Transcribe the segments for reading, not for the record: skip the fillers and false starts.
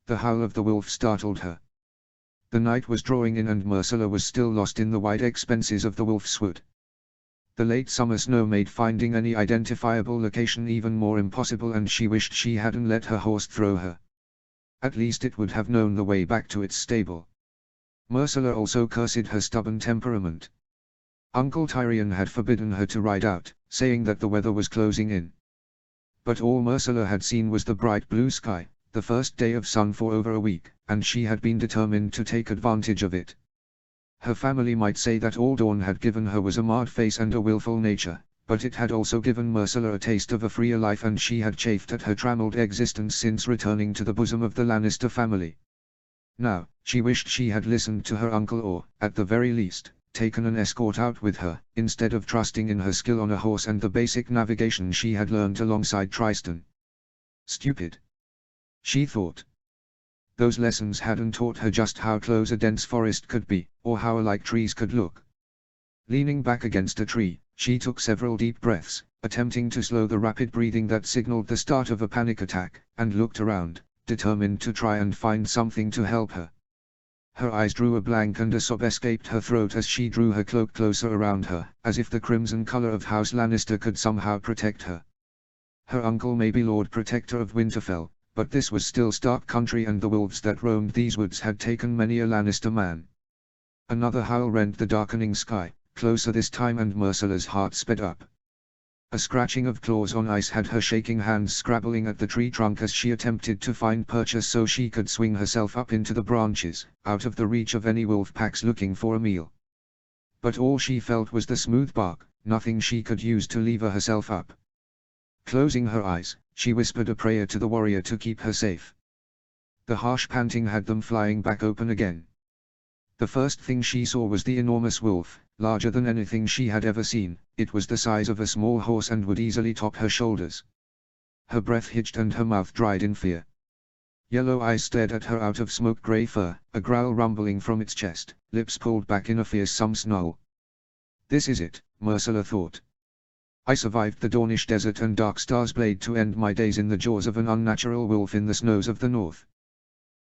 The howl of the wolf startled her. The night was drawing in and Myrcella was still lost in the wide expanses of the wolf's wood. The late summer snow made finding any identifiable location even more impossible, and she wished she hadn't let her horse throw her. At least it would have known the way back to its stable. Myrcella also cursed her stubborn temperament. Uncle Tyrion had forbidden her to ride out, saying that the weather was closing in. But all Myrcella had seen was the bright blue sky, the first day of sun for over a week, and she had been determined to take advantage of it. Her family might say that all Dawn had given her was a marred face and a willful nature, but it had also given Myrcella a taste of a freer life, and she had chafed at her trammeled existence since returning to the bosom of the Lannister family. Now, she wished she had listened to her uncle, or, at the very least, taken an escort out with her, instead of trusting in her skill on a horse and the basic navigation she had learned alongside Tristan. Stupid, she thought. Those lessons hadn't taught her just how close a dense forest could be, or how alike trees could look. Leaning back against a tree, she took several deep breaths, attempting to slow the rapid breathing that signaled the start of a panic attack, and looked around, determined to try and find something to help her. Her eyes drew a blank and a sob escaped her throat as she drew her cloak closer around her, as if the crimson color of House Lannister could somehow protect her. Her uncle may be Lord Protector of Winterfell, but this was still Stark country, and the wolves that roamed these woods had taken many a Lannister man. Another howl rent the darkening sky, closer this time, and Myrcella's heart sped up. A scratching of claws on ice had her shaking hands scrabbling at the tree trunk as she attempted to find purchase so she could swing herself up into the branches, out of the reach of any wolf packs looking for a meal. But all she felt was the smooth bark, nothing she could use to lever herself up. Closing her eyes, she whispered a prayer to the warrior to keep her safe. The harsh panting had them flying back open again. The first thing she saw was the enormous wolf, larger than anything she had ever seen. It was the size of a small horse and would easily top her shoulders. Her breath hitched and her mouth dried in fear. Yellow eyes stared at her out of smoke-gray fur, a growl rumbling from its chest, lips pulled back in a fearsome snarl. This is it, Myrcella thought. I survived the Dornish desert and dark stars blade to end my days in the jaws of an unnatural wolf in the snows of the north.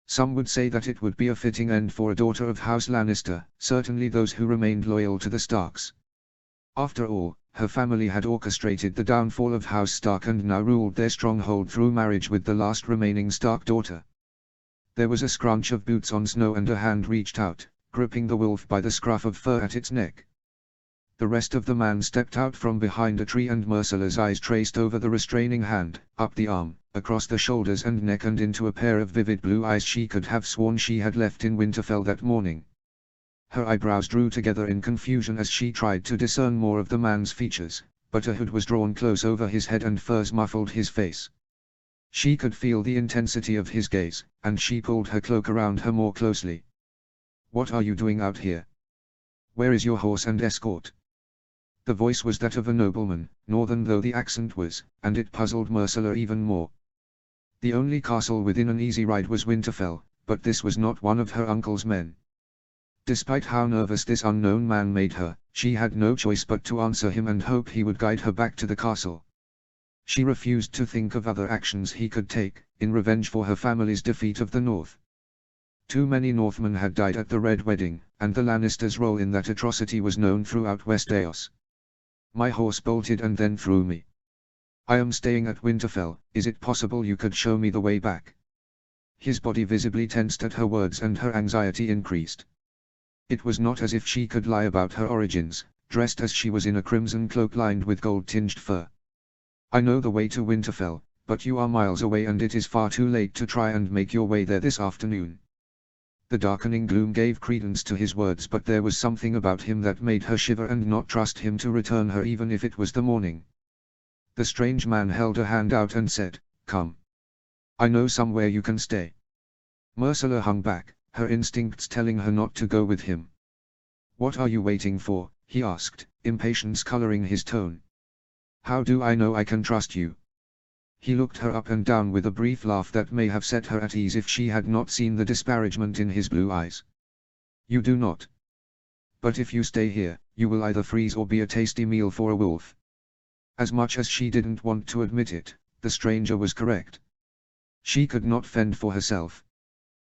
Some would say that it would be a fitting end for a daughter of House Lannister, certainly those who remained loyal to the Starks. After all, her family had orchestrated the downfall of House Stark and now ruled their stronghold through marriage with the last remaining Stark daughter. There was a scrunch of boots on snow and a hand reached out, gripping the wolf by the scruff of fur at its neck. The rest of the man stepped out from behind a tree, and Myrcella's eyes traced over the restraining hand, up the arm, across the shoulders and neck, and into a pair of vivid blue eyes she could have sworn she had left in Winterfell that morning. Her eyebrows drew together in confusion as she tried to discern more of the man's features, but a hood was drawn close over his head and furs muffled his face. She could feel the intensity of his gaze, and she pulled her cloak around her more closely. "What are you doing out here? Where is your horse and escort?" The voice was that of a nobleman, northern though the accent was, and it puzzled Myrcella even more. The only castle within an easy ride was Winterfell, but this was not one of her uncle's men. Despite how nervous this unknown man made her, she had no choice but to answer him and hope he would guide her back to the castle. She refused to think of other actions he could take, in revenge for her family's defeat of the North. Too many Northmen had died at the Red Wedding, and the Lannisters' role in that atrocity was known throughout Westeros. My horse bolted and then threw me. I am staying at Winterfell. Is it possible you could show me the way back? His body visibly tensed at her words and her anxiety increased. It was not as if she could lie about her origins, dressed as she was in a crimson cloak lined with gold-tinged fur. I know the way to Winterfell, but you are miles away and it is far too late to try and make your way there this afternoon. The darkening gloom gave credence to his words, but there was something about him that made her shiver and not trust him to return her even if it was the morning. The strange man held a hand out and said, "Come. I know somewhere you can stay." Myrcella hung back, her instincts telling her not to go with him. "What are you waiting for?" he asked, impatience coloring his tone. "How do I know I can trust you?" He looked her up and down with a brief laugh that may have set her at ease if she had not seen the disparagement in his blue eyes. "You do not. But if you stay here, you will either freeze or be a tasty meal for a wolf." As much as she didn't want to admit it, the stranger was correct. She could not fend for herself.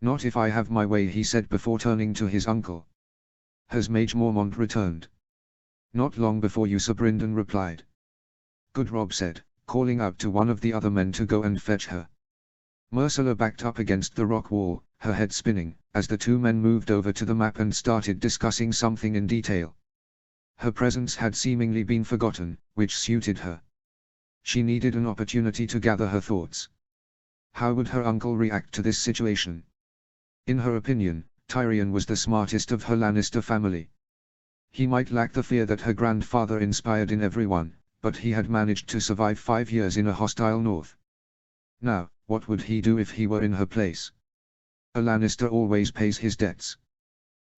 Not if I have my way, he said before turning to his uncle. Has Mage Mormont returned? Not long before you, Sir Brynden replied. Good, Robb said, calling out to one of the other men to go and fetch her. Myrcella backed up against the rock wall, her head spinning, as the two men moved over to the map and started discussing something in detail. Her presence had seemingly been forgotten, which suited her. She needed an opportunity to gather her thoughts. How would her uncle react to this situation? In her opinion, Tyrion was the smartest of her Lannister family. He might lack the fear that her grandfather inspired in everyone, but he had managed to survive 5 years in a hostile north. Now, what would he do if he were in her place? A Lannister always pays his debts.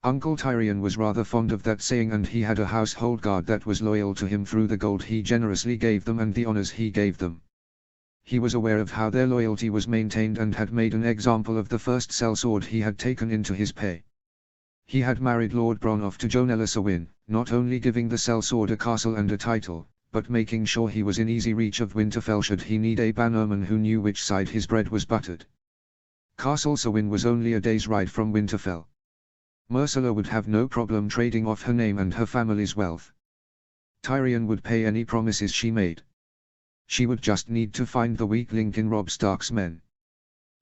Uncle Tyrion was rather fond of that saying, and he had a household guard that was loyal to him through the gold he generously gave them and the honors he gave them. He was aware of how their loyalty was maintained and had made an example of the first sellsword he had taken into his pay. He had married Lord Bronhoff to Jonella Sawin, not only giving the sellsword a castle and a title, but making sure he was in easy reach of Winterfell should he need a bannerman who knew which side his bread was buttered. Castle Sawin was only a day's ride from Winterfell. Myrcella would have no problem trading off her name and her family's wealth. Tyrion would pay any promises she made. She would just need to find the weak link in Robb Stark's men.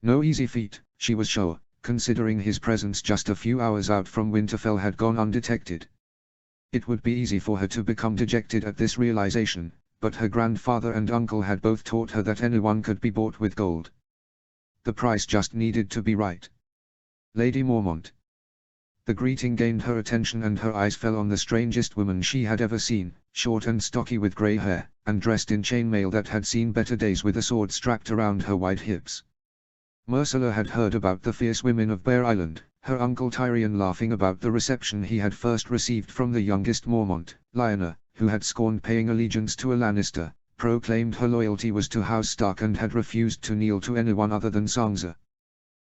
No easy feat, she was sure, considering his presence just a few hours out from Winterfell had gone undetected. It would be easy for her to become dejected at this realization, but her grandfather and uncle had both taught her that anyone could be bought with gold. The price just needed to be right. Lady Mormont. The greeting gained her attention and her eyes fell on the strangest woman she had ever seen, short and stocky with grey hair, and dressed in chainmail that had seen better days with a sword strapped around her wide hips. Myrcella had heard about the fierce women of Bear Island, her uncle Tyrion laughing about the reception he had first received from the youngest Mormont, Lyanna, who had scorned paying allegiance to a Lannister, proclaimed her loyalty was to House Stark and had refused to kneel to anyone other than Sansa.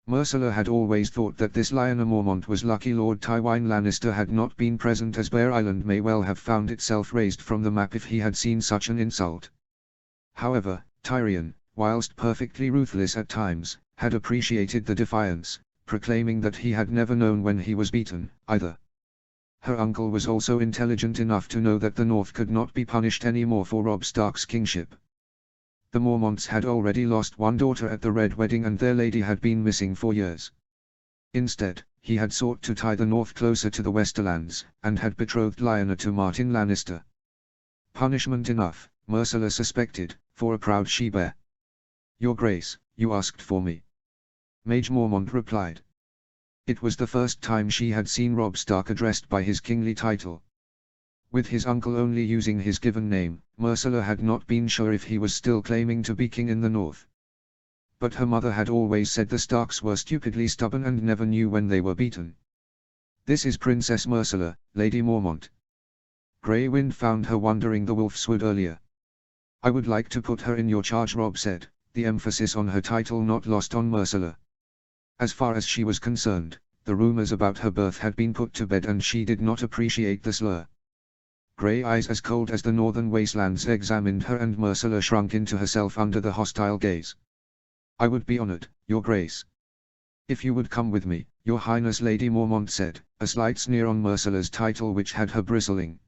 Myrcella had always thought that this Lyanna Mormont was lucky Lord Tywin Lannister had not been present, as Bear Island may well have found itself razed from the map if he had seen such an insult. However, Tyrion, whilst perfectly ruthless at times, had appreciated the defiance, proclaiming that he had never known when he was beaten, either. Her uncle was also intelligent enough to know that the North could not be punished any more for Robb Stark's kingship. The Mormonts had already lost one daughter at the Red Wedding and their lady had been missing for years. Instead, he had sought to tie the North closer to the Westerlands, and had betrothed Lyanna to Martin Lannister. Punishment enough, Myrcella suspected, for a proud she-bear. Your Grace, you asked for me. Mage Mormont replied. It was the first time she had seen Robb Stark addressed by his kingly title. With his uncle only using his given name, Myrcella had not been sure if he was still claiming to be king in the North. But her mother had always said the Starks were stupidly stubborn and never knew when they were beaten. This is Princess Myrcella, Lady Mormont. Grey Wind found her wandering the Wolfswood earlier. I would like to put her in your charge, Robb said, the emphasis on her title not lost on Myrcella. As far as she was concerned, the rumors about her birth had been put to bed and she did not appreciate the slur. Grey eyes as cold as the northern wastelands examined her and Myrcella shrunk into herself under the hostile gaze. I would be honored, Your Grace. If you would come with me, Your Highness, Lady Mormont said, a slight sneer on Myrcella's title which had her bristling.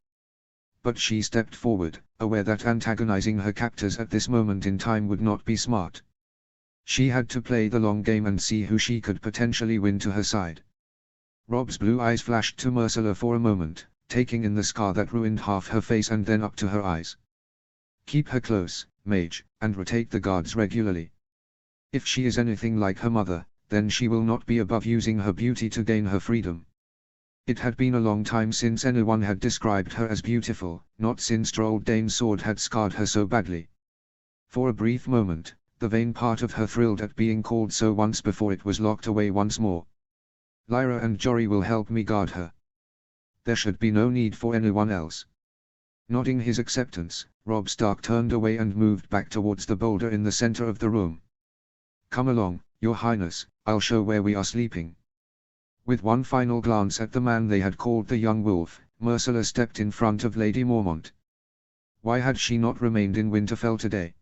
But she stepped forward, aware that antagonizing her captors at this moment in time would not be smart. She had to play the long game and see who she could potentially win to her side. Robb's blue eyes flashed to Myrcella for a moment, taking in the scar that ruined half her face and then up to her eyes. Keep her close, Mage, and rotate the guards regularly. If she is anything like her mother, then she will not be above using her beauty to gain her freedom. It had been a long time since anyone had described her as beautiful, not since Drold Dane's sword had scarred her so badly. For a brief moment, the vain part of her thrilled at being called so once before it was locked away once more. Lyra and Jory will help me guard her. There should be no need for anyone else. Nodding his acceptance, Robb Stark turned away and moved back towards the boulder in the center of the room. Come along, Your Highness, I'll show where we are sleeping. With one final glance at the man they had called the young wolf, Myrcella stepped in front of Lady Mormont. Why had she not remained in Winterfell today?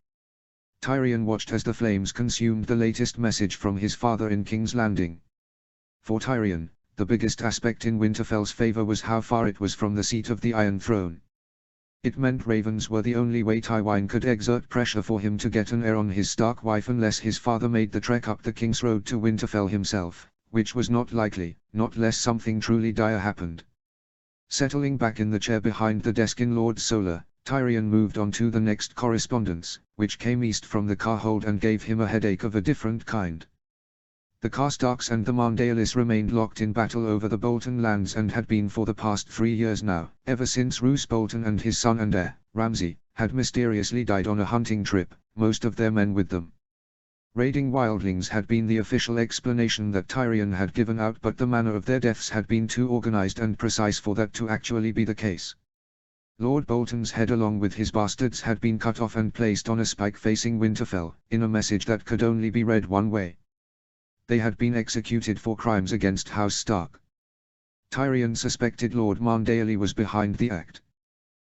Tyrion watched as the flames consumed the latest message from his father in King's Landing. For Tyrion, the biggest aspect in Winterfell's favor was how far it was from the seat of the Iron Throne. It meant ravens were the only way Tywin could exert pressure for him to get an heir on his Stark wife unless his father made the trek up the King's Road to Winterfell himself, which was not likely, not lest something truly dire happened. Settling back in the chair behind the desk in Lord Solar, Tyrion moved on to the next correspondence, which came east from the Carhold and gave him a headache of a different kind. The Karstarks and the Mardaelis remained locked in battle over the Bolton lands and had been for the past 3 years now, ever since Roose Bolton and his son and heir, Ramsay, had mysteriously died on a hunting trip, most of their men with them. Raiding wildlings had been the official explanation that Tyrion had given out, but the manner of their deaths had been too organized and precise for that to actually be the case. Lord Bolton's head along with his bastards had been cut off and placed on a spike facing Winterfell, in a message that could only be read one way. They had been executed for crimes against House Stark. Tyrion suspected Lord Mardaeli was behind the act.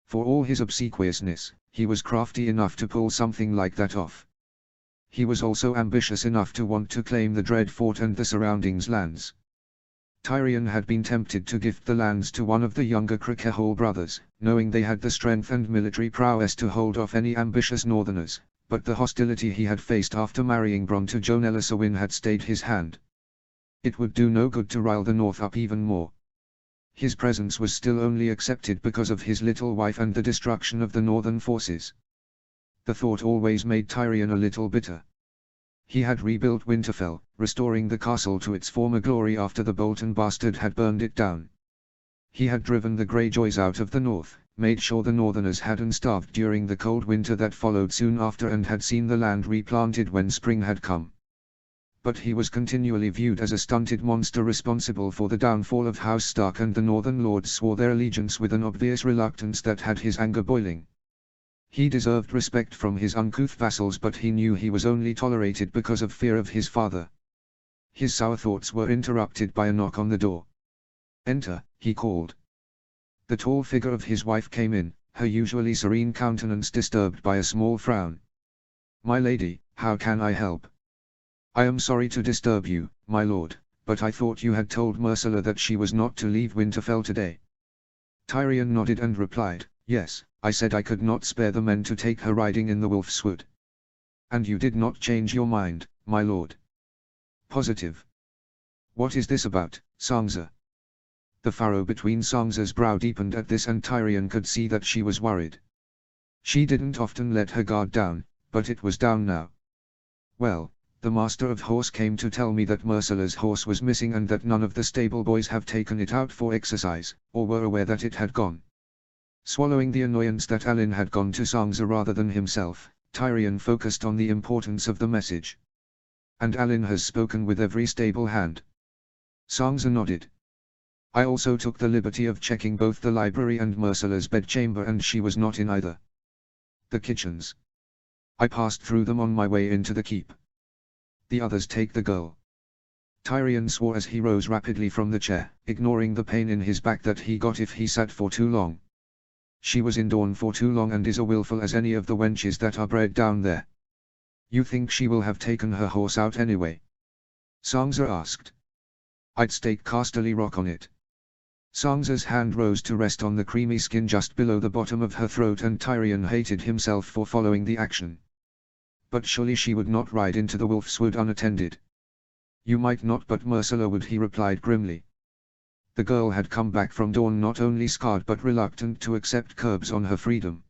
For all his obsequiousness, he was crafty enough to pull something like that off. He was also ambitious enough to want to claim the Dread Fort and the surrounding lands. Tyrion had been tempted to gift the lands to one of the younger Crickehole brothers, knowing they had the strength and military prowess to hold off any ambitious northerners, but the hostility he had faced after marrying Bronn to Jonella Sawin had stayed his hand. It would do no good to rile the North up even more. His presence was still only accepted because of his little wife and the destruction of the northern forces. The thought always made Tyrion a little bitter. He had rebuilt Winterfell, restoring the castle to its former glory after the Bolton bastard had burned it down. He had driven the Greyjoys out of the north, made sure the northerners hadn't starved during the cold winter that followed soon after, and had seen the land replanted when spring had come. But he was continually viewed as a stunted monster responsible for the downfall of House Stark, and the northern lords swore their allegiance with an obvious reluctance that had his anger boiling. He deserved respect from his uncouth vassals, but he knew he was only tolerated because of fear of his father. His sour thoughts were interrupted by a knock on the door. "Enter," he called. The tall figure of his wife came in, her usually serene countenance disturbed by a small frown. "My lady, how can I help?" "I am sorry to disturb you, my lord, but I thought you had told Myrcella that she was not to leave Winterfell today." Tyrion nodded and replied, "Yes, I said I could not spare the men to take her riding in the Wolf's Wood." "And you did not change your mind, my lord?" "Positive." "What is this about, Sansa?" The furrow between Sansa's brow deepened at this, and Tyrion could see that she was worried. She didn't often let her guard down, but it was down now. "Well, the Master of Horse came to tell me that Myrcella's horse was missing and that none of the stable boys have taken it out for exercise, or were aware that it had gone." Swallowing the annoyance that Alan had gone to Sansa rather than himself, Tyrion focused on the importance of the message. "And Alan has spoken with every stable hand?" Sansa nodded. "I also took the liberty of checking both the library and Myrcella's bedchamber, and she was not in either. The kitchens. I passed through them on my way into the keep. The others take the girl." Tyrion swore as he rose rapidly from the chair, ignoring the pain in his back that he got if he sat for too long. "She was in Dorne for too long and is as willful as any of the wenches that are bred down there." "You think she will have taken her horse out anyway?" Sansa asked. "I'd stake Casterly Rock on it." Sansa's hand rose to rest on the creamy skin just below the bottom of her throat, and Tyrion hated himself for following the action. But surely she would not ride into the Wolf's Wood unattended. "You might not, but Myrcella would," he replied grimly. The girl had come back from Dorne not only scarred but reluctant to accept curbs on her freedom.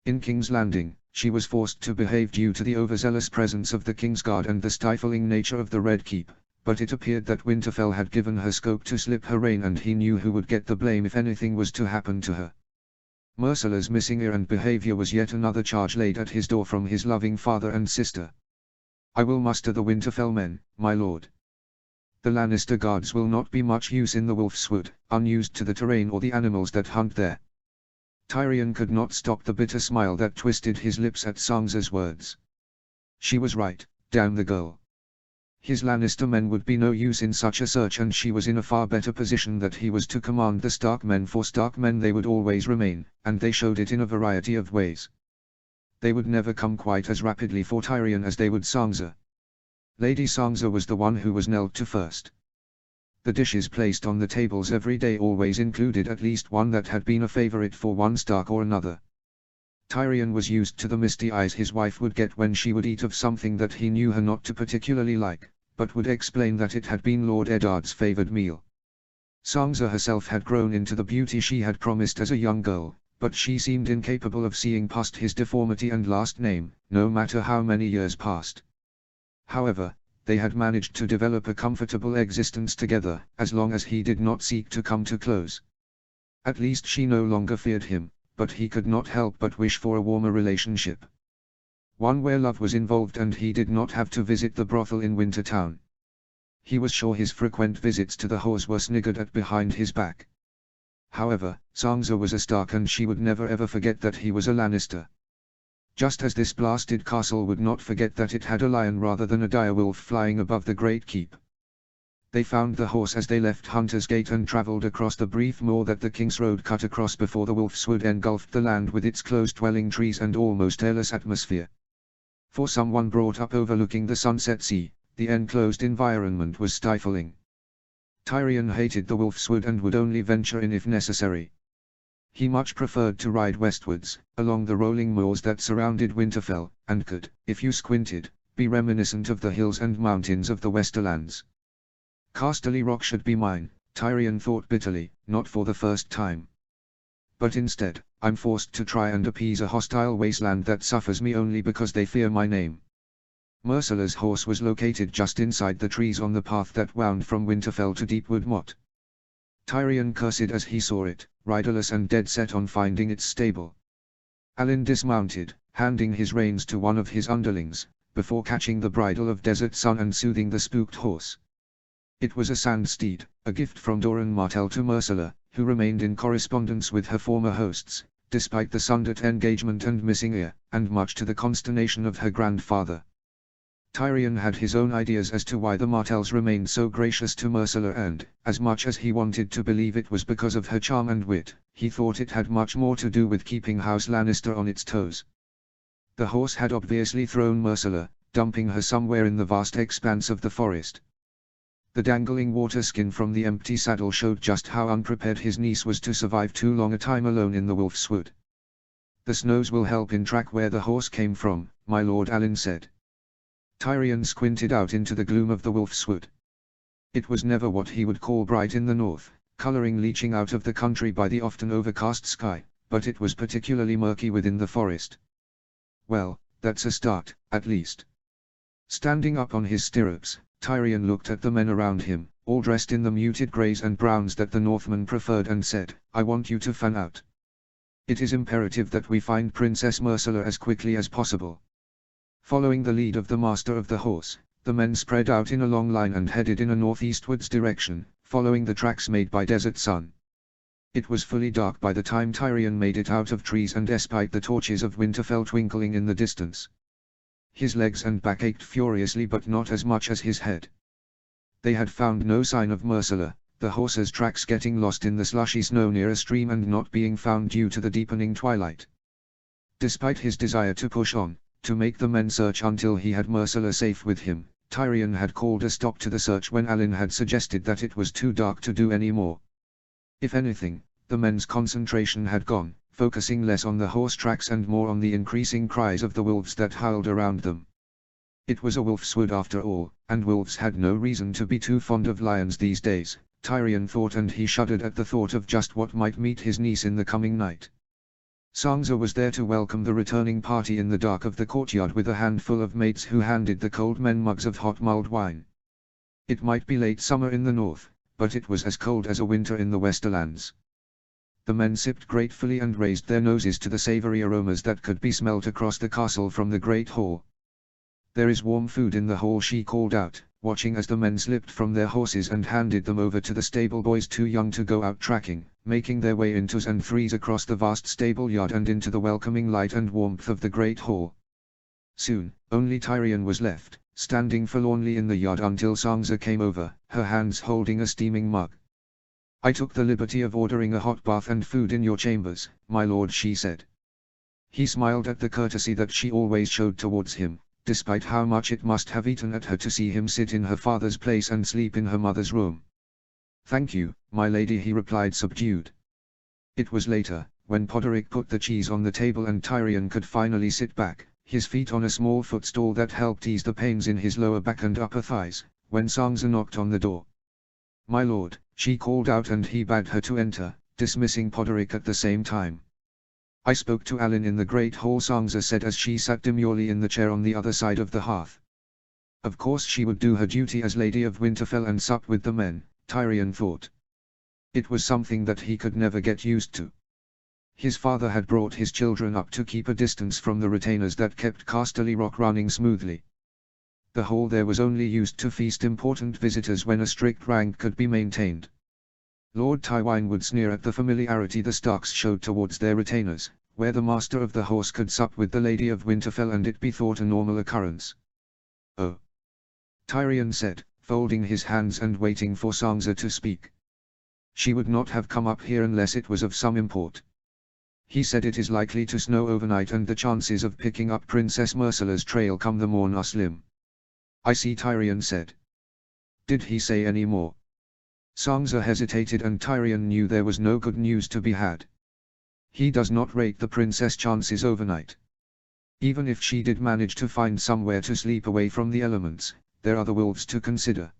In King's Landing, she was forced to behave due to the overzealous presence of the Kingsguard and the stifling nature of the Red Keep, but it appeared that Winterfell had given her scope to slip her rein, and he knew who would get the blame if anything was to happen to her. Myrcella's missing ear and behavior was yet another charge laid at his door from his loving father and sister. "I will muster the Winterfell men, my lord. The Lannister guards will not be much use in the Wolf's Wood, unused to the terrain or the animals that hunt there." Tyrion could not stop the bitter smile that twisted his lips at Sansa's words. She was right, damn the girl. His Lannister men would be no use in such a search, and she was in a far better position that he was to command the Stark men, for Stark men they would always remain, and they showed it in a variety of ways. They would never come quite as rapidly for Tyrion as they would Sansa. Lady Sansa was the one who was knelt to first. The dishes placed on the tables every day always included at least one that had been a favorite for one Stark or another. Tyrion was used to the misty eyes his wife would get when she would eat of something that he knew her not to particularly like, but would explain that it had been Lord Eddard's favored meal. Sansa herself had grown into the beauty she had promised as a young girl, but she seemed incapable of seeing past his deformity and last name, no matter how many years passed. However, they had managed to develop a comfortable existence together, as long as he did not seek to come too close. At least she no longer feared him, but he could not help but wish for a warmer relationship. One where love was involved and he did not have to visit the brothel in Wintertown. He was sure his frequent visits to the horse were sniggered at behind his back. However, Sansa was a Stark and she would never ever forget that he was a Lannister. Just as this blasted castle would not forget that it had a lion rather than a direwolf flying above the great keep. They found the horse as they left Hunter's Gate and travelled across the brief moor that the King's Road cut across before the Wolf's Wood engulfed the land with its close-dwelling trees and almost airless atmosphere. For someone brought up overlooking the sunset sea, the enclosed environment was stifling. Tyrion hated the Wolf's Wood and would only venture in if necessary. He much preferred to ride westwards, along the rolling moors that surrounded Winterfell, and could, if you squinted, be reminiscent of the hills and mountains of the Westerlands. Casterly Rock should be mine, Tyrion thought bitterly, not for the first time. But instead, I'm forced to try and appease a hostile wasteland that suffers me only because they fear my name. Myrcilla's horse was located just inside the trees on the path that wound from Winterfell to Deepwood Motte. Tyrion cursed as he saw it, riderless and dead set on finding its stable. Alan dismounted, handing his reins to one of his underlings, before catching the bridle of Desert Sun and soothing the spooked horse. It was a sand steed, a gift from Doran Martell to Myrcilla, who remained in correspondence with her former hosts, despite the Sundet engagement and missing ear, and much to the consternation of her grandfather. Tyrion had his own ideas as to why the Martells remained so gracious to Myrcilla and, as much as he wanted to believe it was because of her charm and wit, he thought it had much more to do with keeping House Lannister on its toes. The horse had obviously thrown Myrcilla, dumping her somewhere in the vast expanse of the forest. The dangling water skin from the empty saddle showed just how unprepared his niece was to survive too long a time alone in the Wolf's Wood. "The snows will help in track where the horse came from," my Lord Alan said. Tyrion squinted out into the gloom of the Wolf's Wood. It was never what he would call bright in the north, colouring leaching out of the country by the often overcast sky, but it was particularly murky within the forest. Well, that's a start, at least. Standing up on his stirrups, Tyrion looked at the men around him, all dressed in the muted greys and browns that the Northmen preferred and said, "I want you to fan out. It is imperative that we find Princess Myrcilla as quickly as possible." Following the lead of the master of the horse, the men spread out in a long line and headed in a northeastwards direction, following the tracks made by Desert Sun. It was fully dark by the time Tyrion made it out of trees and espied the torches of Winterfell twinkling in the distance. His legs and back ached furiously but not as much as his head. They had found no sign of Myrcilla, the horse's tracks getting lost in the slushy snow near a stream and not being found due to the deepening twilight. Despite his desire to push on, to make the men search until he had Myrcilla safe with him, Tyrion had called a stop to the search when Alan had suggested that it was too dark to do any more. If anything, the men's concentration had gone, focusing less on the horse tracks and more on the increasing cries of the wolves that howled around them. It was a Wolf's Wood after all, and wolves had no reason to be too fond of lions these days, Tyrion thought, and he shuddered at the thought of just what might meet his niece in the coming night. Sansa was there to welcome the returning party in the dark of the courtyard with a handful of maids who handed the cold men mugs of hot mulled wine. It might be late summer in the north, but it was as cold as a winter in the Westerlands. The men sipped gratefully and raised their noses to the savory aromas that could be smelt across the castle from the great hall. "There is warm food in the hall," she called out, watching as the men slipped from their horses and handed them over to the stable boys too young to go out tracking, making their way in twos and threes across the vast stable yard and into the welcoming light and warmth of the great hall. Soon, only Tyrion was left, standing forlornly in the yard until Sansa came over, her hands holding a steaming mug. "I took the liberty of ordering a hot bath and food in your chambers, my lord," she said. He smiled at the courtesy that she always showed towards him, despite how much it must have eaten at her to see him sit in her father's place and sleep in her mother's room. "Thank you, my lady," he replied subdued. It was later, when Poderick put the cheese on the table and Tyrion could finally sit back, his feet on a small footstool that helped ease the pains in his lower back and upper thighs, when Sansa knocked on the door. "My lord," she called out, and he bade her to enter, dismissing Poderick at the same time. "I spoke to Alan in the great hall," Sansa said as she sat demurely in the chair on the other side of the hearth. Of course she would do her duty as Lady of Winterfell and sup with the men, Tyrion thought. It was something that he could never get used to. His father had brought his children up to keep a distance from the retainers that kept Casterly Rock running smoothly. The hall there was only used to feast important visitors when a strict rank could be maintained. Lord Tywine would sneer at the familiarity the Starks showed towards their retainers, where the master of the horse could sup with the Lady of Winterfell and it be thought a normal occurrence. "Oh," Tyrion said, folding his hands and waiting for Sansa to speak. "She would not have come up here unless it was of some import." He said, "It is likely to snow overnight and the chances of picking up Princess Myrcilla's trail come the morn are slim." "I see," Tyrion said. "Did he say any more?" Sansa hesitated and Tyrion knew there was no good news to be had. "He does not rate the princess' chances overnight. Even if she did manage to find somewhere to sleep away from the elements, there are the wolves to consider."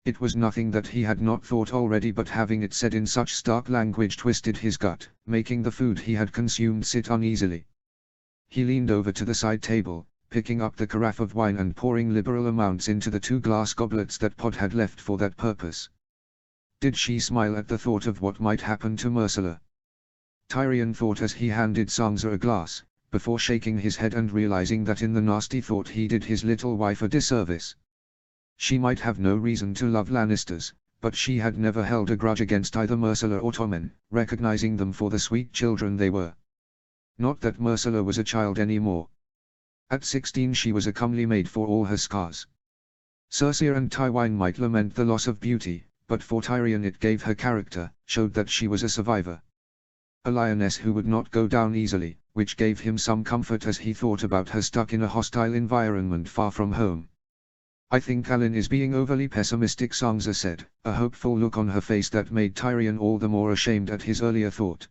It was nothing that he had not thought already, but having it said in such stark language twisted his gut, making the food he had consumed sit uneasily. He leaned over to the side table, picking up the carafe of wine and pouring liberal amounts into the 2 glass goblets that Pod had left for that purpose. Did she smile at the thought of what might happen to Myrcilla? Tyrion thought as he handed Sansa a glass, before shaking his head and realizing that in the nasty thought he did his little wife a disservice. She might have no reason to love Lannisters, but she had never held a grudge against either Myrcilla or Tommen, recognizing them for the sweet children they were. Not that Myrcilla was a child anymore. At 16 she was a comely maid for all her scars. Cersei and Tywine might lament the loss of beauty, but for Tyrion it gave her character, showed that she was a survivor. A lioness who would not go down easily, which gave him some comfort as he thought about her stuck in a hostile environment far from home. "I think Alan is being overly pessimistic," Sansa said, a hopeful look on her face that made Tyrion all the more ashamed at his earlier thought.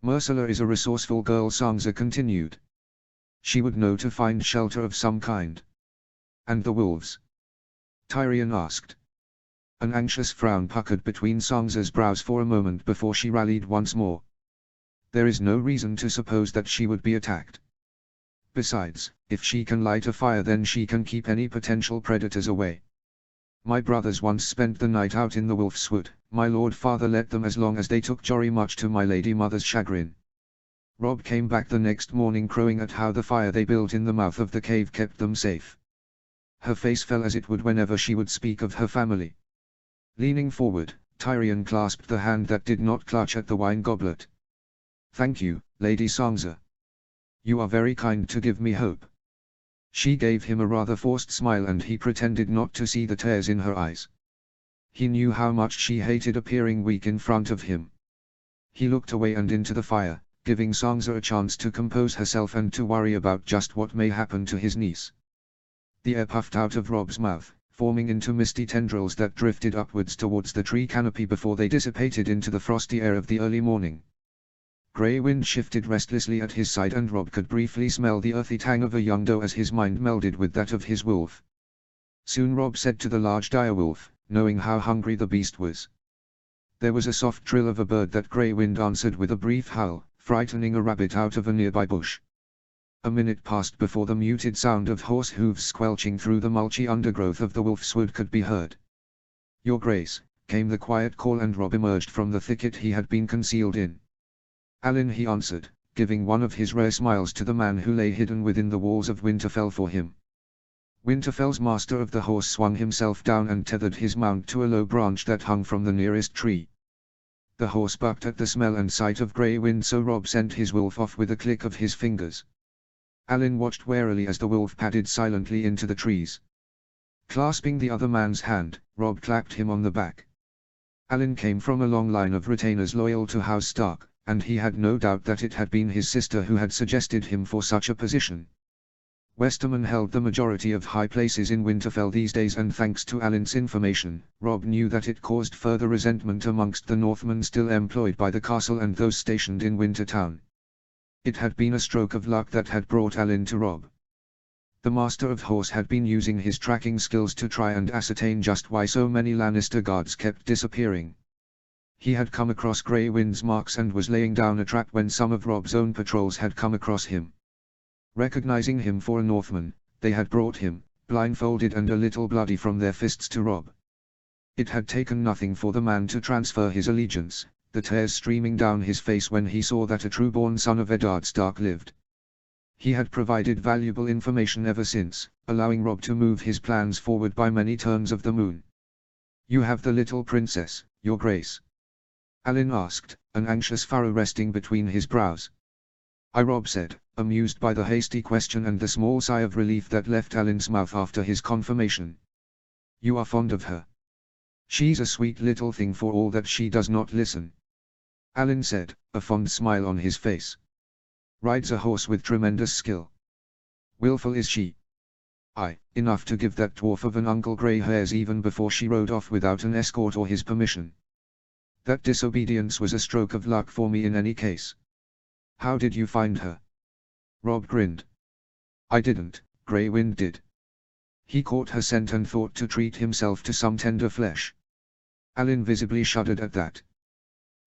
"Myrcilla is a resourceful girl," Sansa continued. "She would know to find shelter of some kind." "And the wolves?" Tyrion asked. An anxious frown puckered between Sansa's brows for a moment before she rallied once more. "There is no reason to suppose that she would be attacked. Besides, if she can light a fire then she can keep any potential predators away. My brothers once spent the night out in the Wolf's Wood. My lord father let them as long as they took Jory, much to my lady mother's chagrin. Robb came back the next morning crowing at how the fire they built in the mouth of the cave kept them safe." Her face fell as it would whenever she would speak of her family. Leaning forward, Tyrion clasped the hand that did not clutch at the wine goblet. "Thank you, Lady Sansa. You are very kind to give me hope." She gave him a rather forced smile and he pretended not to see the tears in her eyes. He knew how much she hated appearing weak in front of him. He looked away and into the fire, giving Sansa a chance to compose herself and to worry about just what may happen to his niece. The air puffed out of Robb's mouth, forming into misty tendrils that drifted upwards towards the tree canopy before they dissipated into the frosty air of the early morning. Grey wind shifted restlessly at his side and Robb could briefly smell the earthy tang of a young doe as his mind melded with that of his wolf. Soon Robb said to the large direwolf, knowing how hungry the beast was. There was a soft trill of a bird that Grey Wind answered with a brief howl, frightening a rabbit out of a nearby bush. A minute passed before the muted sound of horse hooves squelching through the mulchy undergrowth of the Wolf's Wood could be heard. "Your Grace," came the quiet call and Robb emerged from the thicket he had been concealed in. "Alan," he answered, giving one of his rare smiles to the man who lay hidden within the walls of Winterfell for him. Winterfell's master of the horse swung himself down and tethered his mount to a low branch that hung from the nearest tree. The horse bucked at the smell and sight of Grey Wind, so Robb sent his wolf off with a click of his fingers. Alan watched warily as the wolf padded silently into the trees. Clasping the other man's hand, Robb clapped him on the back. Alan came from a long line of retainers loyal to House Stark, and he had no doubt that it had been his sister who had suggested him for such a position. Westerman held the majority of high places in Winterfell these days, and thanks to Alin's information, Robb knew that it caused further resentment amongst the Northmen still employed by the castle and those stationed in Wintertown. It had been a stroke of luck that had brought Alin to Robb. The Master of Horse had been using his tracking skills to try and ascertain just why so many Lannister guards kept disappearing. He had come across Grey Wind's marks and was laying down a trap when some of Robb's own patrols had come across him. Recognizing him for a Northman, they had brought him, blindfolded and a little bloody from their fists, to Robb. It had taken nothing for the man to transfer his allegiance, the tears streaming down his face when he saw that a true-born son of Eddard Stark lived. He had provided valuable information ever since, allowing Robb to move his plans forward by many turns of the moon. "You have the little princess, Your Grace?" Alin asked, an anxious furrow resting between his brows. Robb said, amused by the hasty question and the small sigh of relief that left Alin's mouth after his confirmation. "You are fond of her. She's a sweet little thing for all that she does not listen," Alin said, a fond smile on his face. "Rides a horse with tremendous skill. Willful is she. Enough to give that dwarf of an uncle grey hairs even before she rode off without an escort or his permission. That disobedience was a stroke of luck for me in any case." "How did you find her?" Robb grinned. "I didn't, Grey Wind did. He caught her scent and thought to treat himself to some tender flesh." Alin visibly shuddered at that.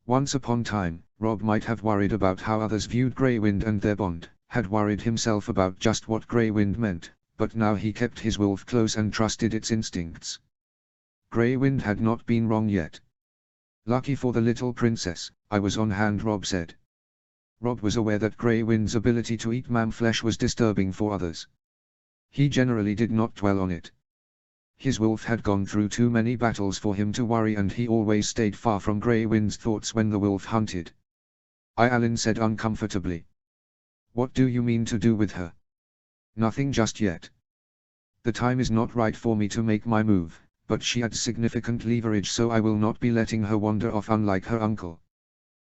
Once upon time, Robb might have worried about how others viewed Grey Wind and their bond, had worried himself about just what Grey Wind meant, but now he kept his wolf close and trusted its instincts. Grey Wind had not been wrong yet. "Lucky for the little princess, I was on hand," Robb said. Robb was aware that Grey Wind's ability to eat man flesh was disturbing for others. He generally did not dwell on it. His wolf had gone through too many battles for him to worry, and he always stayed far from Grey Wind's thoughts when the wolf hunted. Alin said uncomfortably. "What do you mean to do with her?" "Nothing just yet. The time is not right for me to make my move, but she had significant leverage, so I will not be letting her wander off unlike her uncle."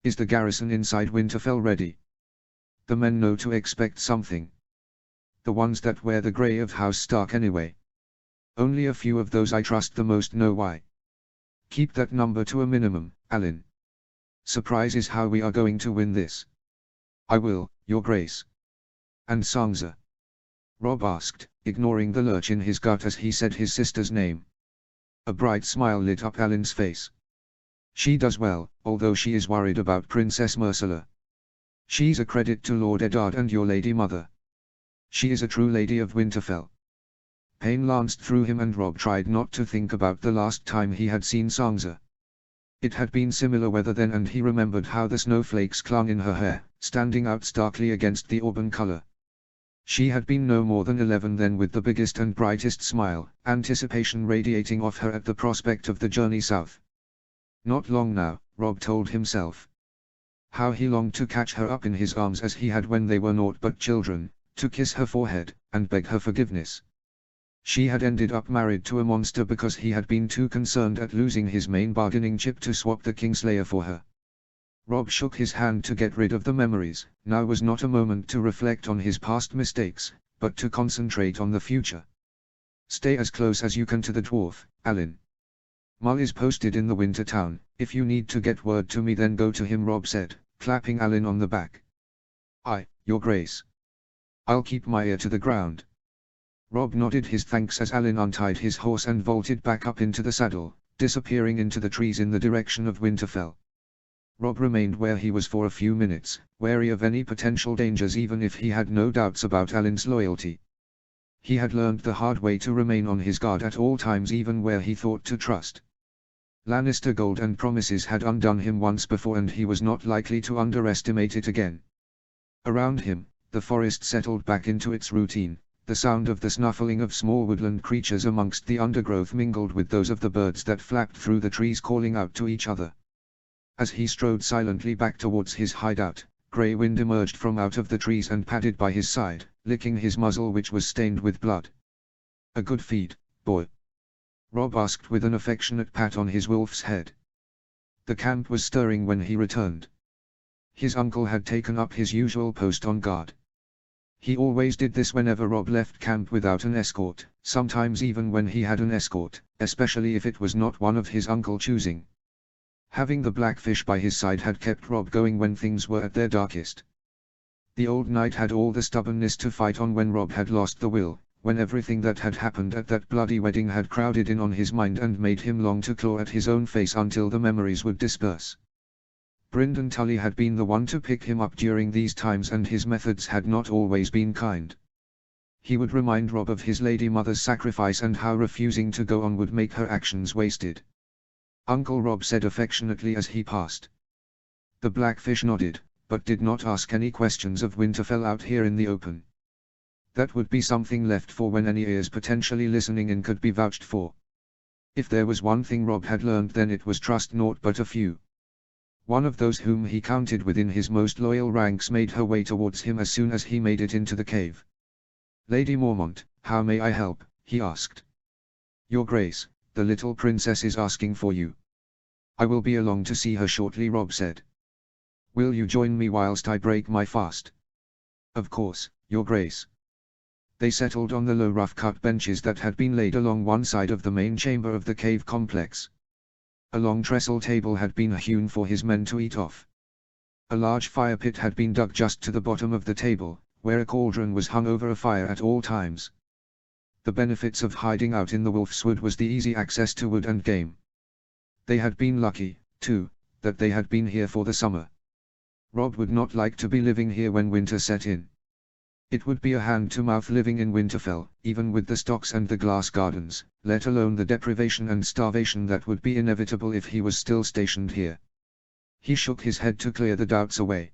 "Is the garrison inside Winterfell ready?" "The men know to expect something. The ones that wear the grey of House Stark anyway. Only a few of those I trust the most know why. Keep that number to a minimum, Alin. Surprise is how we are going to win this." "I will, Your Grace." "And Sansa?" Robb asked, ignoring the lurch in his gut as he said his sister's name. A bright smile lit up Alin's face. "She does well, although she is worried about Princess Myrcella. She's a credit to Lord Eddard and your Lady Mother. She is a true lady of Winterfell." Pain lanced through him, and Robb tried not to think about the last time he had seen Sansa. It had been similar weather then, and he remembered how the snowflakes clung in her hair, standing out starkly against the auburn color. She had been no more than 11 then, with the biggest and brightest smile, anticipation radiating off her at the prospect of the journey south. Not long now, Robb told himself. How he longed to catch her up in his arms as he had when they were naught but children, to kiss her forehead, and beg her forgiveness. She had ended up married to a monster because he had been too concerned at losing his main bargaining chip to swap the Kingslayer for her. Robb shook his hand to get rid of the memories. Now was not a moment to reflect on his past mistakes, but to concentrate on the future. "Stay as close as you can to the dwarf, Alin. Mull is posted in the Wintertown. If you need to get word to me, then go to him," Robb said, clapping Alin on the back. Your Grace. I'll keep my ear to the ground." Robb nodded his thanks as Alin untied his horse and vaulted back up into the saddle, disappearing into the trees in the direction of Winterfell. Robb remained where he was for a few minutes, wary of any potential dangers, even if he had no doubts about Alin's loyalty. He had learned the hard way to remain on his guard at all times, even where he thought to trust. Lannister gold and promises had undone him once before, and he was not likely to underestimate it again. Around him, the forest settled back into its routine. The sound of the snuffling of small woodland creatures amongst the undergrowth mingled with those of the birds that flapped through the trees, calling out to each other. As he strode silently back towards his hideout, Grey Wind emerged from out of the trees and padded by his side, licking his muzzle, which was stained with blood. "A good feed, boy?" Robb asked with an affectionate pat on his wolf's head. The camp was stirring when he returned. His uncle had taken up his usual post on guard. He always did this whenever Rob left camp without an escort, sometimes even when he had an escort, especially if it was not one of his uncle choosing. Having the Blackfish by his side had kept Rob going when things were at their darkest. The old knight had all the stubbornness to fight on when Rob had lost the will, when everything that had happened at that bloody wedding had crowded in on his mind and made him long to claw at his own face until the memories would disperse. Brynden Tully had been the one to pick him up during these times, and his methods had not always been kind. He would remind Rob of his lady mother's sacrifice and how refusing to go on would make her actions wasted. Uncle Rob said affectionately as he passed. The Blackfish nodded, but did not ask any questions of Winterfell out here in the open. That would be something left for when any ears potentially listening in could be vouched for. If there was one thing Rob had learned, then it was trust naught but a few. One of those whom he counted within his most loyal ranks made her way towards him as soon as he made it into the cave. "Lady Mormont, how may I help?" he asked. "Your Grace, the little princess is asking for you." "I will be along to see her shortly," Rob said. "Will you join me whilst I break my fast?" "Of course, Your Grace." They settled on the low rough-cut benches that had been laid along one side of the main chamber of the cave complex. A long trestle table had been hewn for his men to eat off. A large fire pit had been dug just to the bottom of the table, where a cauldron was hung over a fire at all times. The benefits of hiding out in the Wolf's Wood was the easy access to wood and game. They had been lucky, too, that they had been here for the summer. Rob would not like to be living here when winter set in. It would be a hand-to-mouth living in Winterfell, even with the stocks and the glass gardens, let alone the deprivation and starvation that would be inevitable if he was still stationed here. He shook his head to clear the doubts away.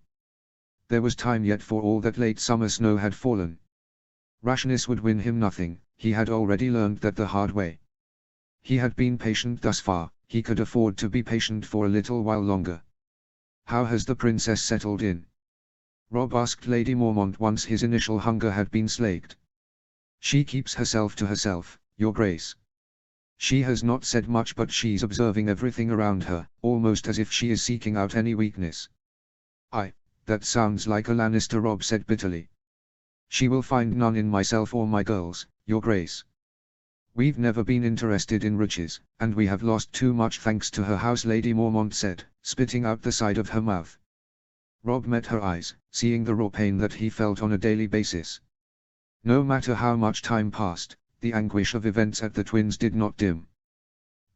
There was time yet, for all that late summer snow had fallen. Rashness would win him nothing, he had already learned that the hard way. He had been patient thus far, he could afford to be patient for a little while longer. "How has the princess settled in?" Rob asked Lady Mormont once his initial hunger had been slaked. "She keeps herself to herself, Your Grace. She has not said much, but she's observing everything around her, almost as if she is seeking out any weakness." That sounds like a Lannister," Rob said bitterly. "She will find none in myself or my girls, Your Grace. We've never been interested in riches, and we have lost too much thanks to her house," Lady Mormont said, spitting out the side of her mouth. Rob met her eyes, seeing the raw pain that he felt on a daily basis. No matter how much time passed, the anguish of events at the Twins did not dim.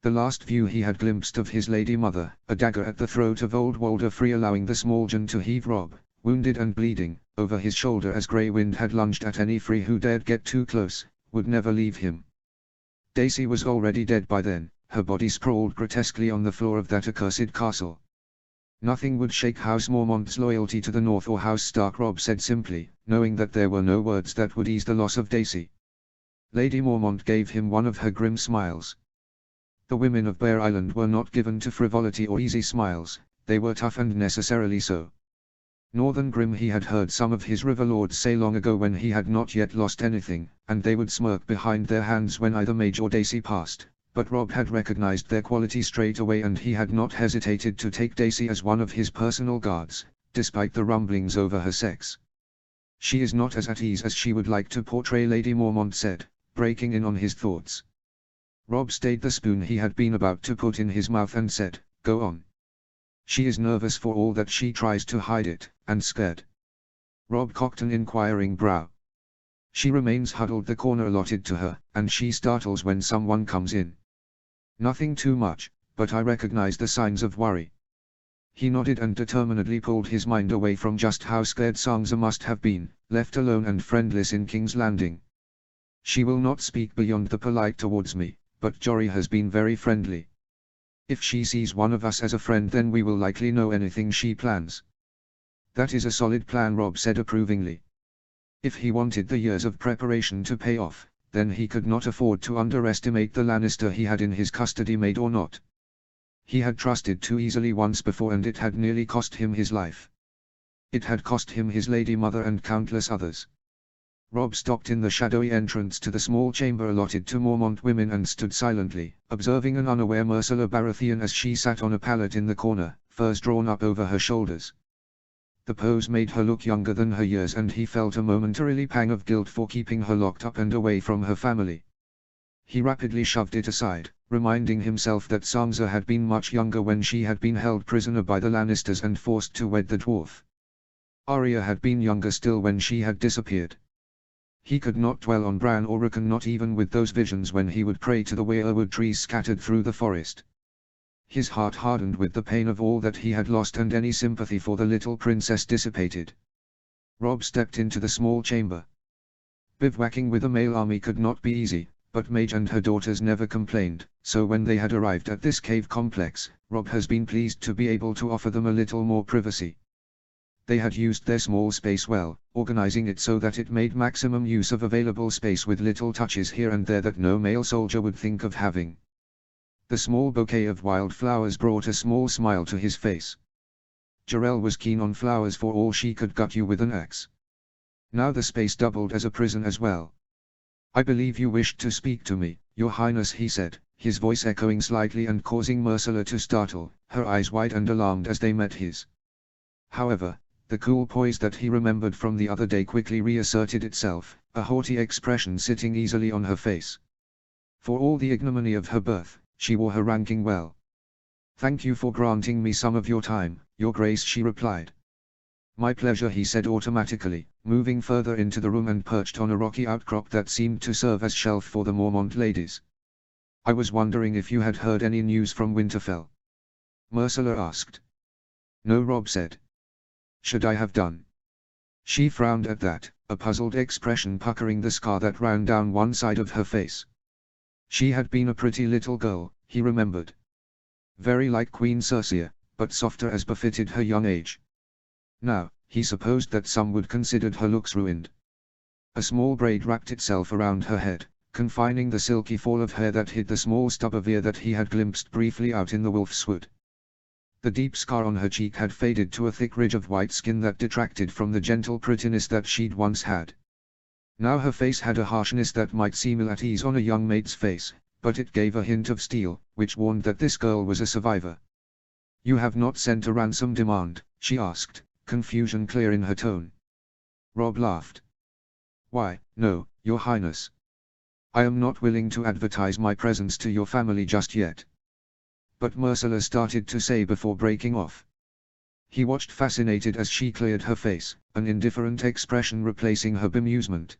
The last view he had glimpsed of his lady mother, a dagger at the throat of old Walder Free, allowing the small Jon to heave Rob, wounded and bleeding, over his shoulder as Grey Wind had lunged at any Free who dared get too close, would never leave him. Daisy was already dead by then, her body sprawled grotesquely on the floor of that accursed castle. "Nothing would shake House Mormont's loyalty to the North or House Stark," Rob said simply, knowing that there were no words that would ease the loss of Daisy. Lady Mormont gave him one of her grim smiles. The women of Bear Island were not given to frivolity or easy smiles, they were tough and necessarily so. Northern Grim, he had heard some of his river lords say long ago when he had not yet lost anything, and they would smirk behind their hands when either Mage or Daisy passed. But Rob had recognized their quality straight away, and he had not hesitated to take Daisy as one of his personal guards, despite the rumblings over her sex. "She is not as at ease as she would like to portray," Lady Mormont said, breaking in on his thoughts. Rob stayed the spoon he had been about to put in his mouth and said, "Go on." "She is nervous for all that she tries to hide it, and scared." Rob cocked an inquiring brow. "She remains huddled the corner allotted to her, and she startles when someone comes in. Nothing too much, but I recognize the signs of worry." He nodded and determinedly pulled his mind away from just how scared Sansa must have been, left alone and friendless in King's Landing. "She will not speak beyond the polite towards me, but Jory has been very friendly. If she sees one of us as a friend, then we will likely know anything she plans." "That is a solid plan," Rob said approvingly. If he wanted the years of preparation to pay off, then he could not afford to underestimate the Lannister he had in his custody, Maid or not. He had trusted too easily once before, and it had nearly cost him his life. It had cost him his lady mother and countless others. Rob stopped in the shadowy entrance to the small chamber allotted to Mormont women and stood silently, observing an unaware Myrcella Baratheon as she sat on a pallet in the corner, furs drawn up over her shoulders. The pose made her look younger than her years, and he felt a momentary pang of guilt for keeping her locked up and away from her family. He rapidly shoved it aside, reminding himself that Sansa had been much younger when she had been held prisoner by the Lannisters and forced to wed the dwarf. Arya had been younger still when she had disappeared. He could not dwell on Bran or Rickon, not even with those visions when he would pray to the weirwood trees scattered through the forest. His heart hardened with the pain of all that he had lost, and any sympathy for the little princess dissipated. Robb stepped into the small chamber. Bivouacking with a male army could not be easy, but Mage and her daughters never complained, so when they had arrived at this cave complex, Robb has been pleased to be able to offer them a little more privacy. They had used their small space well, organizing it so that it made maximum use of available space with little touches here and there that no male soldier would think of having. The small bouquet of wildflowers brought a small smile to his face. Jarell was keen on flowers, for all she could gut you with an axe. Now the space doubled as a prison as well. "I believe you wished to speak to me, Your Highness," he said, his voice echoing slightly and causing Myrcella to startle, her eyes wide and alarmed as they met his. However, the cool poise that he remembered from the other day quickly reasserted itself, a haughty expression sitting easily on her face. For all the ignominy of her birth, she wore her ranking well. "Thank you for granting me some of your time, Your Grace," she replied. "My pleasure," he said automatically, moving further into the room and perched on a rocky outcrop that seemed to serve as shelf for the Mormont ladies. "I was wondering if you had heard any news from Winterfell?" Myrcella asked. "No," Robb said. "Should I have done?" She frowned at that, a puzzled expression puckering the scar that ran down one side of her face. She had been a pretty little girl, he remembered. Very like Queen Cersei, but softer as befitted her young age. Now, he supposed that some would consider her looks ruined. A small braid wrapped itself around her head, confining the silky fall of hair that hid the small stub of ear that he had glimpsed briefly out in the Wolf's Wood. The deep scar on her cheek had faded to a thick ridge of white skin that detracted from the gentle prettiness that she'd once had. Now her face had a harshness that might seem ill at ease on a young maid's face, but it gave a hint of steel, which warned that this girl was a survivor. "You have not sent a ransom demand?" she asked, confusion clear in her tone. Robb laughed. "Why, no, Your Highness. I am not willing to advertise my presence to your family just yet." But Myrcella started to say before breaking off. He watched fascinated as she cleared her face, an indifferent expression replacing her bemusement.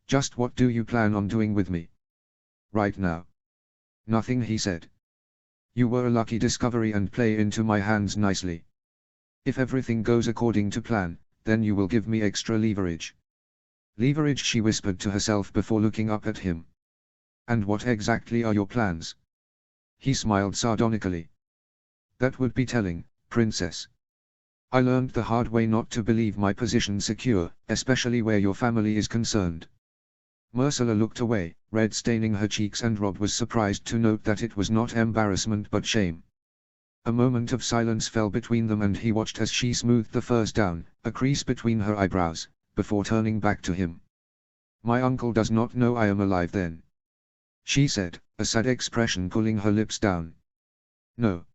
"Just what do you plan on doing with me?" "Right now?" "Nothing," he said. "You were a lucky discovery and play into my hands nicely. If everything goes according to plan, then you will give me extra leverage." "Leverage," she whispered to herself before looking up at him. "And what exactly are your plans?" He smiled sardonically. "That would be telling, Princess. I learned the hard way not to believe my position secure, especially where your family is concerned." Myrcella looked away, red staining her cheeks, and Robb was surprised to note that it was not embarrassment but shame. A moment of silence fell between them, and he watched as she smoothed the furs down, a crease between her eyebrows, before turning back to him. "My uncle does not know I am alive then?" she said, a sad expression pulling her lips down. "No,"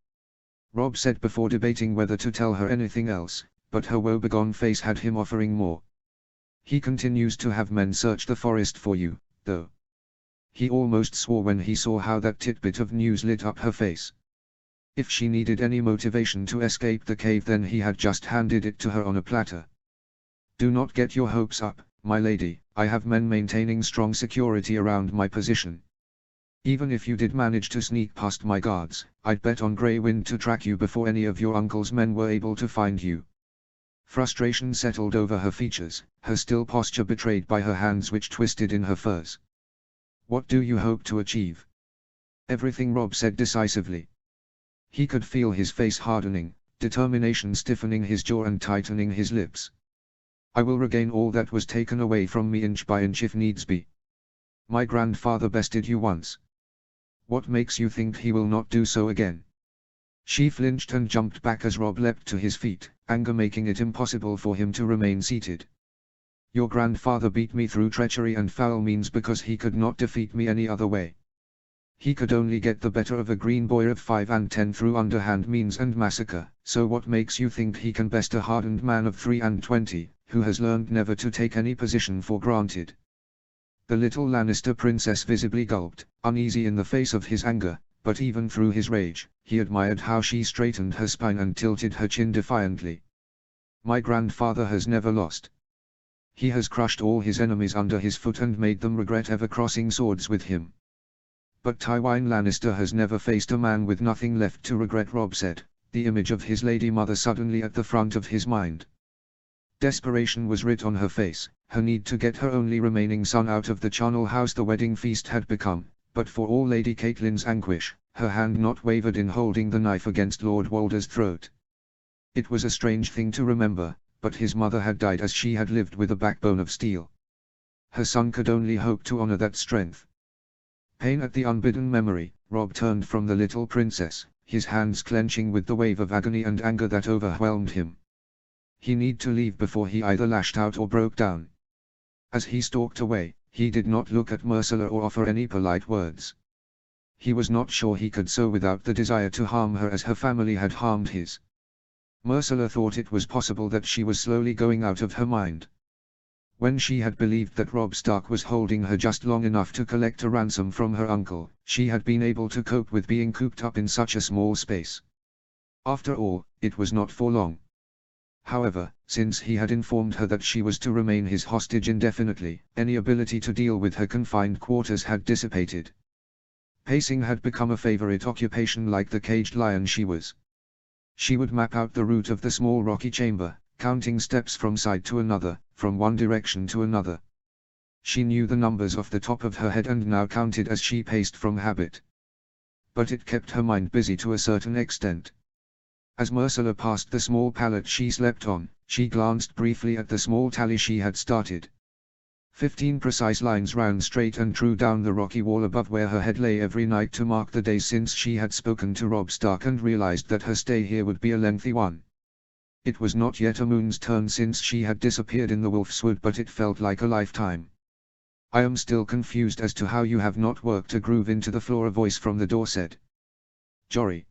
Robb said before debating whether to tell her anything else, but her woebegone face had him offering more. "He continues to have men search the forest for you, though." He almost swore when he saw how that tidbit of news lit up her face. If she needed any motivation to escape the cave, then he had just handed it to her on a platter. "Do not get your hopes up, my lady, I have men maintaining strong security around my position. Even if you did manage to sneak past my guards, I'd bet on Grey Wind to track you before any of your uncle's men were able to find you." Frustration settled over her features, her still posture betrayed by her hands which twisted in her furs. "What do you hope to achieve?" "Everything," Robb said decisively. He could feel his face hardening, determination stiffening his jaw and tightening his lips. "I will regain all that was taken away from me inch by inch if needs be. My grandfather bested you once. What makes you think he will not do so again?" She flinched and jumped back as Robb leapt to his feet, anger making it impossible for him to remain seated. "Your grandfather beat me through treachery and foul means because he could not defeat me any other way. He could only get the better of a green boy of 5 and 10 through underhand means and massacre, so what makes you think he can best a hardened man of 3 and 20, who has learned never to take any position for granted? The little Lannister princess visibly gulped, uneasy in the face of his anger, but even through his rage, he admired how she straightened her spine and tilted her chin defiantly. My grandfather has never lost. He has crushed all his enemies under his foot and made them regret ever crossing swords with him. But Tywin Lannister has never faced a man with nothing left to regret, Robb said, the image of his lady mother suddenly at the front of his mind. Desperation was writ on her face, her need to get her only remaining son out of the charnel house the wedding feast had become, but for all Lady Catelyn's anguish, her hand not wavered in holding the knife against Lord Walder's throat. It was a strange thing to remember, but his mother had died as she had lived with a backbone of steel. Her son could only hope to honor that strength. Pain at the unbidden memory, Robb turned from the little princess, his hands clenching with the wave of agony and anger that overwhelmed him. He need to leave before he either lashed out or broke down. As he stalked away, he did not look at Myrcella or offer any polite words. He was not sure he could so without the desire to harm her as her family had harmed his. Myrcella thought it was possible that she was slowly going out of her mind. When she had believed that Robb Stark was holding her just long enough to collect a ransom from her uncle, she had been able to cope with being cooped up in such a small space. After all, it was not for long. However, since he had informed her that she was to remain his hostage indefinitely, any ability to deal with her confined quarters had dissipated. Pacing had become a favorite occupation like the caged lion she was. She would map out the route of the small rocky chamber, counting steps from side to another, from one direction to another. She knew the numbers off the top of her head and now counted as she paced from habit. But it kept her mind busy to a certain extent. As Myrcella passed the small pallet she slept on, she glanced briefly at the small tally she had started. 15 precise lines ran straight and true down the rocky wall above where her head lay every night to mark the days since she had spoken to Robb Stark and realized that her stay here would be a lengthy one. It was not yet a moon's turn since she had disappeared in the Wolfswood, but it felt like a lifetime. I am still confused as to how you have not worked a groove into the floor, a voice from the door said. Jory.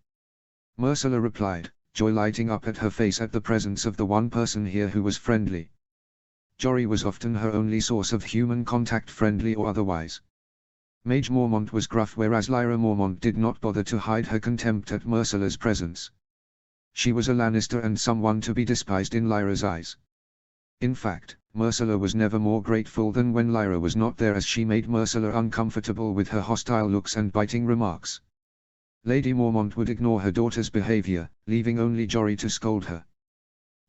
Myrcella replied, joy lighting up at her face at the presence of the one person here who was friendly. Jory was often her only source of human contact, friendly or otherwise. Mage Mormont was gruff, whereas Lyra Mormont did not bother to hide her contempt at Myrcella's presence. She was a Lannister and someone to be despised in Lyra's eyes. In fact, Myrcella was never more grateful than when Lyra was not there, as she made Myrcella uncomfortable with her hostile looks and biting remarks. Lady Mormont would ignore her daughter's behavior, leaving only Jory to scold her.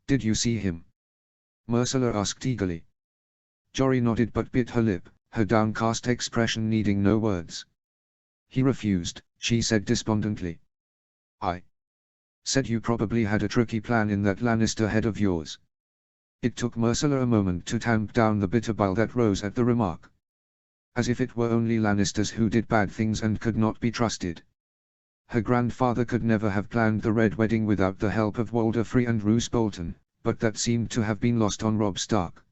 Did you see him? Myrcella asked eagerly. Jory nodded but bit her lip, her downcast expression needing no words. He refused, she said despondently. I said you probably had a tricky plan in that Lannister head of yours. It took Myrcella a moment to tamp down the bitter bile that rose at the remark. As if it were only Lannisters who did bad things and could not be trusted. Her grandfather could never have planned the Red Wedding without the help of Walder Free and Roose Bolton, but that seemed to have been lost on Robb Stark.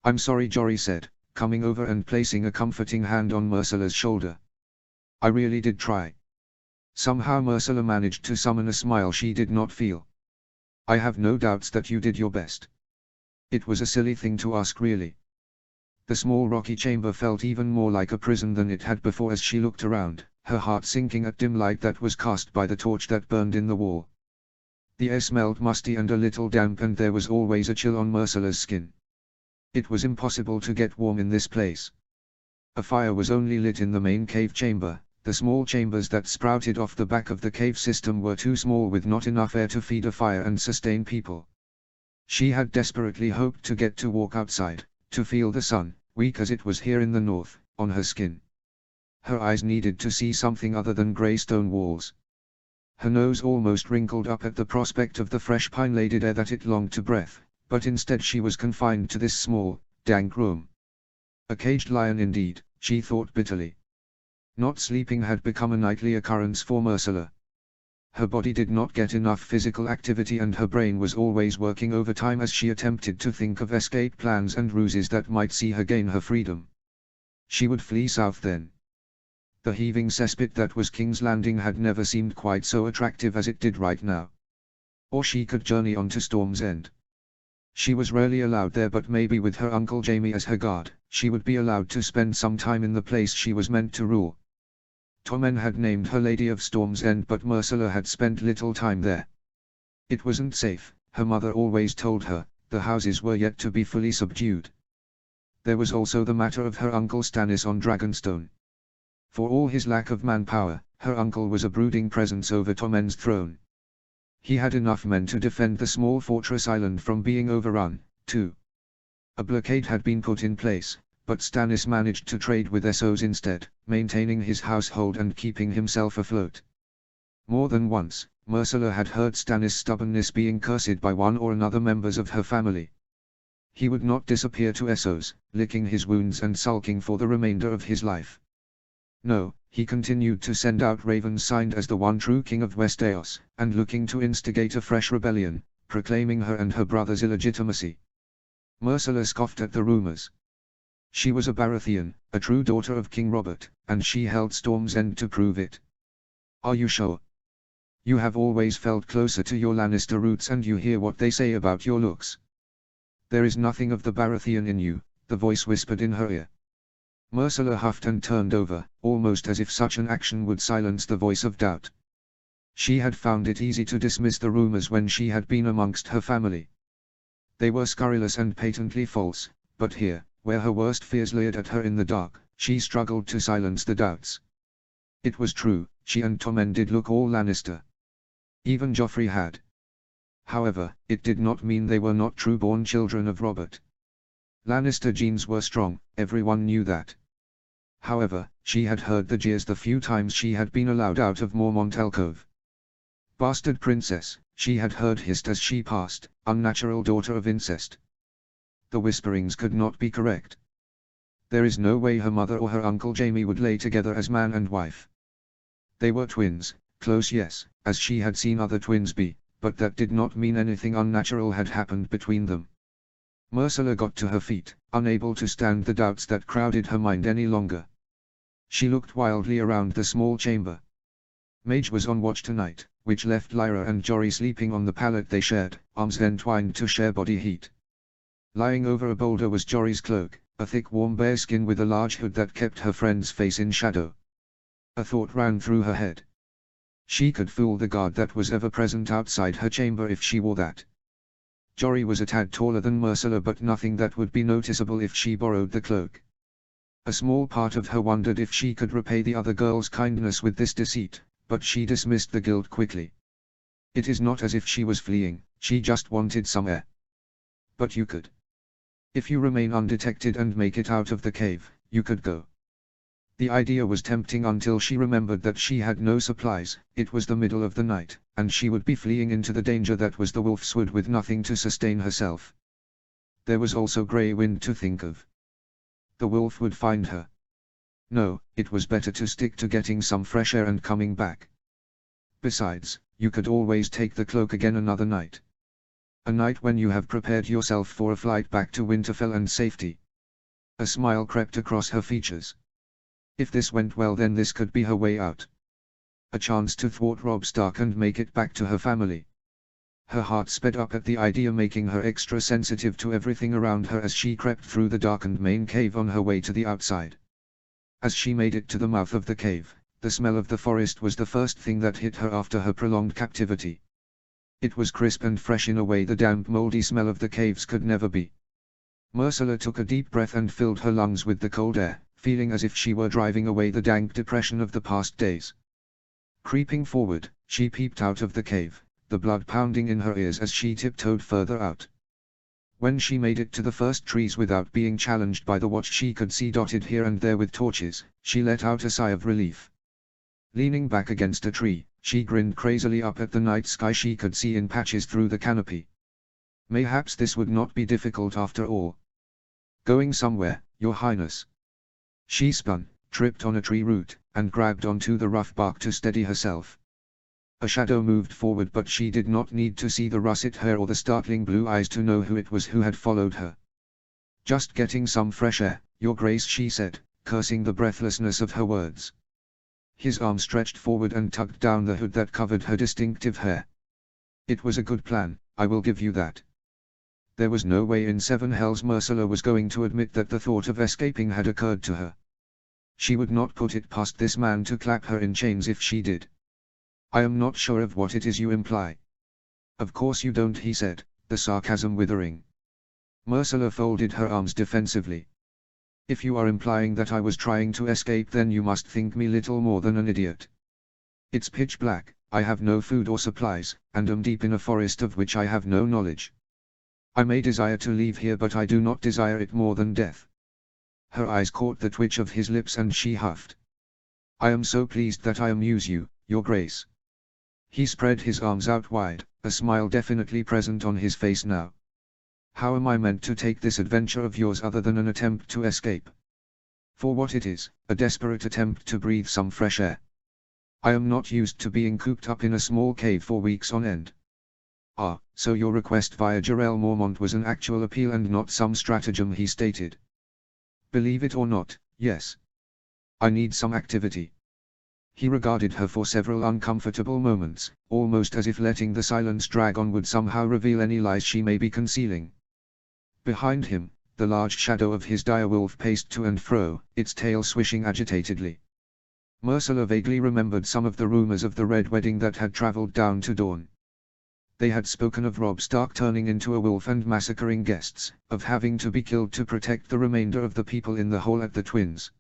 I'm sorry, Jory said, coming over and placing a comforting hand on Myrcella's shoulder. I really did try. Somehow Myrcella managed to summon a smile she did not feel. I have no doubts that you did your best. It was a silly thing to ask, really. The small rocky chamber felt even more like a prison than it had before as she looked around, her heart sinking at dim light that was cast by the torch that burned in the wall. The air smelled musty and a little damp, and there was always a chill on Myrcella's skin. It was impossible to get warm in this place. A fire was only lit in the main cave chamber. The small chambers that sprouted off the back of the cave system were too small, with not enough air to feed a fire and sustain people. She had desperately hoped to get to walk outside, to feel the sun, weak as it was here in the north, on her skin. Her eyes needed to see something other than grey stone walls. Her nose almost wrinkled up at the prospect of the fresh pine-laden air that it longed to breathe, but instead she was confined to this small, dank room. A caged lion indeed, she thought bitterly. Not sleeping had become a nightly occurrence for Myrcella. Her body did not get enough physical activity, and her brain was always working overtime as she attempted to think of escape plans and ruses that might see her gain her freedom. She would flee south then. The heaving cesspit that was King's Landing had never seemed quite so attractive as it did right now. Or she could journey on to Storm's End. She was rarely allowed there, but maybe with her Uncle Jamie as her guard, she would be allowed to spend some time in the place she was meant to rule. Tommen had named her Lady of Storm's End, but Myrcella had spent little time there. It wasn't safe, her mother always told her. The houses were yet to be fully subdued. There was also the matter of her uncle Stannis on Dragonstone. For all his lack of manpower, her uncle was a brooding presence over Tommen's throne. He had enough men to defend the small fortress island from being overrun, too. A blockade had been put in place, but Stannis managed to trade with Essos instead, maintaining his household and keeping himself afloat. More than once, Myrcella had heard Stannis' stubbornness being cursed by one or another members of her family. He would not disappear to Essos, licking his wounds and sulking for the remainder of his life. No, he continued to send out ravens signed as the one true king of Westeros, and looking to instigate a fresh rebellion, proclaiming her and her brother's illegitimacy. Myrcella scoffed at the rumors. She was a Baratheon, a true daughter of King Robert, and she held Storm's End to prove it. Are you sure? You have always felt closer to your Lannister roots, and you hear what they say about your looks. There is nothing of the Baratheon in you, the voice whispered in her ear. Myrcella huffed and turned over, almost as if such an action would silence the voice of doubt. She had found it easy to dismiss the rumors when she had been amongst her family. They were scurrilous and patently false, but here, where her worst fears leered at her in the dark, she struggled to silence the doubts. It was true, she and Tommen did look all Lannister. Even Joffrey had. However, it did not mean they were not true-born children of Robert. Lannister genes were strong, everyone knew that. However, she had heard the jeers the few times she had been allowed out of Mormont Alcove. Bastard princess, she had heard hissed as she passed, unnatural daughter of incest. The whisperings could not be correct. There is no way her mother or her Uncle Jamie would lay together as man and wife. They were twins, close yes, as she had seen other twins be, but that did not mean anything unnatural had happened between them. Myrcella got to her feet, unable to stand the doubts that crowded her mind any longer. She looked wildly around the small chamber. Mage was on watch tonight, which left Lyra and Jory sleeping on the pallet they shared, arms entwined to share body heat. Lying over a boulder was Jory's cloak, a thick warm bearskin with a large hood that kept her friend's face in shadow. A thought ran through her head. She could fool the guard that was ever present outside her chamber if she wore that. Jory was a tad taller than Myrcella, but nothing that would be noticeable if she borrowed the cloak. A small part of her wondered if she could repay the other girl's kindness with this deceit, but she dismissed the guilt quickly. It is not as if she was fleeing, she just wanted some air. But you could. If you remain undetected and make it out of the cave, you could go. The idea was tempting until she remembered that she had no supplies, it was the middle of the night, and she would be fleeing into the danger that was the Wolf's Wood with nothing to sustain herself. There was also Grey Wind to think of. The wolf would find her. No, it was better to stick to getting some fresh air and coming back. Besides, you could always take the cloak again another night. A night when you have prepared yourself for a flight back to Winterfell and safety. A smile crept across her features. If this went well, then this could be her way out. A chance to thwart Robb Stark and make it back to her family. Her heart sped up at the idea, making her extra sensitive to everything around her as she crept through the darkened main cave on her way to the outside. As she made it to the mouth of the cave, the smell of the forest was the first thing that hit her after her prolonged captivity. It was crisp and fresh in a way the damp moldy smell of the caves could never be. Myrcella took a deep breath and filled her lungs with the cold air, feeling as if she were driving away the dank depression of the past days. Creeping forward, she peeped out of the cave, the blood pounding in her ears as she tiptoed further out. When she made it to the first trees without being challenged by the watch she could see dotted here and there with torches, she let out a sigh of relief. Leaning back against a tree, she grinned crazily up at the night sky she could see in patches through the canopy. Mayhaps this would not be difficult after all. Going somewhere, Your Highness. She spun, tripped on a tree root, and grabbed onto the rough bark to steady herself. A shadow moved forward, but she did not need to see the russet hair or the startling blue eyes to know who it was who had followed her. Just getting some fresh air, Your Grace, she said, cursing the breathlessness of her words. His arm stretched forward and tugged down the hood that covered her distinctive hair. It was a good plan, I will give you that. There was no way in seven hells Myrcella was going to admit that the thought of escaping had occurred to her. She would not put it past this man to clap her in chains if she did. I am not sure of what it is you imply. Of course you don't, he said, the sarcasm withering. Myrcella folded her arms defensively. If you are implying that I was trying to escape, then you must think me little more than an idiot. It's pitch black, I have no food or supplies, and am deep in a forest of which I have no knowledge. I may desire to leave here, but I do not desire it more than death. Her eyes caught the twitch of his lips and she huffed. I am so pleased that I amuse you, Your Grace. He spread his arms out wide, a smile definitely present on his face now. How am I meant to take this adventure of yours other than an attempt to escape? For what it is, a desperate attempt to breathe some fresh air. I am not used to being cooped up in a small cave for weeks on end. Ah, so your request via Jorel Mormont was an actual appeal and not some stratagem, he stated. Believe it or not, yes. I need some activity. He regarded her for several uncomfortable moments, almost as if letting the silence drag on would somehow reveal any lies she may be concealing. Behind him, the large shadow of his direwolf paced to and fro, its tail swishing agitatedly. Myrcella vaguely remembered some of the rumors of the Red Wedding that had traveled down to Dawn. They had spoken of Robb Stark turning into a wolf and massacring guests, of having to be killed to protect the remainder of the people in the hole at the Twins.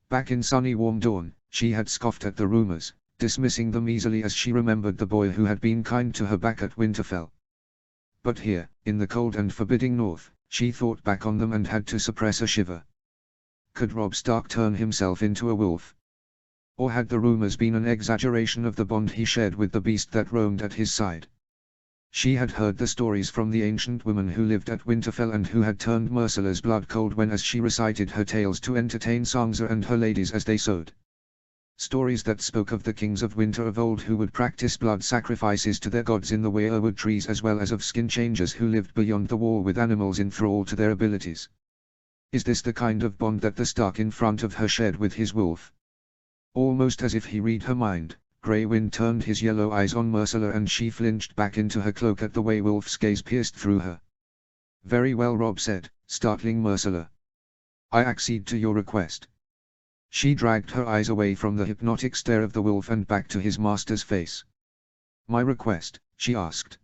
Back in sunny warm Dawn, she had scoffed at the rumors, dismissing them easily as she remembered the boy who had been kind to her back at Winterfell. But here, in the cold and forbidding north, she thought back on them and had to suppress a shiver. Could Robb Stark turn himself into a wolf? Or had the rumors been an exaggeration of the bond he shared with the beast that roamed at his side? She had heard the stories from the ancient women who lived at Winterfell and who had turned Myrcella's blood cold when as she recited her tales to entertain Sansa and her ladies as they sewed. Stories that spoke of the kings of winter of old who would practice blood sacrifices to their gods in the weirwood trees, as well as of skin changers who lived beyond the wall with animals in thrall to their abilities. Is this the kind of bond that the Stark in front of her shared with his wolf? Almost as if he read her mind, Grey Wind turned his yellow eyes on Myrcella and she flinched back into her cloak at the way Wolf's gaze pierced through her. Very well, Robb said, startling Myrcella. I accede to your request. She dragged her eyes away from the hypnotic stare of the wolf and back to his master's face. My request, she asked.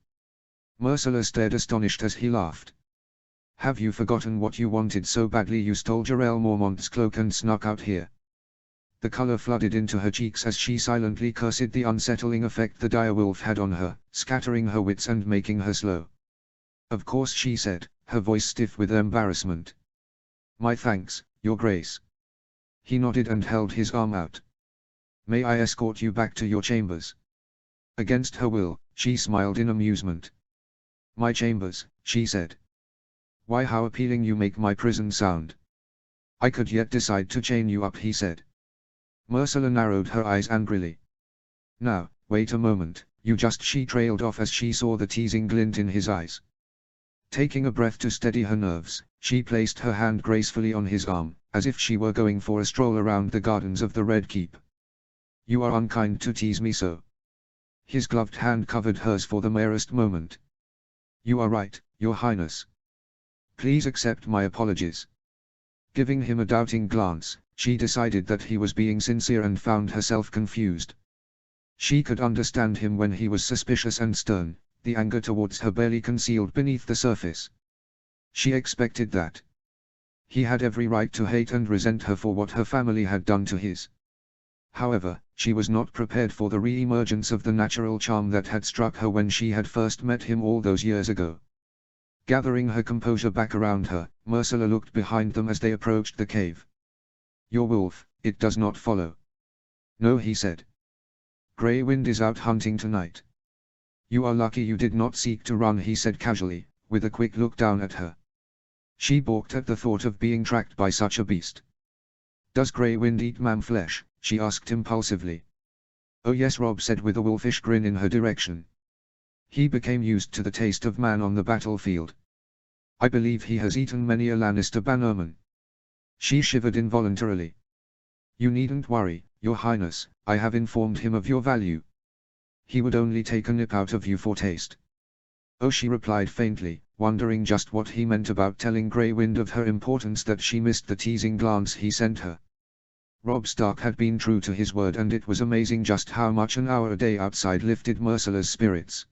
Myrcella stared astonished as he laughed. Have you forgotten what you wanted so badly you stole Jorel Mormont's cloak and snuck out here? The color flooded into her cheeks as she silently cursed the unsettling effect the direwolf had on her, scattering her wits and making her slow. Of course, she said, her voice stiff with embarrassment. My thanks, Your Grace. He nodded and held his arm out. May I escort you back to your chambers? Against her will, she smiled in amusement. My chambers, she said. Why, how appealing you make my prison sound. I could yet decide to chain you up, he said. Myrcella narrowed her eyes angrily. Now, wait a moment, you just, she trailed off as she saw the teasing glint in his eyes. Taking a breath to steady her nerves, she placed her hand gracefully on his arm, as if she were going for a stroll around the gardens of the Red Keep. You are unkind to tease me so. His gloved hand covered hers for the merest moment. You are right, Your Highness. Please accept my apologies. Giving him a doubting glance, she decided that he was being sincere and found herself confused. She could understand him when he was suspicious and stern, the anger towards her barely concealed beneath the surface. She expected that. He had every right to hate and resent her for what her family had done to his. However, she was not prepared for the re-emergence of the natural charm that had struck her when she had first met him all those years ago. Gathering her composure back around her, Myrcella looked behind them as they approached the cave. Your wolf, it does not follow. No, he said. Grey Wind is out hunting tonight. You are lucky you did not seek to run, he said casually, with a quick look down at her. She balked at the thought of being tracked by such a beast. Does Grey Wind eat man flesh? She asked impulsively. Oh yes, Robb said with a wolfish grin in her direction. He became used to the taste of man on the battlefield. I believe he has eaten many a Lannister bannerman. She shivered involuntarily. You needn't worry, Your Highness, I have informed him of your value. He would only take a nip out of you for taste. Oh, she replied faintly, wondering just what he meant about telling Grey Wind of her importance that she missed the teasing glance he sent her. Robb Stark had been true to his word, and it was amazing just how much an hour a day outside lifted Myrcilla's spirits.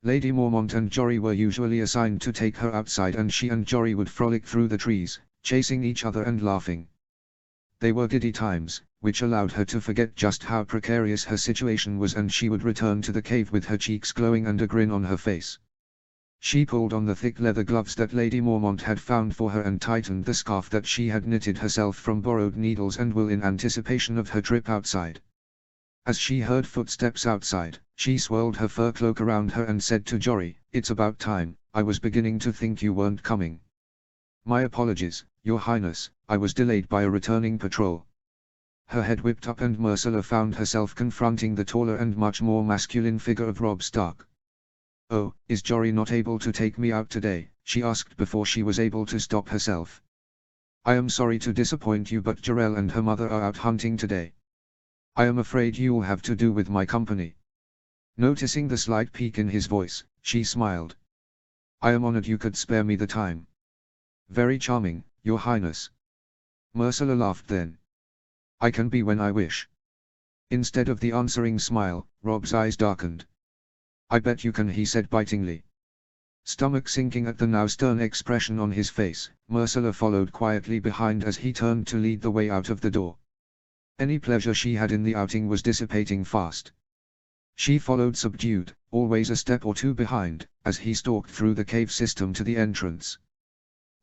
Lady Mormont and Jory were usually assigned to take her outside, and she and Jory would frolic through the trees, chasing each other and laughing. They were giddy times, which allowed her to forget just how precarious her situation was, and she would return to the cave with her cheeks glowing and a grin on her face. She pulled on the thick leather gloves that Lady Mormont had found for her and tightened the scarf that she had knitted herself from borrowed needles and wool in anticipation of her trip outside. As she heard footsteps outside, she swirled her fur cloak around her and said to Jory, "It's about time, I was beginning to think you weren't coming." "My apologies, Your Highness, I was delayed by a returning patrol." Her head whipped up and Myrcilla found herself confronting the taller and much more masculine figure of Robb Stark. "Oh, is Jory not able to take me out today?" she asked before she was able to stop herself. "I am sorry to disappoint you, but Jarell and her mother are out hunting today. I am afraid you'll have to do with my company." Noticing the slight pique in his voice, she smiled. "I am honored you could spare me the time." "Very charming, Your Highness." Myrcilla laughed then. "I can be when I wish." Instead of the answering smile, Robb's eyes darkened. "I bet you can," he said bitingly. Stomach sinking at the now stern expression on his face, Myrcilla followed quietly behind as he turned to lead the way out of the door. Any pleasure she had in the outing was dissipating fast. She followed subdued, always a step or two behind, as he stalked through the cave system to the entrance.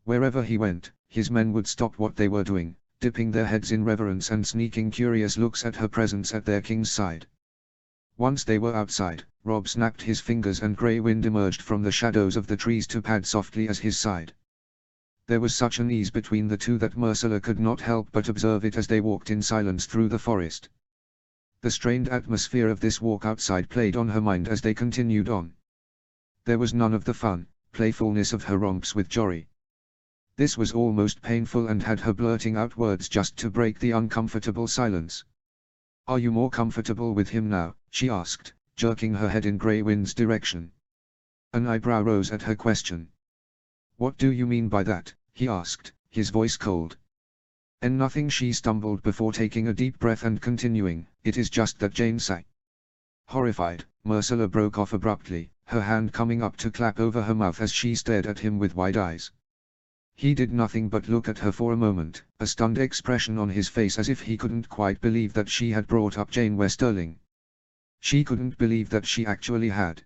Wherever he went, his men would stop what they were doing, dipping their heads in reverence and sneaking curious looks at her presence at their king's side. Once they were outside, Robb snapped his fingers and Grey Wind emerged from the shadows of the trees to pad softly at his side. There was such an ease between the two that Myrcilla could not help but observe it as they walked in silence through the forest. The strained atmosphere of this walk outside played on her mind as they continued on. There was none of the fun, playfulness of her romps with Jory. This was almost painful and had her blurting out words just to break the uncomfortable silence. "Are you more comfortable with him now?" she asked, jerking her head in Grey Wind's direction. An eyebrow rose at her question. "What do you mean by that?" he asked, his voice cold. "And nothing," she stumbled before taking a deep breath and continuing, "it is just that Jane sang." Horrified, Myrcilla broke off abruptly, her hand coming up to clap over her mouth as she stared at him with wide eyes. He did nothing but look at her for a moment, a stunned expression on his face as if he couldn't quite believe that she had brought up Jane Westerling. She couldn't believe that she actually had.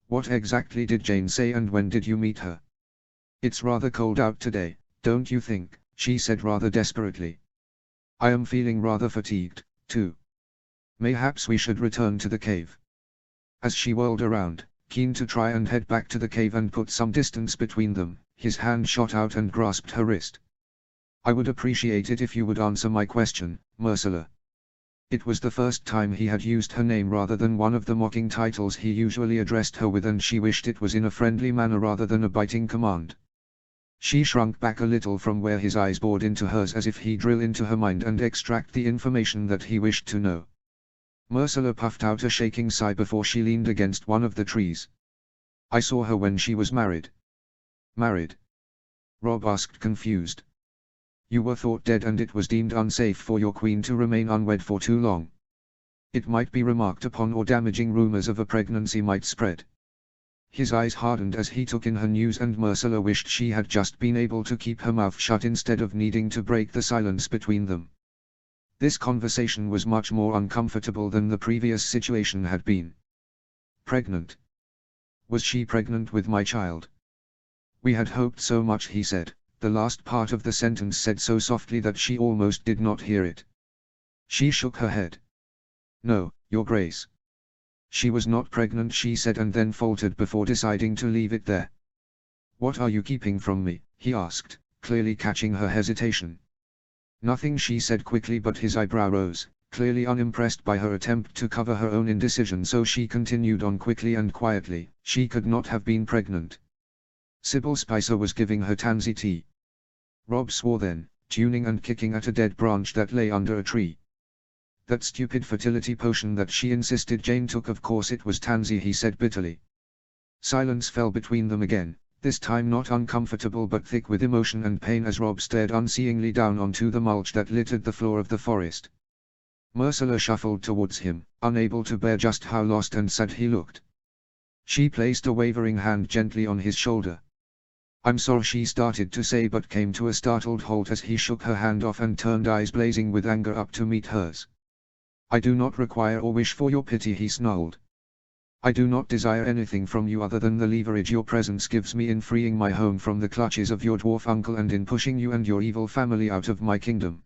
"What exactly did Jane say, and when did you meet her?" "It's rather cold out today, don't you think?" she said rather desperately. "I am feeling rather fatigued, too. Mayhaps we should return to the cave." As she whirled around, keen to try and head back to the cave and put some distance between them, his hand shot out and grasped her wrist. "I would appreciate it if you would answer my question, Myrcilla." It was the first time he had used her name rather than one of the mocking titles he usually addressed her with, and she wished it was in a friendly manner rather than a biting command. She shrunk back a little from where his eyes bored into hers as if he drill into her mind and extract the information that he wished to know. Myrcilla puffed out a shaking sigh before she leaned against one of the trees. "I saw her when she was married." "Married?" Robb asked, confused. "You were thought dead and it was deemed unsafe for your queen to remain unwed for too long. It might be remarked upon, or damaging rumors of a pregnancy might spread." His eyes hardened as he took in her news, and Myrcilla wished she had just been able to keep her mouth shut instead of needing to break the silence between them. This conversation was much more uncomfortable than the previous situation had been. "Pregnant? Was she pregnant with my child?" "We had hoped so much," he said, the last part of the sentence said so softly that she almost did not hear it. She shook her head. "No, Your Grace. She was not pregnant," she said, and then faltered before deciding to leave it there. "What are you keeping from me?" he asked, clearly catching her hesitation. "Nothing," she said quickly, but his eyebrow rose, clearly unimpressed by her attempt to cover her own indecision, so she continued on quickly and quietly, "She could not have been pregnant. Sybil Spicer was giving her tansy tea." Robb swore then, tuning and kicking at a dead branch that lay under a tree. That stupid fertility potion that she insisted Jane took, of course it was Tansy, he said bitterly. Silence fell between them again, this time not uncomfortable but thick with emotion and pain as Rob stared unseeingly down onto the mulch that littered the floor of the forest. Myrcella shuffled towards him, unable to bear just how lost and sad he looked. She placed a wavering hand gently on his shoulder. "I'm sorry," she started to say, but came to a startled halt as he shook her hand off and turned, eyes blazing with anger, up to meet hers. "I do not require or wish for your pity," he snarled. "I do not desire anything from you other than the leverage your presence gives me in freeing my home from the clutches of your dwarf uncle and in pushing you and your evil family out of my kingdom."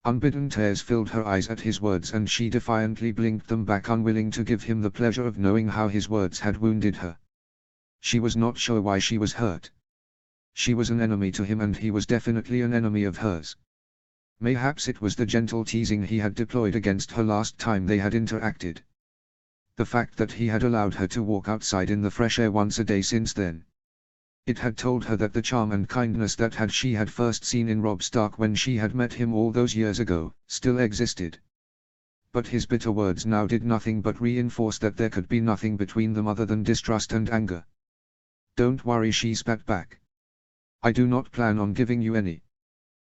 Unbidden tears filled her eyes at his words, and she defiantly blinked them back, unwilling to give him the pleasure of knowing how his words had wounded her. She was not sure why she was hurt. She was an enemy to him, and he was definitely an enemy of hers. Mayhaps it was the gentle teasing he had deployed against her last time they had interacted. The fact that he had allowed her to walk outside in the fresh air once a day since then. It had told her that the charm and kindness that she had first seen in Robb Stark when she had met him all those years ago, still existed. But his bitter words now did nothing but reinforce that there could be nothing between them other than distrust and anger. "Don't worry," she spat back. "I do not plan on giving you any."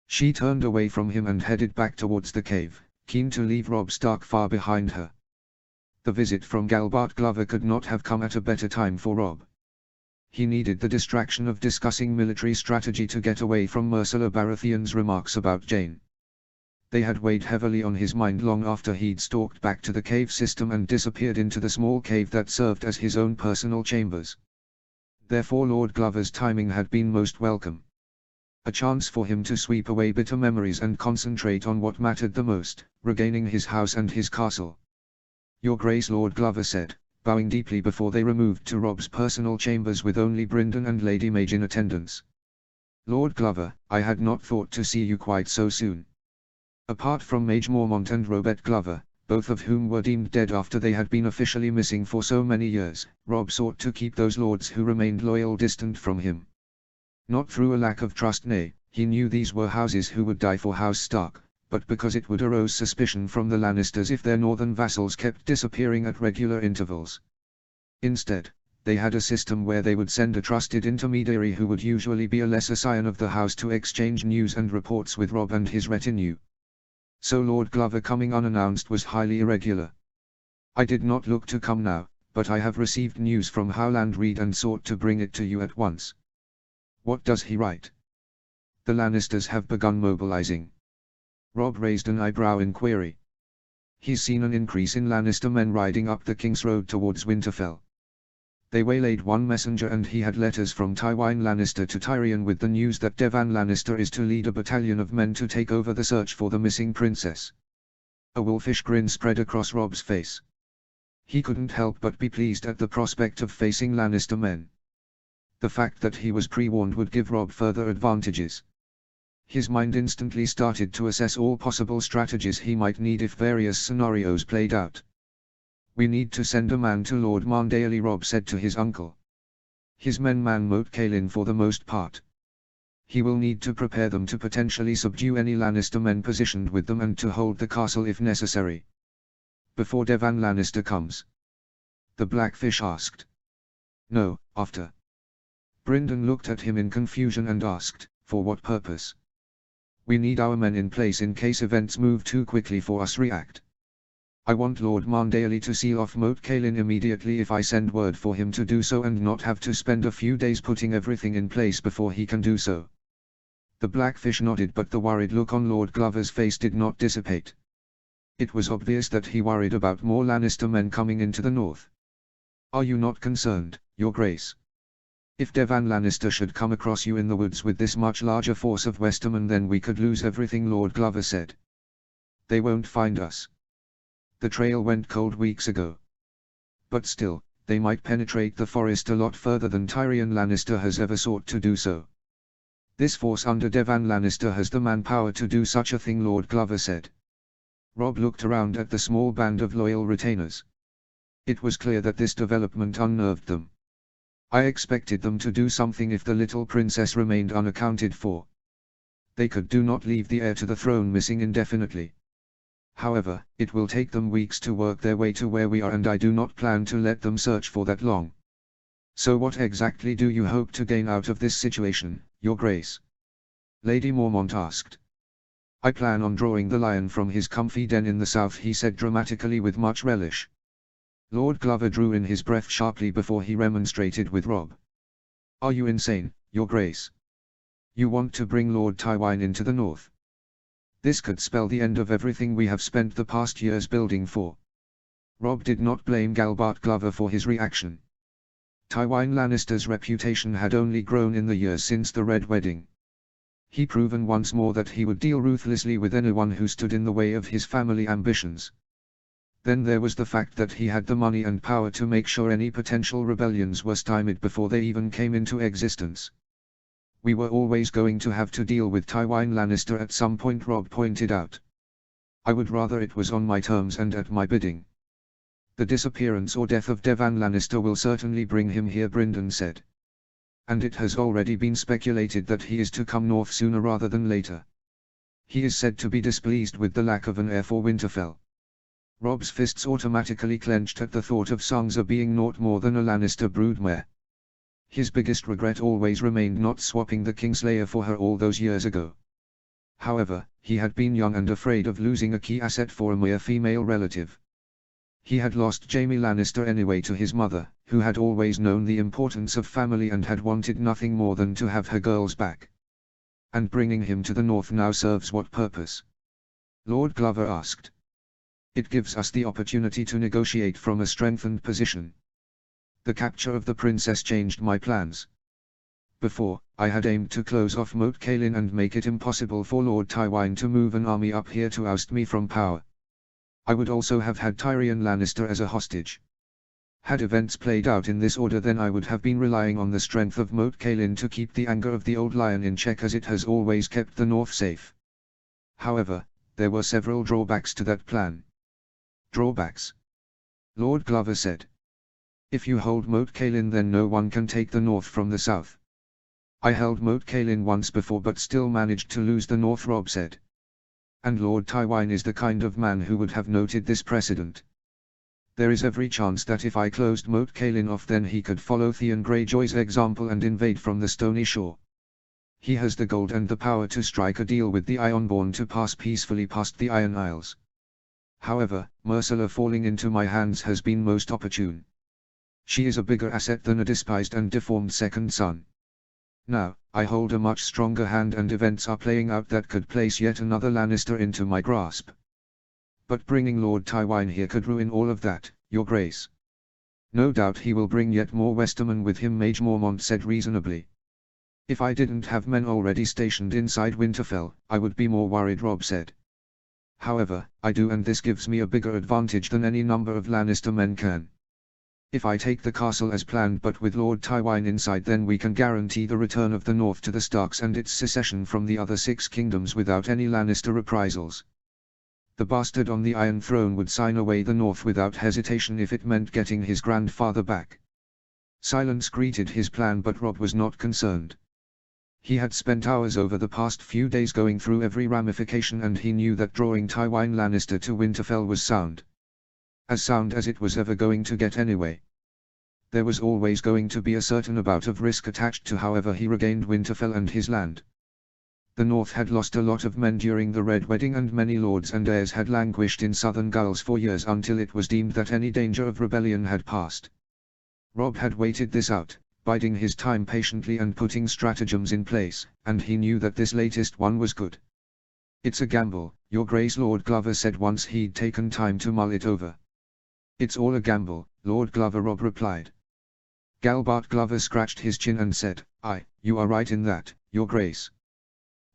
She turned away from him and headed back towards the cave, keen to leave Robb Stark far behind her. The visit from Galbart Glover could not have come at a better time for Robb. He needed the distraction of discussing military strategy to get away from Myrcella Baratheon's remarks about Jane. They had weighed heavily on his mind long after he'd stalked back to the cave system and disappeared into the small cave that served as his own personal chambers. Therefore Lord Glover's timing had been most welcome. A chance for him to sweep away bitter memories and concentrate on what mattered the most, regaining his house and his castle. "Your Grace," Lord Glover said, bowing deeply before they removed to Robb's personal chambers with only Brynden and Lady Mage in attendance. "Lord Glover, I had not thought to see you quite so soon." Apart from Mage Mormont and Robert Glover, both of whom were deemed dead after they had been officially missing for so many years, Robb sought to keep those lords who remained loyal distant from him. Not through a lack of trust, nay, he knew these were houses who would die for House Stark, but because it would arouse suspicion from the Lannisters if their northern vassals kept disappearing at regular intervals. Instead, they had a system where they would send a trusted intermediary who would usually be a lesser scion of the house to exchange news and reports with Robb and his retinue. So Lord Glover coming unannounced was highly irregular. "I did not look to come now, but I have received news from Howland Reed and sought to bring it to you at once." "What does he write?" "The Lannisters have begun mobilizing." Robb raised an eyebrow in query. "He's seen an increase in Lannister men riding up the King's Road towards Winterfell. They waylaid one messenger and he had letters from Tywin Lannister to Tyrion with the news that Devan Lannister is to lead a battalion of men to take over the search for the missing princess." A wolfish grin spread across Robb's face. He couldn't help but be pleased at the prospect of facing Lannister men. The fact that he was pre-warned would give Robb further advantages. His mind instantly started to assess all possible strategies he might need if various scenarios played out. "We need to send a man to Lord Marndale," Robb said to his uncle. "His men man Moat Cailin for the most part. He will need to prepare them to potentially subdue any Lannister men positioned with them and to hold the castle if necessary." "Before Devan Lannister comes?" the Blackfish asked. "No, after." Brynden looked at him in confusion and asked, "For what purpose?" "We need our men in place in case events move too quickly for us react. I want Lord Marndale to seal off Moat Cailin immediately if I send word for him to do so and not have to spend a few days putting everything in place before he can do so." The Blackfish nodded, but the worried look on Lord Glover's face did not dissipate. It was obvious that he worried about more Lannister men coming into the north. "Are you not concerned, Your Grace? If Devan Lannister should come across you in the woods with this much larger force of Westermen, then we could lose everything," Lord Glover said. "They won't find us. The trail went cold weeks ago. But still, they might penetrate the forest a lot further than Tyrion Lannister has ever sought to do so." "This force under Devan Lannister has the manpower to do such a thing," Lord Glover said. Robb looked around at the small band of loyal retainers. It was clear that this development unnerved them. "I expected them to do something if the little princess remained unaccounted for. They could do not leave the heir to the throne missing indefinitely." However, it will take them weeks to work their way to where we are, and I do not plan to let them search for that long. So what exactly do you hope to gain out of this situation, Your Grace? Lady Mormont asked. I plan on drawing the lion from his comfy den in the south, he said dramatically with much relish. Lord Glover drew in his breath sharply before he remonstrated with Robb. Are you insane, Your Grace? You want to bring Lord Tywine into the north? This could spell the end of everything we have spent the past years building for. Robb did not blame Galbart Glover for his reaction. Tywine Lannister's reputation had only grown in the years since the Red Wedding. He proven once more that he would deal ruthlessly with anyone who stood in the way of his family ambitions. Then there was the fact that he had the money and power to make sure any potential rebellions were stymied before they even came into existence. We were always going to have to deal with Tywine Lannister at some point, Robb pointed out. I would rather it was on my terms and at my bidding. The disappearance or death of Devan Lannister will certainly bring him here, Brynden said. And it has already been speculated that he is to come north sooner rather than later. He is said to be displeased with the lack of an heir for Winterfell. Robb's fists automatically clenched at the thought of Sansa being naught more than a Lannister broodmare. His biggest regret always remained not swapping the Kingslayer for her all those years ago. However, he had been young and afraid of losing a key asset for a mere female relative. He had lost Jaime Lannister anyway to his mother, who had always known the importance of family and had wanted nothing more than to have her girls back. And bringing him to the north now serves what purpose? Lord Glover asked. It gives us the opportunity to negotiate from a strengthened position. The capture of the princess changed my plans. Before, I had aimed to close off Moat Cailin and make it impossible for Lord Tywine to move an army up here to oust me from power. I would also have had Tyrion Lannister as a hostage. Had events played out in this order, then I would have been relying on the strength of Moat Cailin to keep the anger of the Old Lion in check, as it has always kept the north safe. However, there were several drawbacks to that plan. Drawbacks? Lord Glover said. If you hold Moat Cailin, then no one can take the north from the south. I held Moat Cailin once before but still managed to lose the north, Robb said. And Lord Tywine is the kind of man who would have noted this precedent. There is every chance that if I closed Moat Cailin off, then he could follow Theon Greyjoy's example and invade from the Stony Shore. He has the gold and the power to strike a deal with the Ironborn to pass peacefully past the Iron Isles. However, Myrcella falling into my hands has been most opportune. She is a bigger asset than a despised and deformed second son. Now, I hold a much stronger hand, and events are playing out that could place yet another Lannister into my grasp. But bringing Lord Tywine here could ruin all of that, Your Grace. No doubt he will bring yet more Westermen with him, Mage Mormont said reasonably. If I didn't have men already stationed inside Winterfell, I would be more worried, Robb said. However, I do, and this gives me a bigger advantage than any number of Lannister men can. If I take the castle as planned but with Lord Tywine inside, then we can guarantee the return of the North to the Starks and its secession from the other 6 kingdoms without any Lannister reprisals. The bastard on the Iron Throne would sign away the North without hesitation if it meant getting his grandfather back. Silence greeted his plan, but Robb was not concerned. He had spent hours over the past few days going through every ramification, and he knew that drawing Tywine Lannister to Winterfell was sound. As sound as it was ever going to get anyway. There was always going to be a certain amount of risk attached to however he regained Winterfell and his land. The North had lost a lot of men during the Red Wedding, and many lords and heirs had languished in southern gulls for years until it was deemed that any danger of rebellion had passed. Robb had waited this out, biding his time patiently and putting stratagems in place, and he knew that this latest one was good. It's a gamble, Your Grace, Lord Glover said once he'd taken time to mull it over. It's all a gamble, Lord Glover, Robb replied. Galbart Glover scratched his chin and said, "Aye, you are right in that, Your Grace.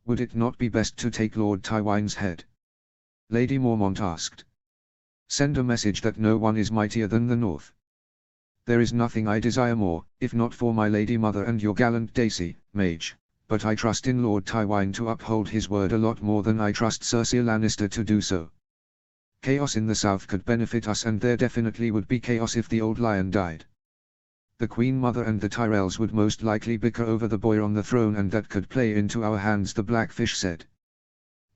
Would it not be best to take Lord Tywine's head?" Lady Mormont asked. "Send a message that no one is mightier than the North. There is nothing I desire more, if not for my lady mother and your gallant Daisy, Mage, but I trust in Lord Tywine to uphold his word a lot more than I trust Cersei Lannister to do so. Chaos in the south could benefit us, and there definitely would be chaos if the Old Lion died. The Queen Mother and the Tyrells would most likely bicker over the boy on the throne, and that could play into our hands," the Blackfish said.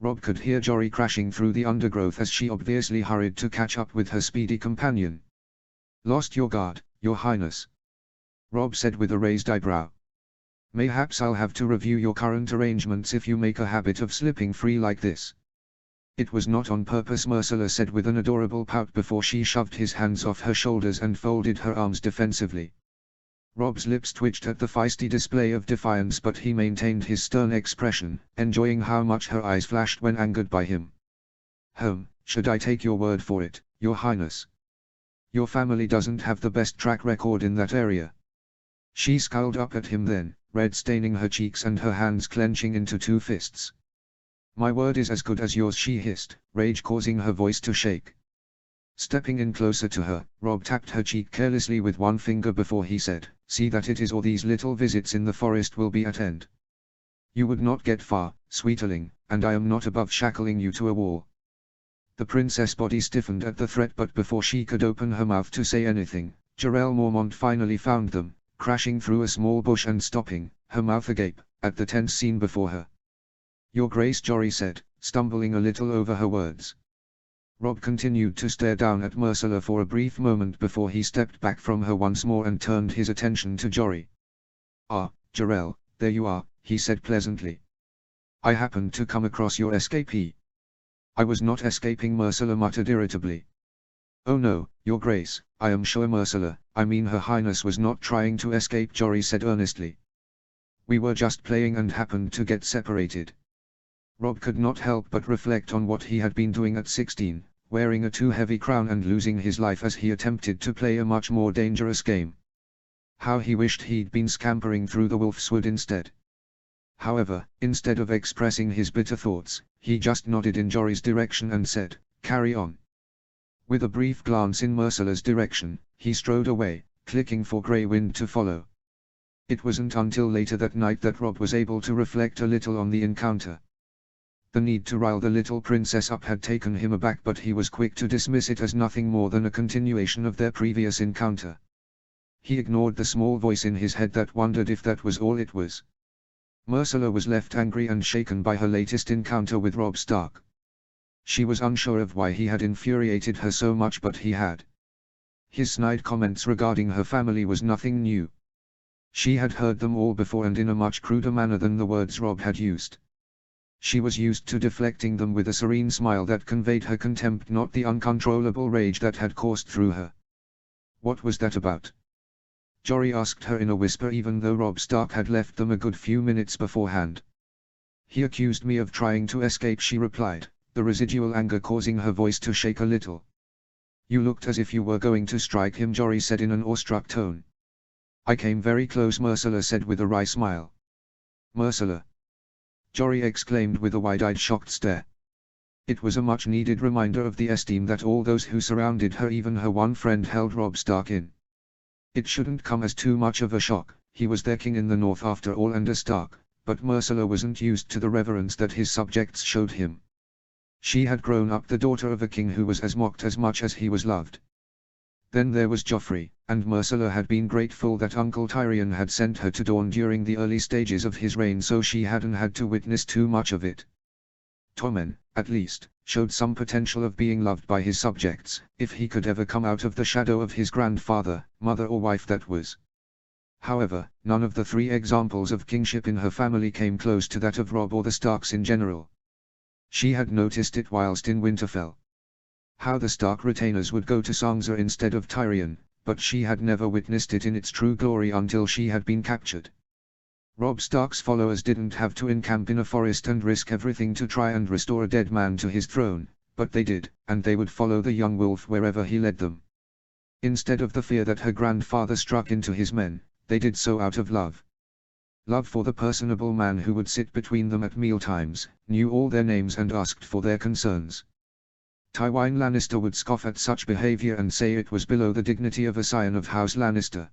Robb could hear Jory crashing through the undergrowth as she obviously hurried to catch up with her speedy companion. "Lost your guard, your highness," Robb said with a raised eyebrow. "Mayhaps I'll have to review your current arrangements if you make a habit of slipping free like this." "It was not on purpose," Myrcella said with an adorable pout before she shoved his hands off her shoulders and folded her arms defensively. Robb's lips twitched at the feisty display of defiance, but he maintained his stern expression, enjoying how much her eyes flashed when angered by him. Should I take your word for it, your highness? Your family doesn't have the best track record in that area." She scowled up at him then, red staining her cheeks and her hands clenching into two fists. "My word is as good as yours," she hissed, rage causing her voice to shake. Stepping in closer to her, Robb tapped her cheek carelessly with one finger before he said, "See that it is, or these little visits in the forest will be at end. You would not get far, sweeterling, and I am not above shackling you to a wall." The princess' body stiffened at the threat, but before she could open her mouth to say anything, Jorel Mormont finally found them, crashing through a small bush and stopping, her mouth agape, at the tense scene before her. "Your Grace," Jory said, stumbling a little over her words. Robb continued to stare down at Myrcella for a brief moment before he stepped back from her once more and turned his attention to Jory. "Ah, Jorel, there you are," he said pleasantly. "I happened to come across your escapee." "I was not escaping," Myrcella muttered irritably. "Oh no, your Grace, I am sure Myrcella, I mean Her Highness was not trying to escape," Jory said earnestly. "We were just playing and happened to get separated." Robb could not help but reflect on what he had been doing at 16, wearing a too heavy crown and losing his life as he attempted to play a much more dangerous game. How he wished he'd been scampering through the Wolf's Wood instead. However, instead of expressing his bitter thoughts, he just nodded in Jory's direction and said, "Carry on." With a brief glance in Myrcella's direction, he strode away, clicking for Grey Wind to follow. It wasn't until later that night that Robb was able to reflect a little on the encounter. The need to rile the little princess up had taken him aback, but he was quick to dismiss it as nothing more than a continuation of their previous encounter. He ignored the small voice in his head that wondered if that was all it was. Myrcella was left angry and shaken by her latest encounter with Robb Stark. She was unsure of why he had infuriated her so much, but he had. His snide comments regarding her family was nothing new. She had heard them all before, and in a much cruder manner than the words Robb had used. She was used to deflecting them with a serene smile that conveyed her contempt, not the uncontrollable rage that had coursed through her. "What was that about?" Jory asked her in a whisper, even though Robb Stark had left them a good few minutes beforehand. "He accused me of trying to escape," she replied, the residual anger causing her voice to shake a little. "You looked as if you were going to strike him," Jory said in an awestruck tone. "I came very close," Myrcella said with a wry smile. "Myrcella!" Jory exclaimed with a wide-eyed shocked stare. It was a much-needed reminder of the esteem that all those who surrounded her, even her one friend, held Robb Stark in. It shouldn't come as too much of a shock, he was their king in the north after all and a Stark, but Myrcella wasn't used to the reverence that his subjects showed him. She had grown up the daughter of a king who was as mocked as much as he was loved. Then there was Joffrey, and Myrcella had been grateful that Uncle Tyrion had sent her to Dorne during the early stages of his reign, so she hadn't had to witness too much of it. Tommen, at least, showed some potential of being loved by his subjects, if he could ever come out of the shadow of his grandfather, mother or wife that was. However, none of the three examples of kingship in her family came close to that of Robb or the Starks in general. She had noticed it whilst in Winterfell. How the Stark retainers would go to Sansa instead of Tyrion, but she had never witnessed it in its true glory until she had been captured. Robb Stark's followers didn't have to encamp in a forest and risk everything to try and restore a dead man to his throne, but they did, and they would follow the young wolf wherever he led them. Instead of the fear that her grandfather struck into his men, they did so out of love. Love for the personable man who would sit between them at mealtimes, knew all their names and asked for their concerns. Tywin Lannister would scoff at such behavior and say it was below the dignity of a scion of House Lannister.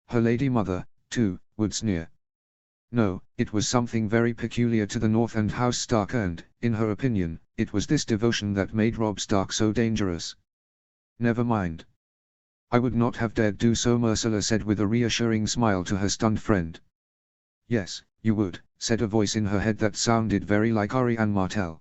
Her lady mother, too, would sneer. No, it was something very peculiar to the North and House Stark, and, in her opinion, it was this devotion that made Robb Stark so dangerous. "Never mind. I would not have dared do so," Myrcella said with a reassuring smile to her stunned friend. "Yes, you would," said a voice in her head that sounded very like Arianne Martell.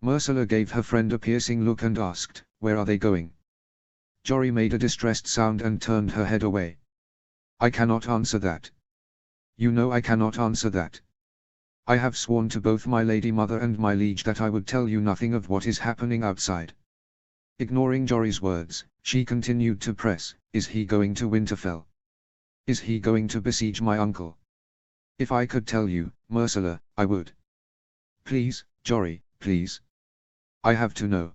Myrcella gave her friend a piercing look and asked, "Where are they going?" Jory made a distressed sound and turned her head away. "I cannot answer that. You know I cannot answer that. I have sworn to both my lady mother and my liege that I would tell you nothing of what is happening outside." Ignoring Jory's words, she continued to press, "Is he going to Winterfell? Is he going to besiege my uncle? If I could tell you, Myrcella, I would. Please, Jory, please. I have to know."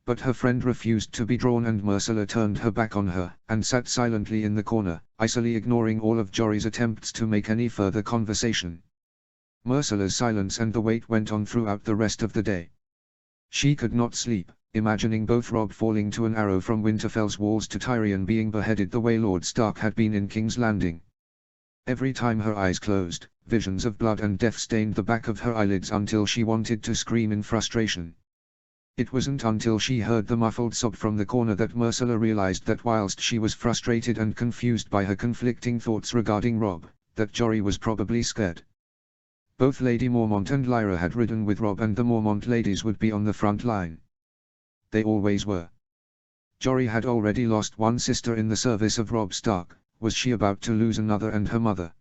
But her friend refused to be drawn and Myrcella turned her back on her, and sat silently in the corner, icily ignoring all of Jory's attempts to make any further conversation. Myrcella's silence and the wait went on throughout the rest of the day. She could not sleep, imagining both Robb falling to an arrow from Winterfell's walls to Tyrion being beheaded the way Lord Stark had been in King's Landing. Every time her eyes closed, visions of blood and death stained the back of her eyelids until she wanted to scream in frustration. It wasn't until she heard the muffled sob from the corner that Myrcella realized that whilst she was frustrated and confused by her conflicting thoughts regarding Robb, that Jory was probably scared. Both Lady Mormont and Lyra had ridden with Robb and the Mormont ladies would be on the front line. They always were. Jory had already lost one sister in the service of Robb Stark. Was she about to lose another and her mother?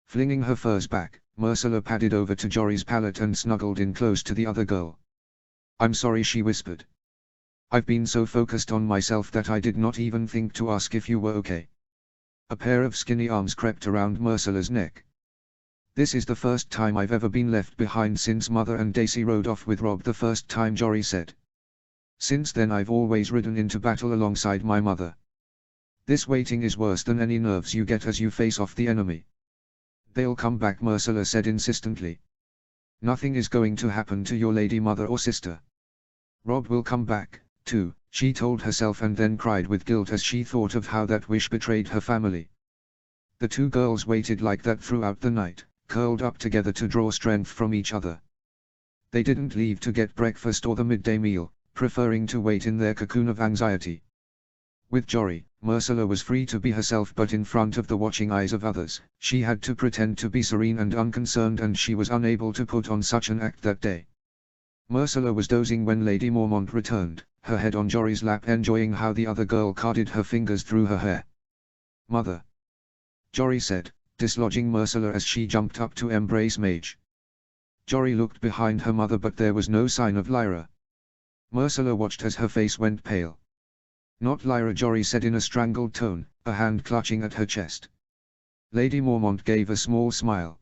Flinging her furs back, Myrcella padded over to Jory's pallet and snuggled in close to the other girl. "I'm sorry," she whispered. "I've been so focused on myself that I did not even think to ask if you were okay." A pair of skinny arms crept around Myrcella's neck. "This is the first time I've ever been left behind since Mother and Daisy rode off with Robb the first time," Jory said. "Since then I've always ridden into battle alongside my mother. This waiting is worse than any nerves you get as you face off the enemy." "They'll come back," Myrcella said insistently. "Nothing is going to happen to your lady mother or sister. Robb will come back, too," she told herself and then cried with guilt as she thought of how that wish betrayed her family. The two girls waited like that throughout the night, curled up together to draw strength from each other. They didn't leave to get breakfast or the midday meal, preferring to wait in their cocoon of anxiety. With Jory, Myrcella was free to be herself, but in front of the watching eyes of others, she had to pretend to be serene and unconcerned, and she was unable to put on such an act that day. Myrcella was dozing when Lady Mormont returned, her head on Jory's lap, enjoying how the other girl carded her fingers through her hair. "Mother," Jory said, dislodging Myrcella as she jumped up to embrace Mage. Jory looked behind her mother, but there was no sign of Lyra. Myrcella watched as her face went pale. "Not Lyra," Jory said in a strangled tone, a hand clutching at her chest. Lady Mormont gave a small smile.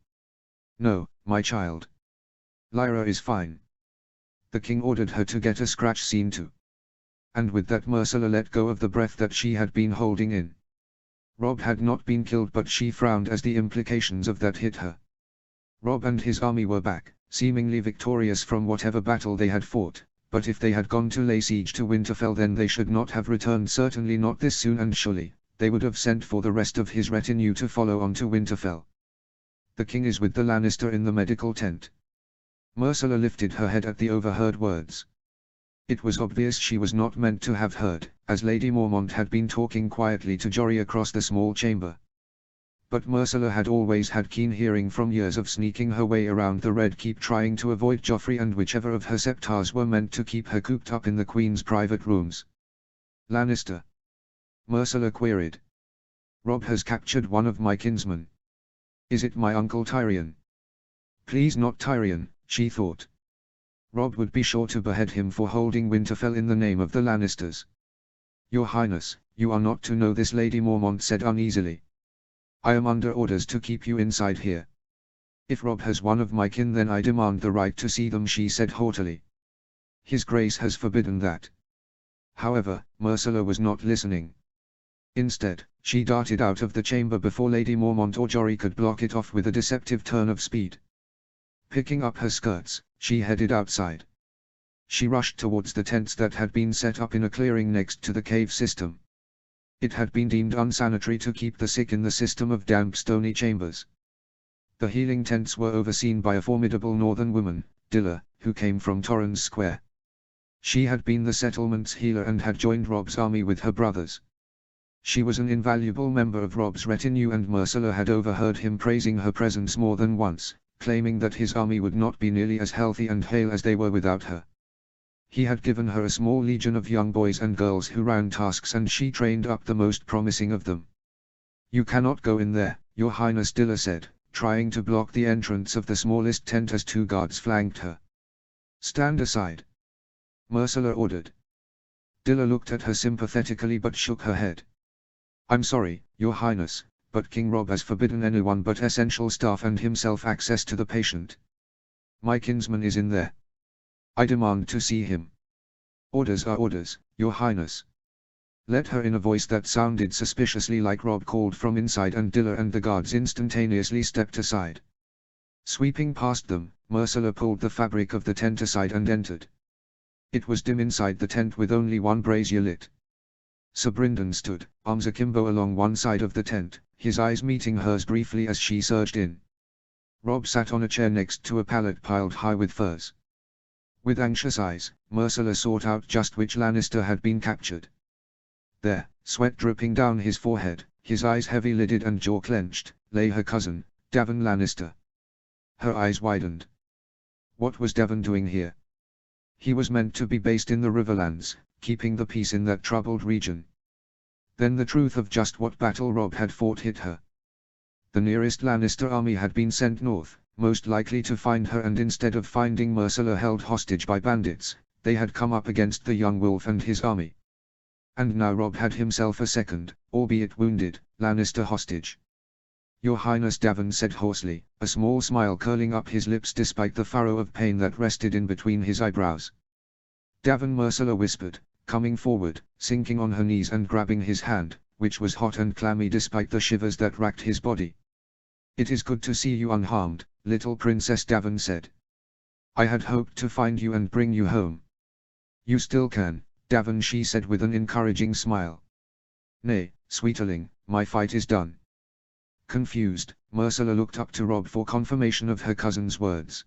"No, my child. Lyra is fine. The king ordered her to get a scratch seen to." And with that Myrcella let go of the breath that she had been holding in. Robb had not been killed, but she frowned as the implications of that hit her. Robb and his army were back, seemingly victorious from whatever battle they had fought, but if they had gone to lay siege to Winterfell, then they should not have returned, certainly not this soon, and surely they would have sent for the rest of his retinue to follow on to Winterfell. "The king is with the Lannister in the medical tent." Myrcella lifted her head at the overheard words. It was obvious she was not meant to have heard, as Lady Mormont had been talking quietly to Jory across the small chamber. But Myrcella had always had keen hearing from years of sneaking her way around the Red Keep, trying to avoid Joffrey and whichever of her septars were meant to keep her cooped up in the Queen's private rooms. "Lannister?" Myrcella queried. "Robb has captured one of my kinsmen. Is it my uncle Tyrion?" Please, not Tyrion, she thought. Robb would be sure to behead him for holding Winterfell in the name of the Lannisters. "Your Highness, you are not to know this," Lady Mormont said uneasily. "I am under orders to keep you inside here. If Robb has one of my kin, then I demand the right to see them," she said haughtily. "His Grace has forbidden that." However, Myrcella was not listening. Instead, she darted out of the chamber before Lady Mormont or Jory could block it off with a deceptive turn of speed. Picking up her skirts, she headed outside. She rushed towards the tents that had been set up in a clearing next to the cave system. It had been deemed unsanitary to keep the sick in the system of damp stony chambers. The healing tents were overseen by a formidable northern woman, Dilla, who came from Torrens Square. She had been the settlement's healer and had joined Robb's army with her brothers. She was an invaluable member of Robb's retinue, and Myrcella had overheard him praising her presence more than once, claiming that his army would not be nearly as healthy and hale as they were without her. He had given her a small legion of young boys and girls who ran tasks, and she trained up the most promising of them. "You cannot go in there, Your Highness," Dilla said, trying to block the entrance of the smallest tent as 2 guards flanked her. "Stand aside," Myrcella ordered. Dilla looked at her sympathetically but shook her head. "I'm sorry, Your Highness, but King Rob has forbidden anyone but essential staff and himself access to the patient. My kinsman is in there. I demand to see him." "Orders are orders, Your Highness." "Let her," in a voice that sounded suspiciously like Rob, called from inside, and Dilla and the guards instantaneously stepped aside. Sweeping past them, Myrcella pulled the fabric of the tent aside and entered. It was dim inside the tent with only one brazier lit. Sir Brynden stood, arms akimbo along one side of the tent, his eyes meeting hers briefly as she surged in. Rob sat on a chair next to a pallet piled high with furs. With anxious eyes, Myrcella sought out just which Lannister had been captured. There, sweat dripping down his forehead, his eyes heavy-lidded and jaw clenched, lay her cousin, Daven Lannister. Her eyes widened. What was Daven doing here? He was meant to be based in the Riverlands, keeping the peace in that troubled region. Then the truth of just what battle Rob had fought hit her. The nearest Lannister army had been sent north, most likely to find her, and instead of finding Myrcella held hostage by bandits, they had come up against the young wolf and his army. And now Rob had himself a second, albeit wounded, Lannister hostage. "Your Highness," Daven said hoarsely, a small smile curling up his lips despite the furrow of pain that rested in between his eyebrows. "Daven," Myrcella whispered, coming forward, sinking on her knees and grabbing his hand, which was hot and clammy despite the shivers that racked his body. "It is good to see you unharmed, little princess," Daven said. "I had hoped to find you and bring you home." "You still can, Daven," she said with an encouraging smile. "Nay, sweeterling, my fight is done." Confused, Myrcella looked up to Rob for confirmation of her cousin's words.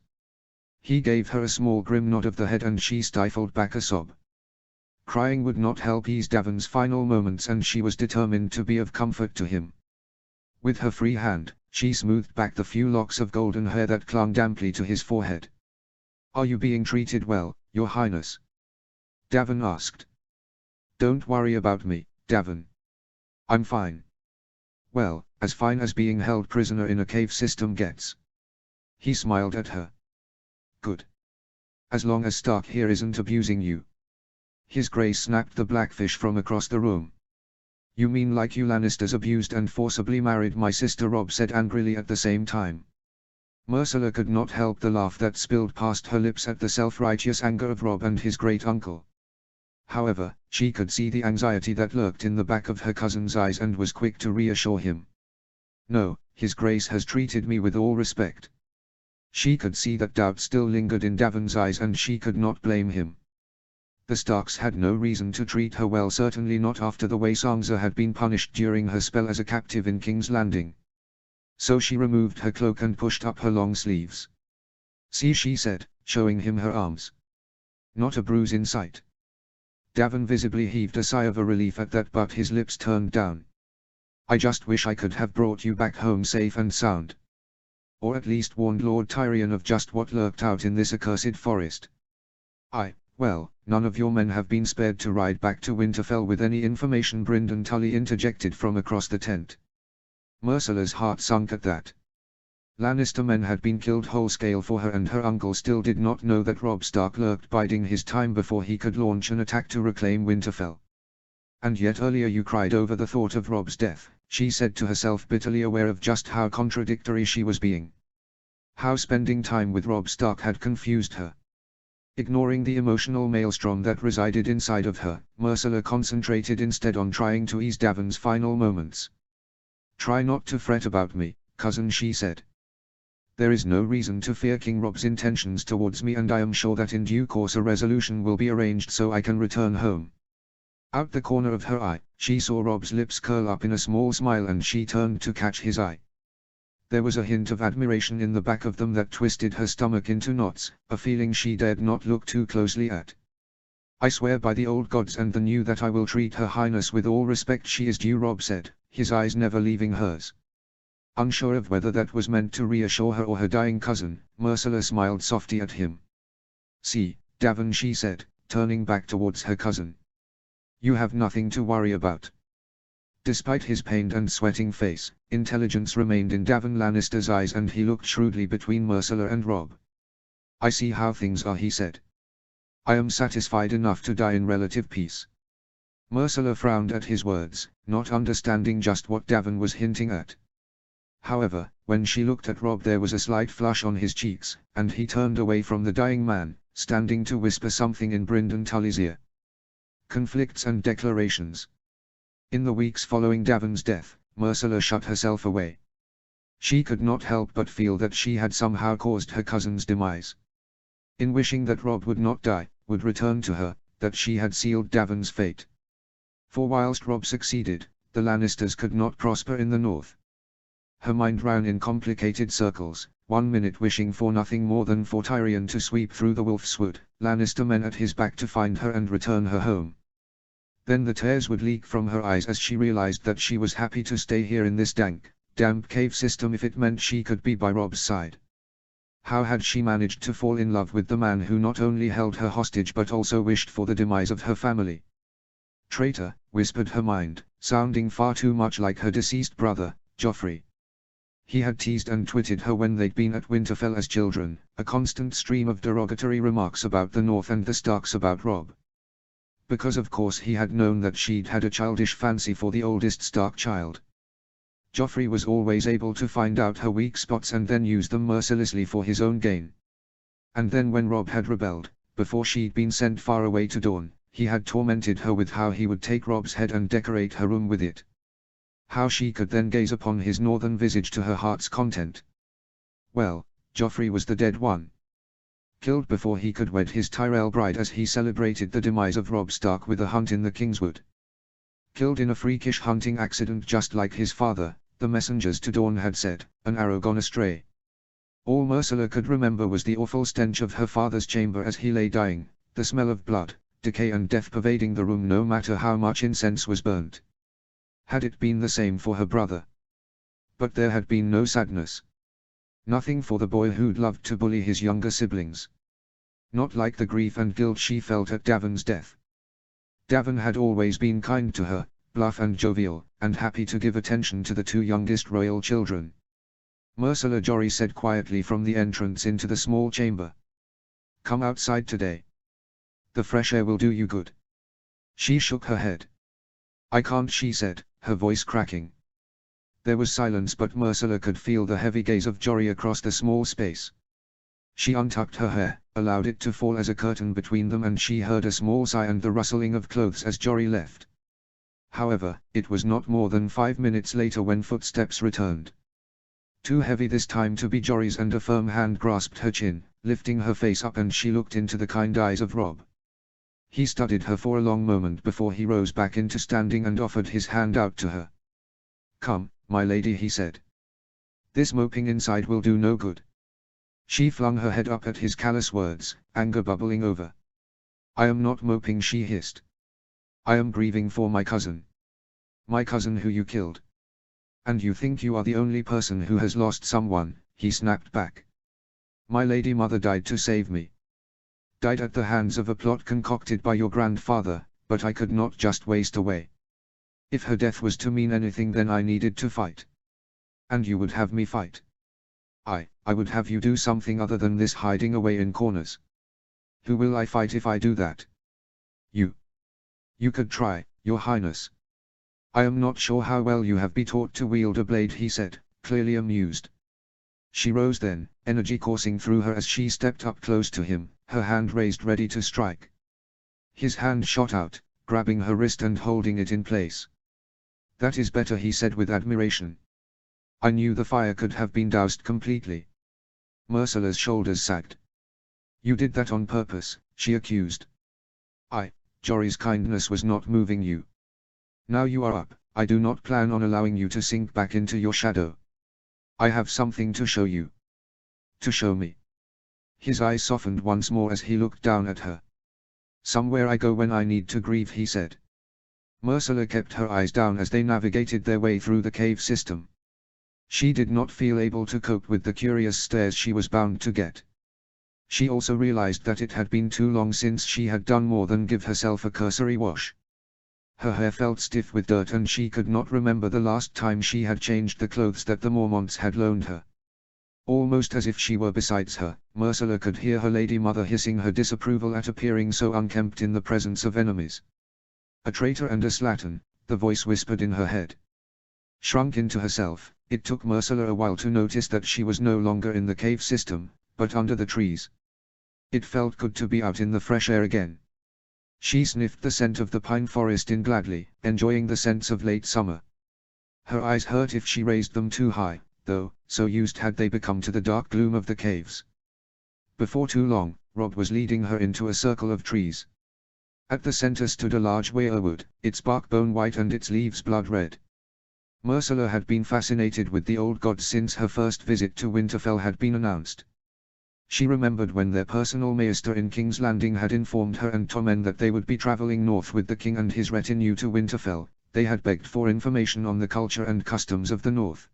He gave her a small grim nod of the head and she stifled back a sob. Crying would not help ease Daven's final moments, and she was determined to be of comfort to him. With her free hand, she smoothed back the few locks of golden hair that clung damply to his forehead. "Are you being treated well, Your Highness?" Daven asked. "Don't worry about me, Daven. I'm fine. Well, as fine as being held prisoner in a cave system gets." He smiled at her. "Good. As long as Stark here isn't abusing you." His grace snapped the blackfish from across the room. "You mean like you Lannisters abused and forcibly married my sister?" Rob said angrily at the same time. Myrcella could not help the laugh that spilled past her lips at the self-righteous anger of Rob and his great uncle. However, she could see the anxiety that lurked in the back of her cousin's eyes and was quick to reassure him. "No, His Grace has treated me with all respect." She could see that doubt still lingered in Daven's eyes, and she could not blame him. The Starks had no reason to treat her well, certainly not after the way Sansa had been punished during her spell as a captive in King's Landing. So she removed her cloak and pushed up her long sleeves. "See," she said, showing him her arms. "Not a bruise in sight." Daven visibly heaved a sigh of relief at that, but his lips turned down. "I just wish I could have brought you back home safe and sound. Or at least warned Lord Tyrion of just what lurked out in this accursed forest. Well, none of your men have been spared to ride back to Winterfell with any information," Brynden Tully interjected from across the tent. Myrcella's heart sunk at that. Lannister men had been killed whole-scale for her, and her uncle still did not know that Robb Stark lurked biding his time before he could launch an attack to reclaim Winterfell. "And yet earlier you cried over the thought of Robb's death," she said to herself, bitterly aware of just how contradictory she was being. How spending time with Robb Stark had confused her. Ignoring the emotional maelstrom that resided inside of her, Myrcella concentrated instead on trying to ease Daven's final moments. "Try not to fret about me, cousin," she said. "There is no reason to fear King Robb's intentions towards me, and I am sure that in due course a resolution will be arranged so I can return home." Out the corner of her eye, she saw Robb's lips curl up in a small smile, and she turned to catch his eye. There was a hint of admiration in the back of them that twisted her stomach into knots, a feeling she dared not look too closely at. "I swear by the old gods and the new that I will treat Her Highness with all respect she is due," Robb said, his eyes never leaving hers. Unsure of whether that was meant to reassure her or her dying cousin, Myrcella smiled softly at him. "See, Davin," she said, turning back towards her cousin. "You have nothing to worry about." Despite his pained and sweating face, intelligence remained in Davin Lannister's eyes and he looked shrewdly between Myrcella and Robb. "I see how things are," he said. "I am satisfied enough to die in relative peace." Myrcella frowned at his words, not understanding just what Davin was hinting at. However, when she looked at Robb there was a slight flush on his cheeks, and he turned away from the dying man, standing to whisper something in Brynden Tully's ear. Conflicts and declarations. In the weeks following Davin's death, Myrcella shut herself away. She could not help but feel that she had somehow caused her cousin's demise. In wishing that Robb would not die, would return to her, that she had sealed Davin's fate. For whilst Robb succeeded, the Lannisters could not prosper in the north. Her mind ran in complicated circles, 1 minute wishing for nothing more than for Tyrion to sweep through the Wolfswood, Lannister men at his back to find her and return her home. Then the tears would leak from her eyes as she realized that she was happy to stay here in this dank, damp cave system if it meant she could be by Robb's side. How had she managed to fall in love with the man who not only held her hostage but also wished for the demise of her family? Traitor, whispered her mind, sounding far too much like her deceased brother, Joffrey. He had teased and twitted her when they'd been at Winterfell as children, a constant stream of derogatory remarks about the North and the Starks about Robb. Because of course he had known that she'd had a childish fancy for the oldest Stark child. Joffrey was always able to find out her weak spots and then use them mercilessly for his own gain. And then when Robb had rebelled, before she'd been sent far away to Dorne, he had tormented her with how he would take Robb's head and decorate her room with it. How she could then gaze upon his northern visage to her heart's content. Well, Joffrey was the dead one. Killed before he could wed his Tyrell bride as he celebrated the demise of Robb Stark with a hunt in the Kingswood. Killed in a freakish hunting accident just like his father, the messengers to Dorne had said, an arrow gone astray. All Myrcella could remember was the awful stench of her father's chamber as he lay dying, the smell of blood, decay and death pervading the room no matter how much incense was burnt. Had it been the same for her brother? But there had been no sadness. Nothing for the boy who'd loved to bully his younger siblings. Not like the grief and guilt she felt at Davin's death. Davin had always been kind to her, bluff and jovial, and happy to give attention to the two youngest royal children. Myrcella Jory said quietly from the entrance into the small chamber. "Come outside today. The fresh air will do you good." She shook her head. "I can't," she said, her voice cracking. There was silence but Myrcella could feel the heavy gaze of Jory across the small space. She untucked her hair, allowed it to fall as a curtain between them and she heard a small sigh and the rustling of clothes as Jory left. However, it was not more than 5 minutes later when footsteps returned. Too heavy this time to be Jory's and a firm hand grasped her chin, lifting her face up and she looked into the kind eyes of Robb. He studied her for a long moment before he rose back into standing and offered his hand out to her. "Come, my lady," he said. "This moping inside will do no good." She flung her head up at his callous words, anger bubbling over. "I am not moping," she hissed. "I am grieving for my cousin. My cousin who you killed." "And you think you are the only person who has lost someone," he snapped back. "My lady mother died to save me. Died at the hands of a plot concocted by your grandfather, but I could not just waste away. If her death was to mean anything then I needed to fight. And you would have me fight. I would have you do something other than this hiding away in corners. Who will I fight if I do that?" "You. You could try, your highness." "I am not sure how well you have been taught to wield a blade," he said, clearly amused. She rose then, energy coursing through her as she stepped up close to him, her hand raised ready to strike. His hand shot out, grabbing her wrist and holding it in place. "That is better," he said with admiration. "I knew the fire could have been doused completely." Myrcella's shoulders sagged. "You did that on purpose," she accused. Jory's kindness was not moving you. Now you are up, I do not plan on allowing you to sink back into your shadow. I have something to show you." "To show me?" His eyes softened once more as he looked down at her. "Somewhere I go when I need to grieve," he said. Myrcella kept her eyes down as they navigated their way through the cave system. She did not feel able to cope with the curious stares she was bound to get. She also realized that it had been too long since she had done more than give herself a cursory wash. Her hair felt stiff with dirt and she could not remember the last time she had changed the clothes that the Mormonts had loaned her. Almost as if she were beside her, Myrcella could hear her lady mother hissing her disapproval at appearing so unkempt in the presence of enemies. A traitor and a slattern, the voice whispered in her head. Shrunk into herself, it took Myrcella a while to notice that she was no longer in the cave system, but under the trees. It felt good to be out in the fresh air again. She sniffed the scent of the pine forest in gladly, enjoying the scents of late summer. Her eyes hurt if she raised them too high, though, so used had they become to the dark gloom of the caves. Before too long, Rob was leading her into a circle of trees. At the center stood a large weirwood, its bark bone white and its leaves blood red. Myrcella had been fascinated with the old gods since her first visit to Winterfell had been announced. She remembered when their personal maester in King's Landing had informed her and Tommen that they would be traveling north with the king and his retinue to Winterfell. They had begged for information on the culture and customs of the north.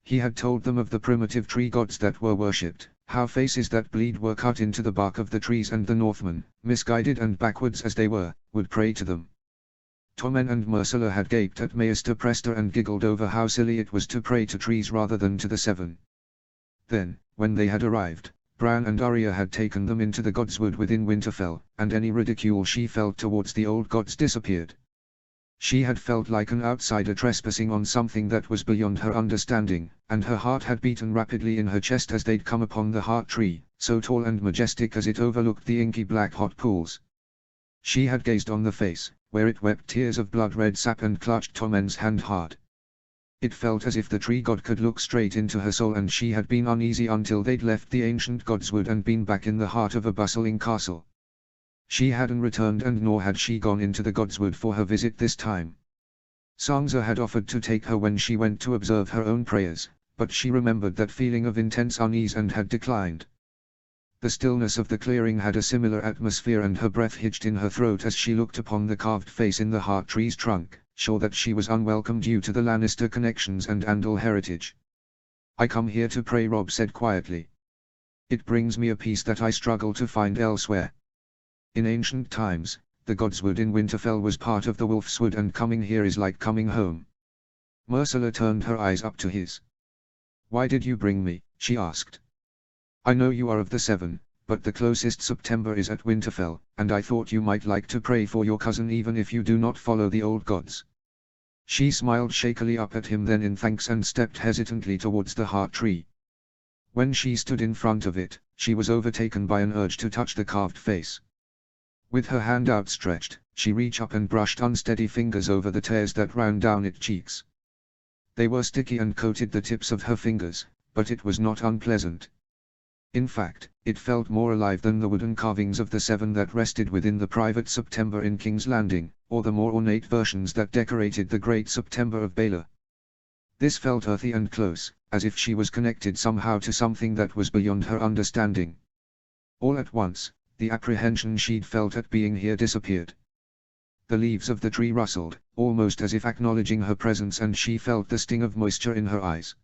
He had told them of the primitive tree gods that were worshipped, how faces that bleed were cut into the bark of the trees and the Northmen, misguided and backwards as they were, would pray to them. Tommen and Myrcella had gaped at Maester Prester and giggled over how silly it was to pray to trees rather than to the seven. Then, when they had arrived, Bran and Arya had taken them into the Godswood within Winterfell, and any ridicule she felt towards the old gods disappeared. She had felt like an outsider trespassing on something that was beyond her understanding, and her heart had beaten rapidly in her chest as they'd come upon the heart tree, so tall and majestic as it overlooked the inky black hot pools. She had gazed on the face, where it wept tears of blood-red sap and clutched Tommen's hand hard. It felt as if the tree god could look straight into her soul, and she had been uneasy until they'd left the ancient Godswood and been back in the heart of a bustling castle. She hadn't returned, and nor had she gone into the Godswood for her visit this time. Sansa had offered to take her when she went to observe her own prayers, but she remembered that feeling of intense unease and had declined. The stillness of the clearing had a similar atmosphere, and her breath hitched in her throat as she looked upon the carved face in the heart tree's trunk, sure that she was unwelcome due to the Lannister connections and Andal heritage. "I come here to pray," Rob said quietly. "It brings me a peace that I struggle to find elsewhere. In ancient times, the Godswood in Winterfell was part of the Wolfswood, and coming here is like coming home." Myrcella turned her eyes up to his. "Why did you bring me?" she asked. "I know you are of the Seven, but the closest September is at Winterfell, and I thought you might like to pray for your cousin even if you do not follow the old gods." She smiled shakily up at him then in thanks and stepped hesitantly towards the heart tree. When she stood in front of it, she was overtaken by an urge to touch the carved face. With her hand outstretched, she reached up and brushed unsteady fingers over the tears that ran down its cheeks. They were sticky and coated the tips of her fingers, but it was not unpleasant. In fact, it felt more alive than the wooden carvings of the Seven that rested within the private September in King's Landing, or the more ornate versions that decorated the Great September of Baelor. This felt earthy and close, as if she was connected somehow to something that was beyond her understanding. All at once, the apprehension she'd felt at being here disappeared. The leaves of the tree rustled, almost as if acknowledging her presence, and she felt the sting of moisture in her eyes.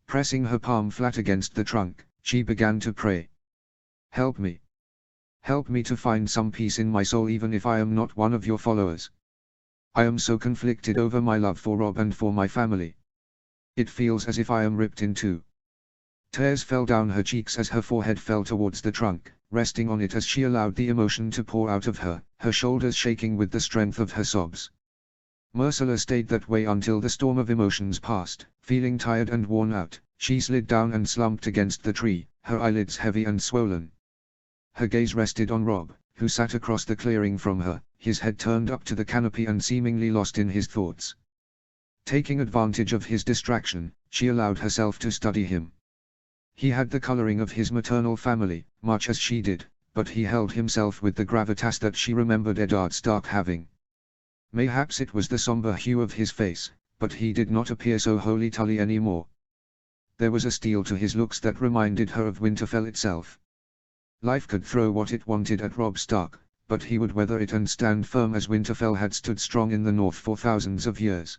Pressing her palm flat against the trunk, she began to pray. "Help me. Help me to find some peace in my soul even if I am not one of your followers. I am so conflicted over my love for Rob and for my family. It feels as if I am ripped in two." Tears fell down her cheeks as her forehead fell towards the trunk, resting on it as she allowed the emotion to pour out of her, her shoulders shaking with the strength of her sobs. Myrcella stayed that way until the storm of emotions passed. Feeling tired and worn out, she slid down and slumped against the tree, her eyelids heavy and swollen. Her gaze rested on Rob, who sat across the clearing from her, his head turned up to the canopy and seemingly lost in his thoughts. Taking advantage of his distraction, she allowed herself to study him. He had the coloring of his maternal family, much as she did, but he held himself with the gravitas that she remembered Eddard Stark having. Mayhaps it was the somber hue of his face, but he did not appear so wholly Tully anymore. There was a steel to his looks that reminded her of Winterfell itself. Life could throw what it wanted at Robb Stark, but he would weather it and stand firm as Winterfell had stood strong in the north for thousands of years.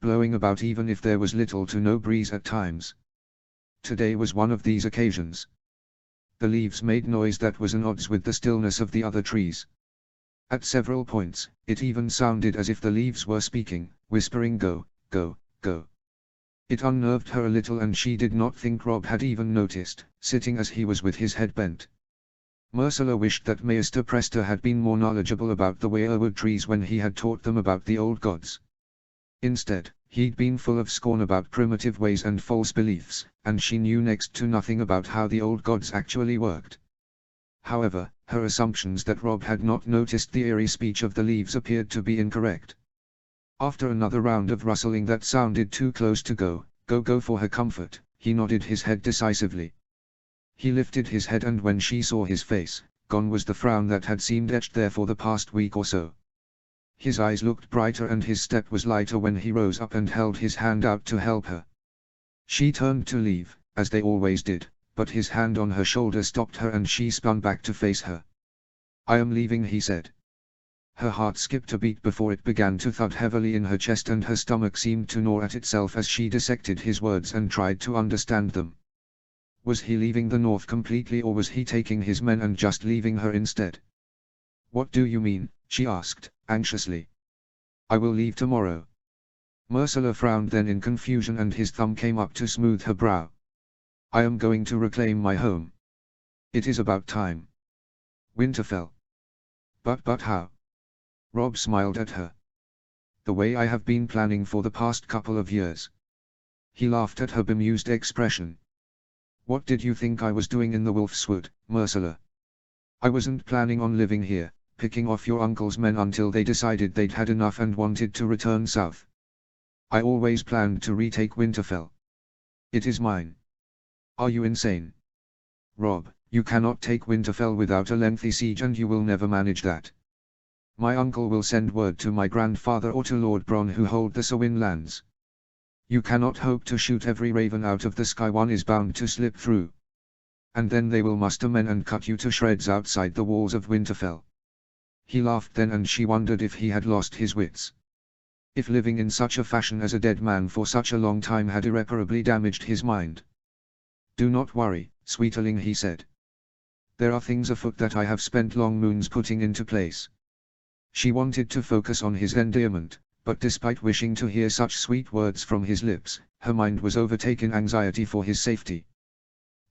blowing about even if there was little to no breeze at times. Today was one of these occasions. The leaves made noise that was at odds with the stillness of the other trees. At several points, it even sounded as if the leaves were speaking, whispering go, go, go. It unnerved her a little, and she did not think Rob had even noticed, sitting as he was with his head bent. Ursula wished that Maester Prester had been more knowledgeable about the weirwood trees when he had taught them about the old gods. Instead, he'd been full of scorn about primitive ways and false beliefs, and she knew next to nothing about how the old gods actually worked. However, her assumptions that Rob had not noticed the eerie speech of the leaves appeared to be incorrect. After another round of rustling that sounded too close to go for her comfort, he nodded his head decisively. He lifted his head, and when she saw his face, gone was the frown that had seemed etched there for the past week or so. His eyes looked brighter and his step was lighter when he rose up and held his hand out to help her. She turned to leave, as they always did, but his hand on her shoulder stopped her and she spun back to face her. "I am leaving," he said. Her heart skipped a beat before it began to thud heavily in her chest, and her stomach seemed to gnaw at itself as she dissected his words and tried to understand them. Was he leaving the north completely, or was he taking his men and just leaving her instead? "What do you mean?" she asked, anxiously. "I will leave tomorrow." Ursula frowned then in confusion, and his thumb came up to smooth her brow. "I am going to reclaim my home. It is about time." "Winterfell." But how?" Rob smiled at her. "The way I have been planning for the past couple of years." He laughed at her bemused expression. "What did you think I was doing in the Wolfswood, Ursula? I wasn't planning on living here, picking off your uncle's men until they decided they'd had enough and wanted to return south. I always planned to retake Winterfell. It is mine." "Are you insane?" "Rob, you cannot take Winterfell without a lengthy siege, and you will never manage that. My uncle will send word to my grandfather or to Lord Bronn, who hold the Sewin lands. You cannot hope to shoot every raven out of the sky. One is bound to slip through. And then they will muster men and cut you to shreds outside the walls of Winterfell." He laughed then, and she wondered if he had lost his wits. If living in such a fashion as a dead man for such a long time had irreparably damaged his mind. "Do not worry, sweeterling," he said. "There are things afoot that I have spent long moons putting into place." She wanted to focus on his endearment, but despite wishing to hear such sweet words from his lips, her mind was overtaken anxiety for his safety.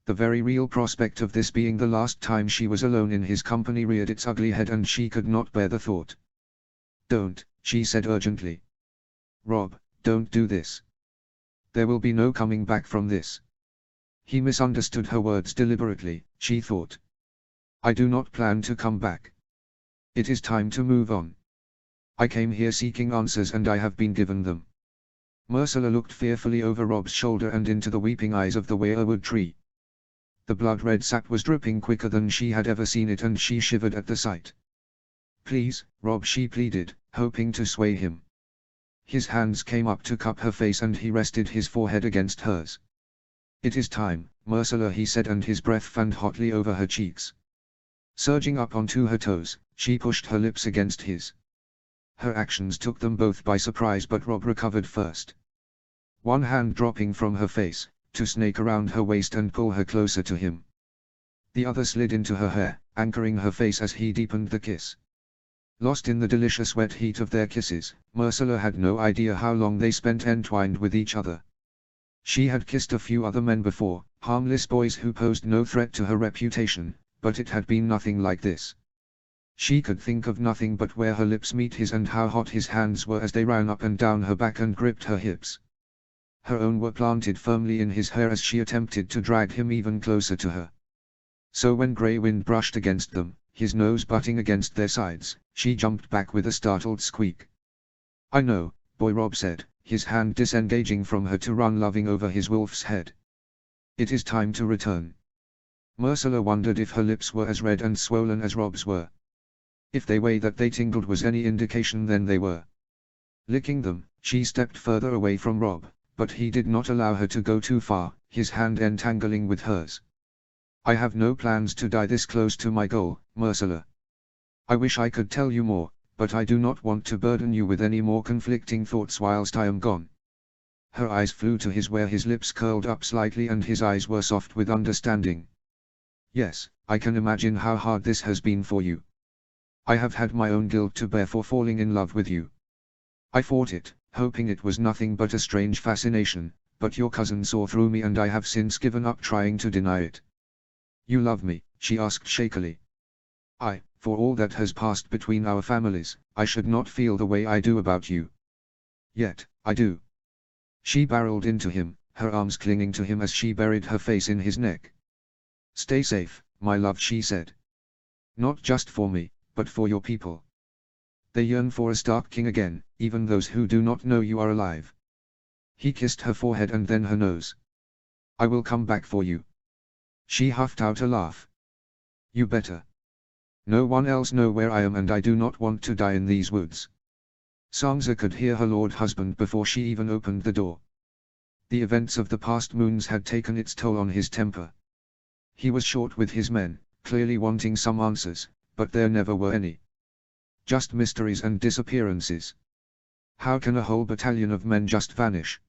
The very real prospect of this being the last time she was alone in his company reared its ugly head, and she could not bear the thought. "Don't," she said urgently. "Rob, don't do this. There will be no coming back from this." He misunderstood her words deliberately, she thought. "I do not plan to come back. It is time to move on. I came here seeking answers, and I have been given them." Ursula looked fearfully over Rob's shoulder and into the weeping eyes of the weirwood tree. The blood-red sap was dripping quicker than she had ever seen it, and she shivered at the sight. "Please, Rob," she pleaded, hoping to sway him. His hands came up to cup her face, and he rested his forehead against hers. "It is time, Ursula," he said, and his breath fanned hotly over her cheeks. Surging up onto her toes, she pushed her lips against his. Her actions took them both by surprise, but Rob recovered first. One hand dropping from her face, to snake around her waist and pull her closer to him. The other slid into her hair, anchoring her face as he deepened the kiss. Lost in the delicious wet heat of their kisses, Ursula had no idea how long they spent entwined with each other. She had kissed a few other men before, harmless boys who posed no threat to her reputation, but it had been nothing like this. She could think of nothing but where her lips meet his and how hot his hands were as they ran up and down her back and gripped her hips. Her own were planted firmly in his hair as she attempted to drag him even closer to her. So when grey wind brushed against them, his nose butting against their sides, she jumped back with a startled squeak. "I know, boy," Rob said, his hand disengaging from her to run loving over his wolf's head. "It is time to return." Ursula wondered if her lips were as red and swollen as Rob's were. If the way that they tingled was any indication, then they were. Licking them, she stepped further away from Rob, but he did not allow her to go too far, his hand entangling with hers. "I have no plans to die this close to my goal, Ursula. I wish I could tell you more, but I do not want to burden you with any more conflicting thoughts whilst I am gone." Her eyes flew to his where his lips curled up slightly and his eyes were soft with understanding. Yes, I can imagine how hard this has been for you. I have had my own guilt to bear for falling in love with you. I fought it, hoping it was nothing but a strange fascination, but your cousin saw through me and I have since given up trying to deny it. You love me, she asked shakily. For all that has passed between our families, I should not feel the way I do about you. Yet, I do. She barreled into him, her arms clinging to him as she buried her face in his neck. Stay safe, my love, she said. Not just for me, but for your people. They yearn for a Stark king again, even those who do not know you are alive. He kissed her forehead and then her nose. I will come back for you. She huffed out a laugh. You better. No one else know where I am and I do not want to die in these woods. Sansa could hear her lord husband before she even opened the door. The events of the past moons had taken its toll on his temper. He was short with his men, clearly wanting some answers, but there never were any. Just mysteries and disappearances. How can a whole battalion of men just vanish?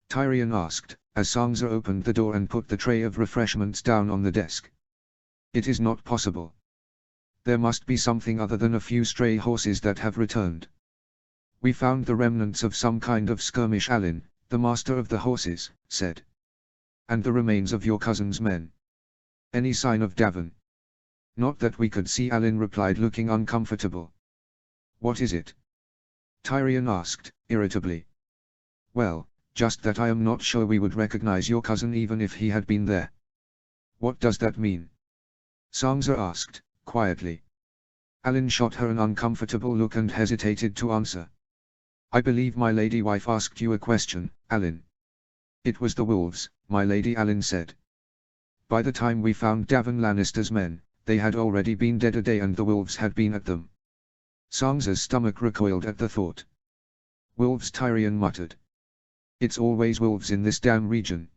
Tyrion asked, as Sansa opened the door and put the tray of refreshments down on the desk. It is not possible. There must be something other than a few stray horses that have returned. We found the remnants of some kind of skirmish, Alyn, the master of the horses, said. And the remains of your cousin's men. Any sign of Davin? Not that we could see, Alyn replied, looking uncomfortable. What is it? Tyrion asked, irritably. Well, just that I am not sure we would recognize your cousin even if he had been there. What does that mean? Sansa asked, quietly. Alyn shot her an uncomfortable look and hesitated to answer. I believe my lady wife asked you a question, Alyn. It was the wolves, my lady, Alyn said. By the time we found Davin Lannister's men, they had already been dead a day and the wolves had been at them. Sansa's stomach recoiled at the thought. Wolves, Tyrion muttered. It's always wolves in this damn region.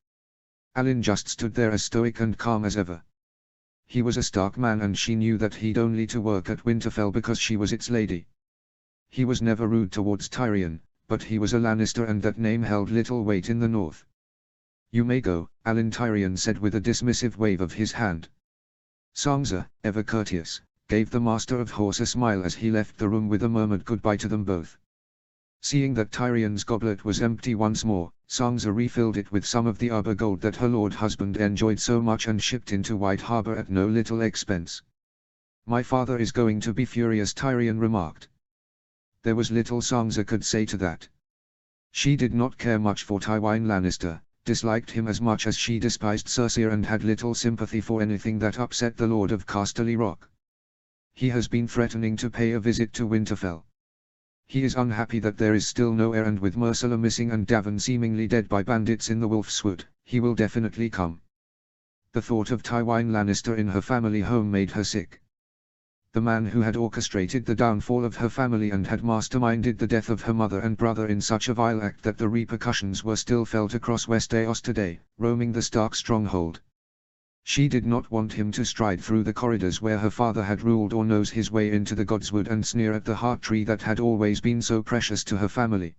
Alyn just stood there as stoic and calm as ever. He was a Stark man and she knew that he'd only to work at Winterfell because she was its lady. He was never rude towards Tyrion, but he was a Lannister and that name held little weight in the north. You may go, Alyn, Tyrion said with a dismissive wave of his hand. Sansa, ever courteous, gave the master of horse a smile as he left the room with a murmured goodbye to them both. Seeing that Tyrion's goblet was empty once more, Sansa refilled it with some of the Arbor gold that her lord husband enjoyed so much and shipped into White Harbor at no little expense. My father is going to be furious, Tyrion remarked. There was little Sansa could say to that. She did not care much for Tywin Lannister, disliked him as much as she despised Cersei and had little sympathy for anything that upset the Lord of Casterly Rock. He has been threatening to pay a visit to Winterfell. He is unhappy that there is still no heir, and with Myrcella missing and Davin seemingly dead by bandits in the Wolf's Wood, he will definitely come. The thought of Tywin Lannister in her family home made her sick. The man who had orchestrated the downfall of her family and had masterminded the death of her mother and brother in such a vile act that the repercussions were still felt across Westeros today, roaming the Stark stronghold. She did not want him to stride through the corridors where her father had ruled or nose his way into the Godswood and sneer at the heart tree that had always been so precious to her family.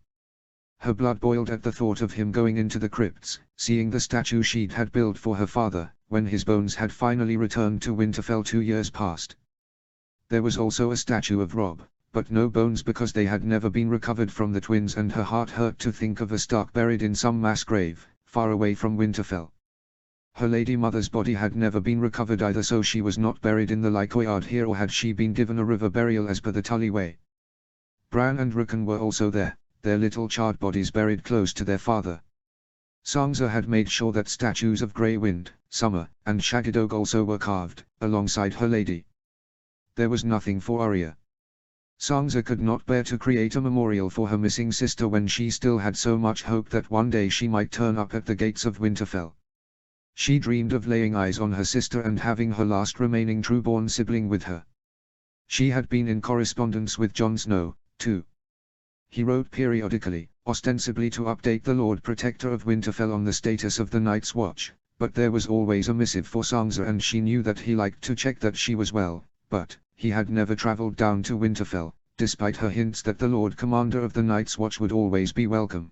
Her blood boiled at the thought of him going into the crypts, seeing the statue she'd had built for her father, when his bones had finally returned to Winterfell 2 years past. There was also a statue of Robb, but no bones because they had never been recovered from the twins, and her heart hurt to think of a Stark buried in some mass grave, far away from Winterfell. Her lady mother's body had never been recovered either, so she was not buried in the Lycoyard here, or had she been given a river burial as per the Tully way. Bran and Rickon were also there, their little charred bodies buried close to their father. Sansa had made sure that statues of Grey Wind, Summer, and Shaggydoag also were carved, alongside her lady. There was nothing for Arya. Sansa could not bear to create a memorial for her missing sister when she still had so much hope that one day she might turn up at the gates of Winterfell. She dreamed of laying eyes on her sister and having her last remaining true-born sibling with her. She had been in correspondence with Jon Snow, too. He wrote periodically, ostensibly to update the Lord Protector of Winterfell on the status of the Night's Watch, but there was always a missive for Sansa and she knew that he liked to check that she was well, but he had never traveled down to Winterfell, despite her hints that the Lord Commander of the Night's Watch would always be welcome.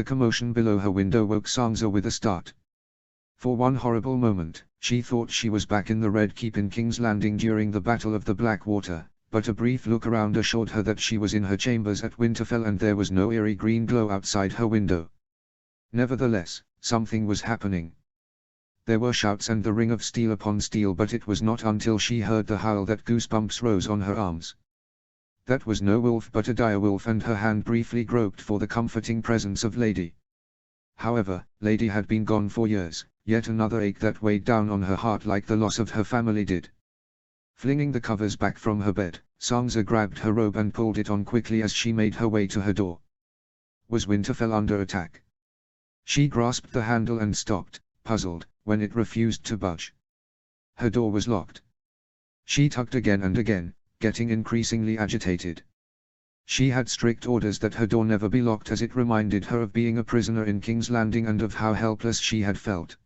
The commotion below her window woke Sansa with a start. For one horrible moment, she thought she was back in the Red Keep in King's Landing during the Battle of the Blackwater, but a brief look around assured her that she was in her chambers at Winterfell and there was no eerie green glow outside her window. Nevertheless, something was happening. There were shouts and the ring of steel upon steel, but it was not until she heard the howl that goosebumps rose on her arms. That was no wolf but a direwolf, and her hand briefly groped for the comforting presence of Lady. However, Lady had been gone for years, yet another ache that weighed down on her heart like the loss of her family did. Flinging the covers back from her bed, Sansa grabbed her robe and pulled it on quickly as she made her way to her door. Was Winterfell under attack? She grasped the handle and stopped, puzzled, when it refused to budge. Her door was locked. She tugged again and again, getting increasingly agitated. She had strict orders that her door never be locked, as it reminded her of being a prisoner in King's Landing and of how helpless she had felt.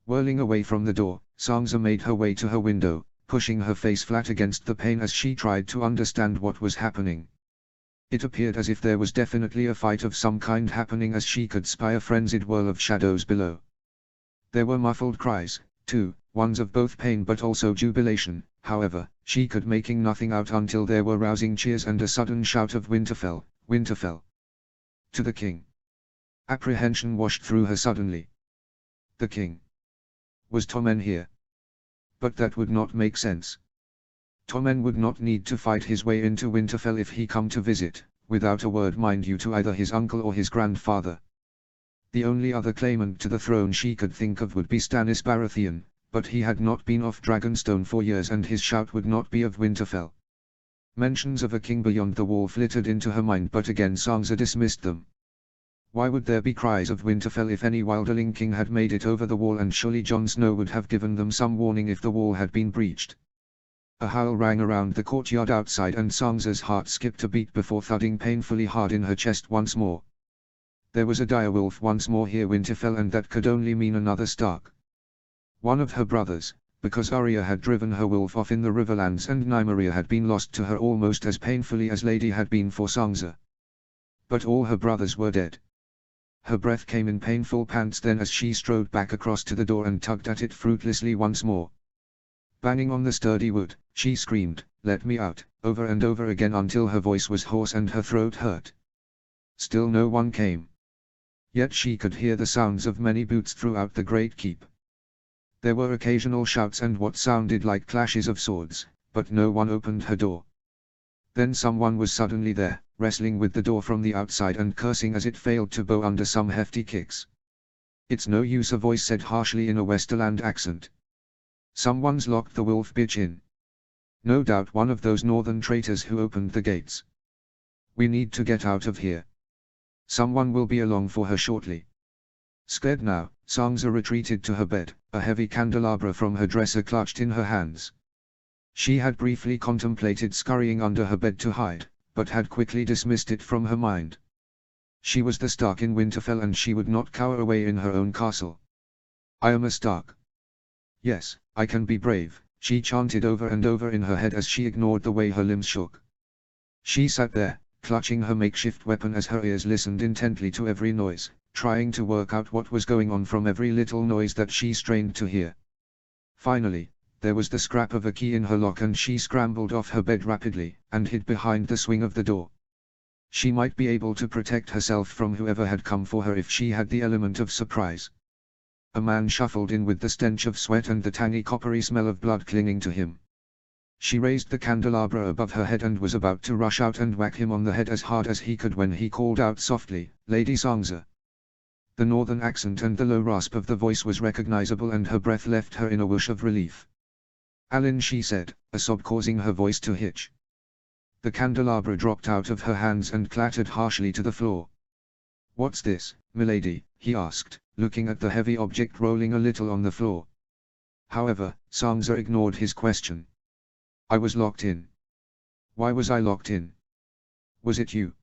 Whirling away from the door, Sansa made her way to her window, pushing her face flat against the pane as she tried to understand what was happening. It appeared as if there was definitely a fight of some kind happening, as she could spy a frenzied whirl of shadows below. There were muffled cries, too, ones of both pain but also jubilation. However, she could making nothing out until there were rousing cheers and a sudden shout of Winterfell, Winterfell! To the king! Apprehension washed through her suddenly. The king! Was Tommen here? But that would not make sense. Tommen would not need to fight his way into Winterfell if he come to visit, without a word mind you, to either his uncle or his grandfather. The only other claimant to the throne she could think of would be Stannis Baratheon, but he had not been off Dragonstone for years and his shout would not be of Winterfell. Mentions of a king beyond the wall flitted into her mind, but again Sansa dismissed them. Why would there be cries of Winterfell if any wilderling king had made it over the wall, and surely Jon Snow would have given them some warning if the wall had been breached. A howl rang around the courtyard outside and Sansa's heart skipped a beat before thudding painfully hard in her chest once more. There was a direwolf once more here, Winterfell, and that could only mean another Stark. One of her brothers, because Arya had driven her wolf off in the Riverlands and Nymeria had been lost to her almost as painfully as Lady had been for Sansa. But all her brothers were dead. Her breath came in painful pants then as she strode back across to the door and tugged at it fruitlessly once more. Banging on the sturdy wood, she screamed, "Let me out," over and over again until her voice was hoarse and her throat hurt. Still no one came. Yet she could hear the sounds of many boots throughout the great keep. There were occasional shouts and what sounded like clashes of swords, but no one opened her door. Then someone was suddenly there, wrestling with the door from the outside and cursing as it failed to bow under some hefty kicks. "It's no use," a voice said harshly in a Westerland accent. "Someone's locked the wolf bitch in. No doubt one of those northern traitors who opened the gates. We need to get out of here. Someone will be along for her shortly." Scared now, Sansa retreated to her bed, a heavy candelabra from her dresser clutched in her hands. She had briefly contemplated scurrying under her bed to hide, but had quickly dismissed it from her mind. She was the Stark in Winterfell and she would not cower away in her own castle. "I am a Stark. Yes, I can be brave," she chanted over and over in her head as she ignored the way her limbs shook. She sat there, clutching her makeshift weapon as her ears listened intently to every noise, trying to work out what was going on from every little noise that she strained to hear. Finally, there was the scrap of a key in her lock and she scrambled off her bed rapidly, and hid behind the swing of the door. She might be able to protect herself from whoever had come for her if she had the element of surprise. A man shuffled in with the stench of sweat and the tangy coppery smell of blood clinging to him. She raised the candelabra above her head and was about to rush out and whack him on the head as hard as he could when he called out softly, "Lady Sansa." The northern accent and the low rasp of the voice was recognizable and her breath left her in a whoosh of relief. "Alan," she said, a sob causing her voice to hitch. The candelabra dropped out of her hands and clattered harshly to the floor. "What's this, milady?" he asked, looking at the heavy object rolling a little on the floor. However, Sansa ignored his question. "I was locked in." "Why was I locked in?" "Was it you?"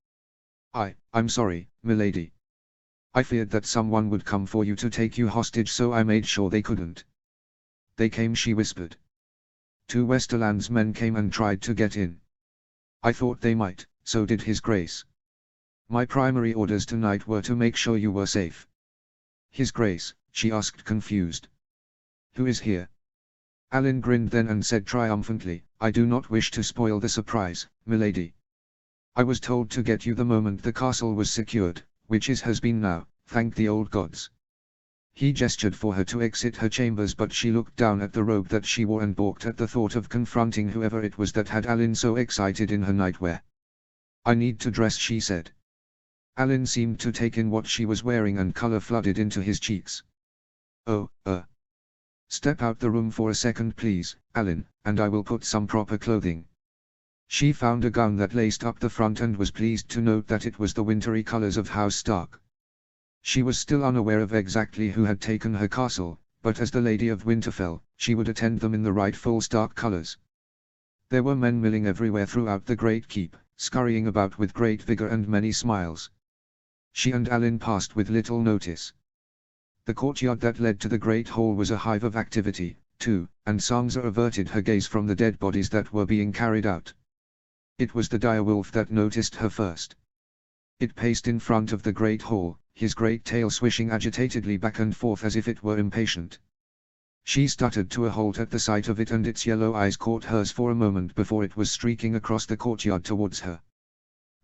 I'm sorry, milady. I feared that someone would come for you to take you hostage, so I made sure they couldn't." "They came," she whispered. "2 Westerlands men came and tried to get in. I thought they might, so did his grace." My primary orders tonight were to make sure you were safe. His Grace, she asked confused. Who is here? Alan grinned then and said triumphantly, I do not wish to spoil the surprise, milady. I was told to get you the moment the castle was secured, which has been now, thank the old gods. He gestured for her to exit her chambers, but she looked down at the robe that she wore and balked at the thought of confronting whoever it was that had Alan so excited in her nightwear. I need to dress, she said. Alan seemed to take in what she was wearing and color flooded into his cheeks. Oh, Step out the room for a second please, Alan, and I will put some proper clothing. She found a gown that laced up the front and was pleased to note that it was the wintry colors of House Stark. She was still unaware of exactly who had taken her castle, but as the Lady of Winterfell, she would attend them in the rightful Stark colors. There were men milling everywhere throughout the great keep, scurrying about with great vigor and many smiles. She and Alan passed with little notice. The courtyard that led to the great hall was a hive of activity, too, and Sansa averted her gaze from the dead bodies that were being carried out. It was the direwolf that noticed her first. It paced in front of the great hall, his great tail swishing agitatedly back and forth as if it were impatient. She stuttered to a halt at the sight of it, and its yellow eyes caught hers for a moment before it was streaking across the courtyard towards her.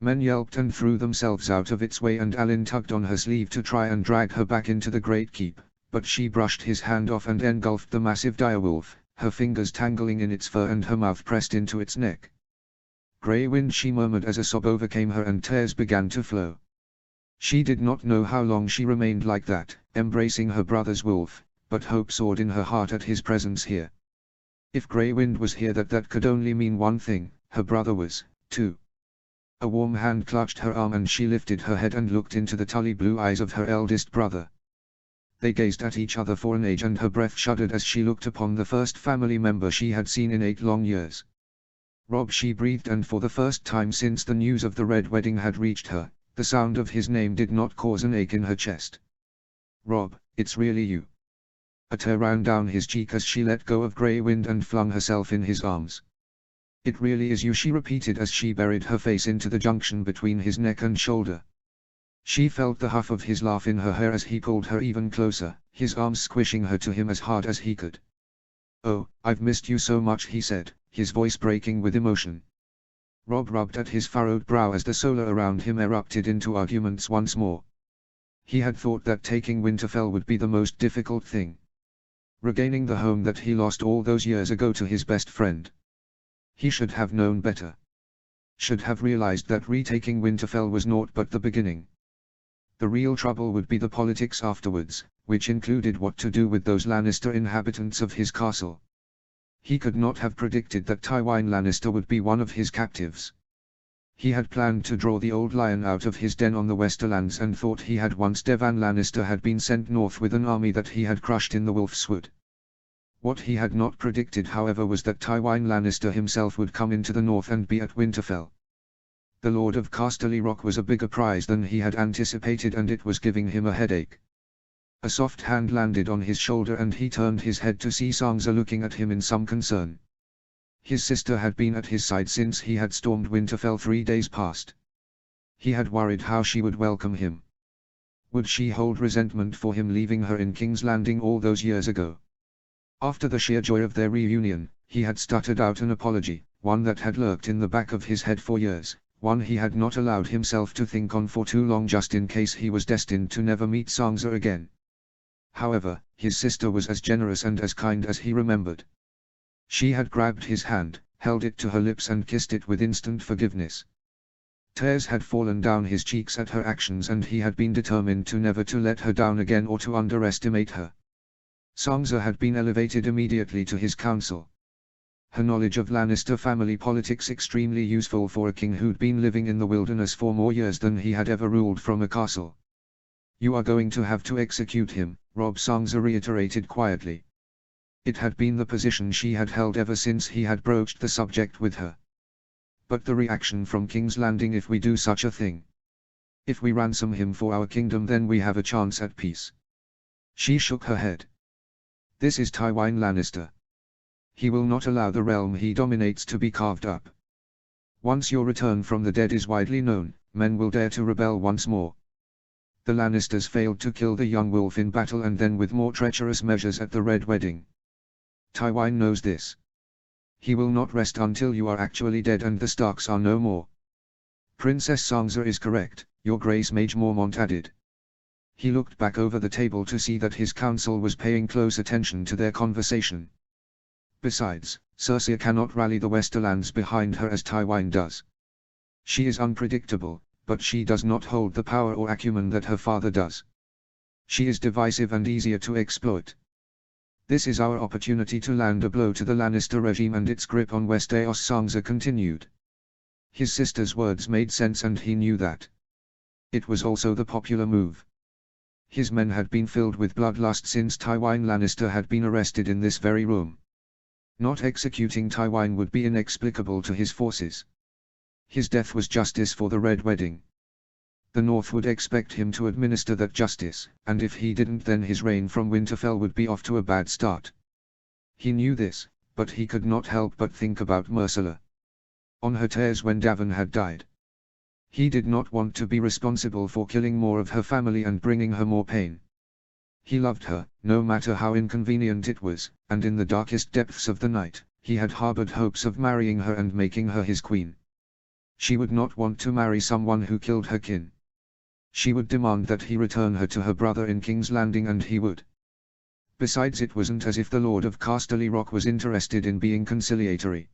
Men yelped and threw themselves out of its way, and Alan tugged on her sleeve to try and drag her back into the great keep, but she brushed his hand off and engulfed the massive direwolf, her fingers tangling in its fur and her mouth pressed into its neck. Grey wind, she murmured as a sob overcame her and tears began to flow. She did not know how long she remained like that, embracing her brother's wolf, but hope soared in her heart at his presence here. If Grey Wind was here, that could only mean one thing: her brother was, too. A warm hand clutched her arm and she lifted her head and looked into the tully blue eyes of her eldest brother. They gazed at each other for an age, and her breath shuddered as she looked upon the first family member she had seen in 8 long years. Robb, she breathed, and for the first time since the news of the Red Wedding had reached her, the sound of his name did not cause an ache in her chest. Robb, it's really you. A tear ran down his cheek as she let go of Grey Wind and flung herself in his arms. It really is you, she repeated as she buried her face into the junction between his neck and shoulder. She felt the huff of his laugh in her hair as he pulled her even closer, his arms squishing her to him as hard as he could. Oh, I've missed you so much, he said, his voice breaking with emotion. Robb rubbed at his furrowed brow as the solar around him erupted into arguments once more. He had thought that taking Winterfell would be the most difficult thing. Regaining the home that he lost all those years ago to his best friend. He should have known better. Should have realized that retaking Winterfell was naught but the beginning. The real trouble would be the politics afterwards, which included what to do with those Lannister inhabitants of his castle. He could not have predicted that Tywin Lannister would be one of his captives. He had planned to draw the old lion out of his den on the Westerlands and thought he had once Devan Lannister had been sent north with an army that he had crushed in the Wolf's Wood. What he had not predicted, however, was that Tywin Lannister himself would come into the north and be at Winterfell. The Lord of Casterly Rock was a bigger prize than he had anticipated, and it was giving him a headache. A soft hand landed on his shoulder and he turned his head to see Sansa looking at him in some concern. His sister had been at his side since he had stormed Winterfell 3 days past. He had worried how she would welcome him. Would she hold resentment for him leaving her in King's Landing all those years ago? After the sheer joy of their reunion, he had stuttered out an apology, one that had lurked in the back of his head for years, one he had not allowed himself to think on for too long just in case he was destined to never meet Sansa again. However, his sister was as generous and as kind as he remembered. She had grabbed his hand, held it to her lips and kissed it with instant forgiveness. Tears had fallen down his cheeks at her actions, and he had been determined to never to let her down again or to underestimate her. Sansa had been elevated immediately to his council. Her knowledge of Lannister family politics extremely useful for a king who'd been living in the wilderness for more years than he had ever ruled from a castle. You are going to have to execute him, Robb, Sansa reiterated quietly. It had been the position she had held ever since he had broached the subject with her. But the reaction from King's Landing if we do such a thing. If we ransom him for our kingdom, then we have a chance at peace. She shook her head. This is Tywin Lannister. He will not allow the realm he dominates to be carved up. Once your return from the dead is widely known, men will dare to rebel once more. The Lannisters failed to kill the young wolf in battle and then with more treacherous measures at the Red Wedding. Tywin knows this. He will not rest until you are actually dead and the Starks are no more. Princess Sansa is correct, Your Grace, Mage Mormont added. He looked back over the table to see that his council was paying close attention to their conversation. Besides, Cersei cannot rally the Westerlands behind her as Tywin does. She is unpredictable, but she does not hold the power or acumen that her father does. She is divisive and easier to exploit. This is our opportunity to land a blow to the Lannister regime and its grip on Westeros, Sansa continued. His sister's words made sense and he knew that. It was also the popular move. His men had been filled with bloodlust since Tywin Lannister had been arrested in this very room. Not executing Tywin would be inexplicable to his forces. His death was justice for the Red Wedding. The North would expect him to administer that justice, and if he didn't then his reign from Winterfell would be off to a bad start. He knew this, but he could not help but think about Myrcella. On her tears when Davon had died. He did not want to be responsible for killing more of her family and bringing her more pain. He loved her, no matter how inconvenient it was, and in the darkest depths of the night, he had harbored hopes of marrying her and making her his queen. She would not want to marry someone who killed her kin. She would demand that he return her to her brother in King's Landing and he would. Besides, it wasn't as if the Lord of Casterly Rock was interested in being conciliatory.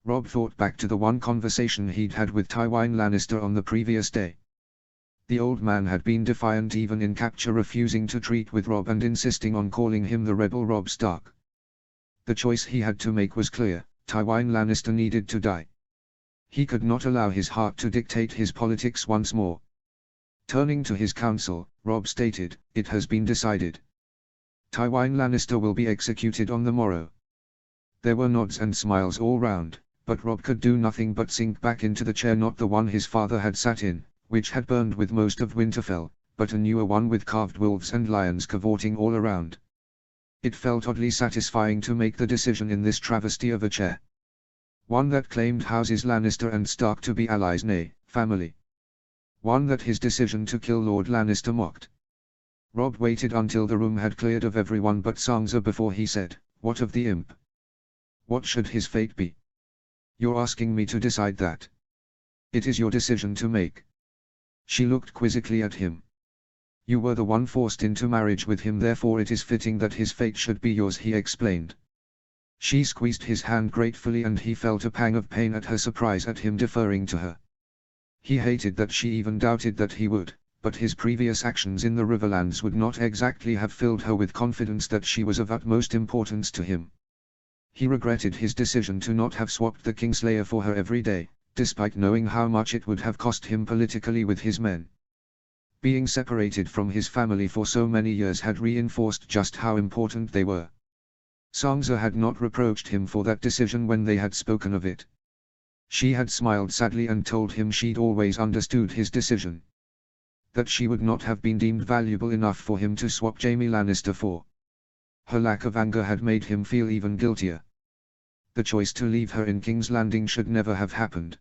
Robb thought back to the one conversation he'd had with Tywin Lannister on the previous day. The old man had been defiant even in capture, refusing to treat with Robb and insisting on calling him the rebel Robb Stark. The choice he had to make was clear: Tywin Lannister needed to die. He could not allow his heart to dictate his politics once more. Turning to his council, Robb stated, "It has been decided. Tywin Lannister will be executed on the morrow." There were nods and smiles all round, but Robb could do nothing but sink back into the chair, not the one his father had sat in, which had burned with most of Winterfell, but a newer one with carved wolves and lions cavorting all around. It felt oddly satisfying to make the decision in this travesty of a chair. One that claimed houses Lannister and Stark to be allies, nay, family. One that his decision to kill Lord Lannister mocked. Robb waited until the room had cleared of everyone but Sansa before he said, "What of the imp? What should his fate be?" "You're asking me to decide that? It is your decision to make." She looked quizzically at him. "You were the one forced into marriage with him, therefore it is fitting that his fate should be yours," he explained. She squeezed his hand gratefully and he felt a pang of pain at her surprise at him deferring to her. He hated that she even doubted that he would, but his previous actions in the Riverlands would not exactly have filled her with confidence that she was of utmost importance to him. He regretted his decision to not have swapped the Kingslayer for her every day, despite knowing how much it would have cost him politically with his men. Being separated from his family for so many years had reinforced just how important they were. Sansa had not reproached him for that decision when they had spoken of it. She had smiled sadly and told him she'd always understood his decision. That she would not have been deemed valuable enough for him to swap Jaime Lannister for. Her lack of anger had made him feel even guiltier. The choice to leave her in King's Landing should never have happened.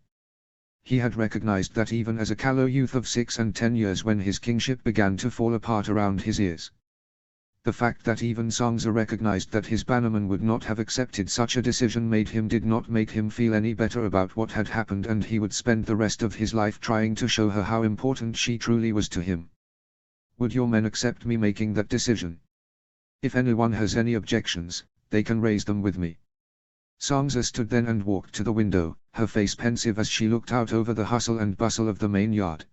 He had recognized that even as a callow youth of 6 and 10 years when his kingship began to fall apart around his ears. The fact that even Sansa recognized that his bannermen would not have accepted such a decision did not make him feel any better about what had happened, and he would spend the rest of his life trying to show her how important she truly was to him. "Would your men accept me making that decision? If anyone has any objections, they can raise them with me." Sansa stood then and walked to the window, her face pensive as she looked out over the hustle and bustle of the main yard.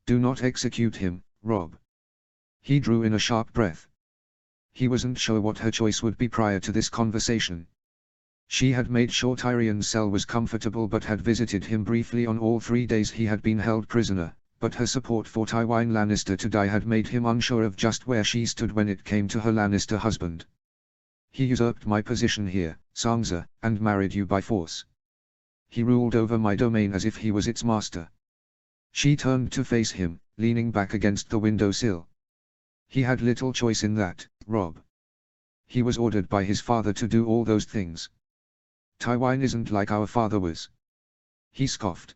"Do not execute him, Robb." He drew in a sharp breath. He wasn't sure what her choice would be prior to this conversation. She had made sure Tyrion's cell was comfortable but had visited him briefly on all 3 days he had been held prisoner, but her support for Tywin Lannister to die had made him unsure of just where she stood when it came to her Lannister husband. "He usurped my position here, Sansa, and married you by force. He ruled over my domain as if he was its master." She turned to face him, leaning back against the windowsill. "He had little choice in that, Robb. He was ordered by his father to do all those things. Tywin isn't like our father was." He scoffed.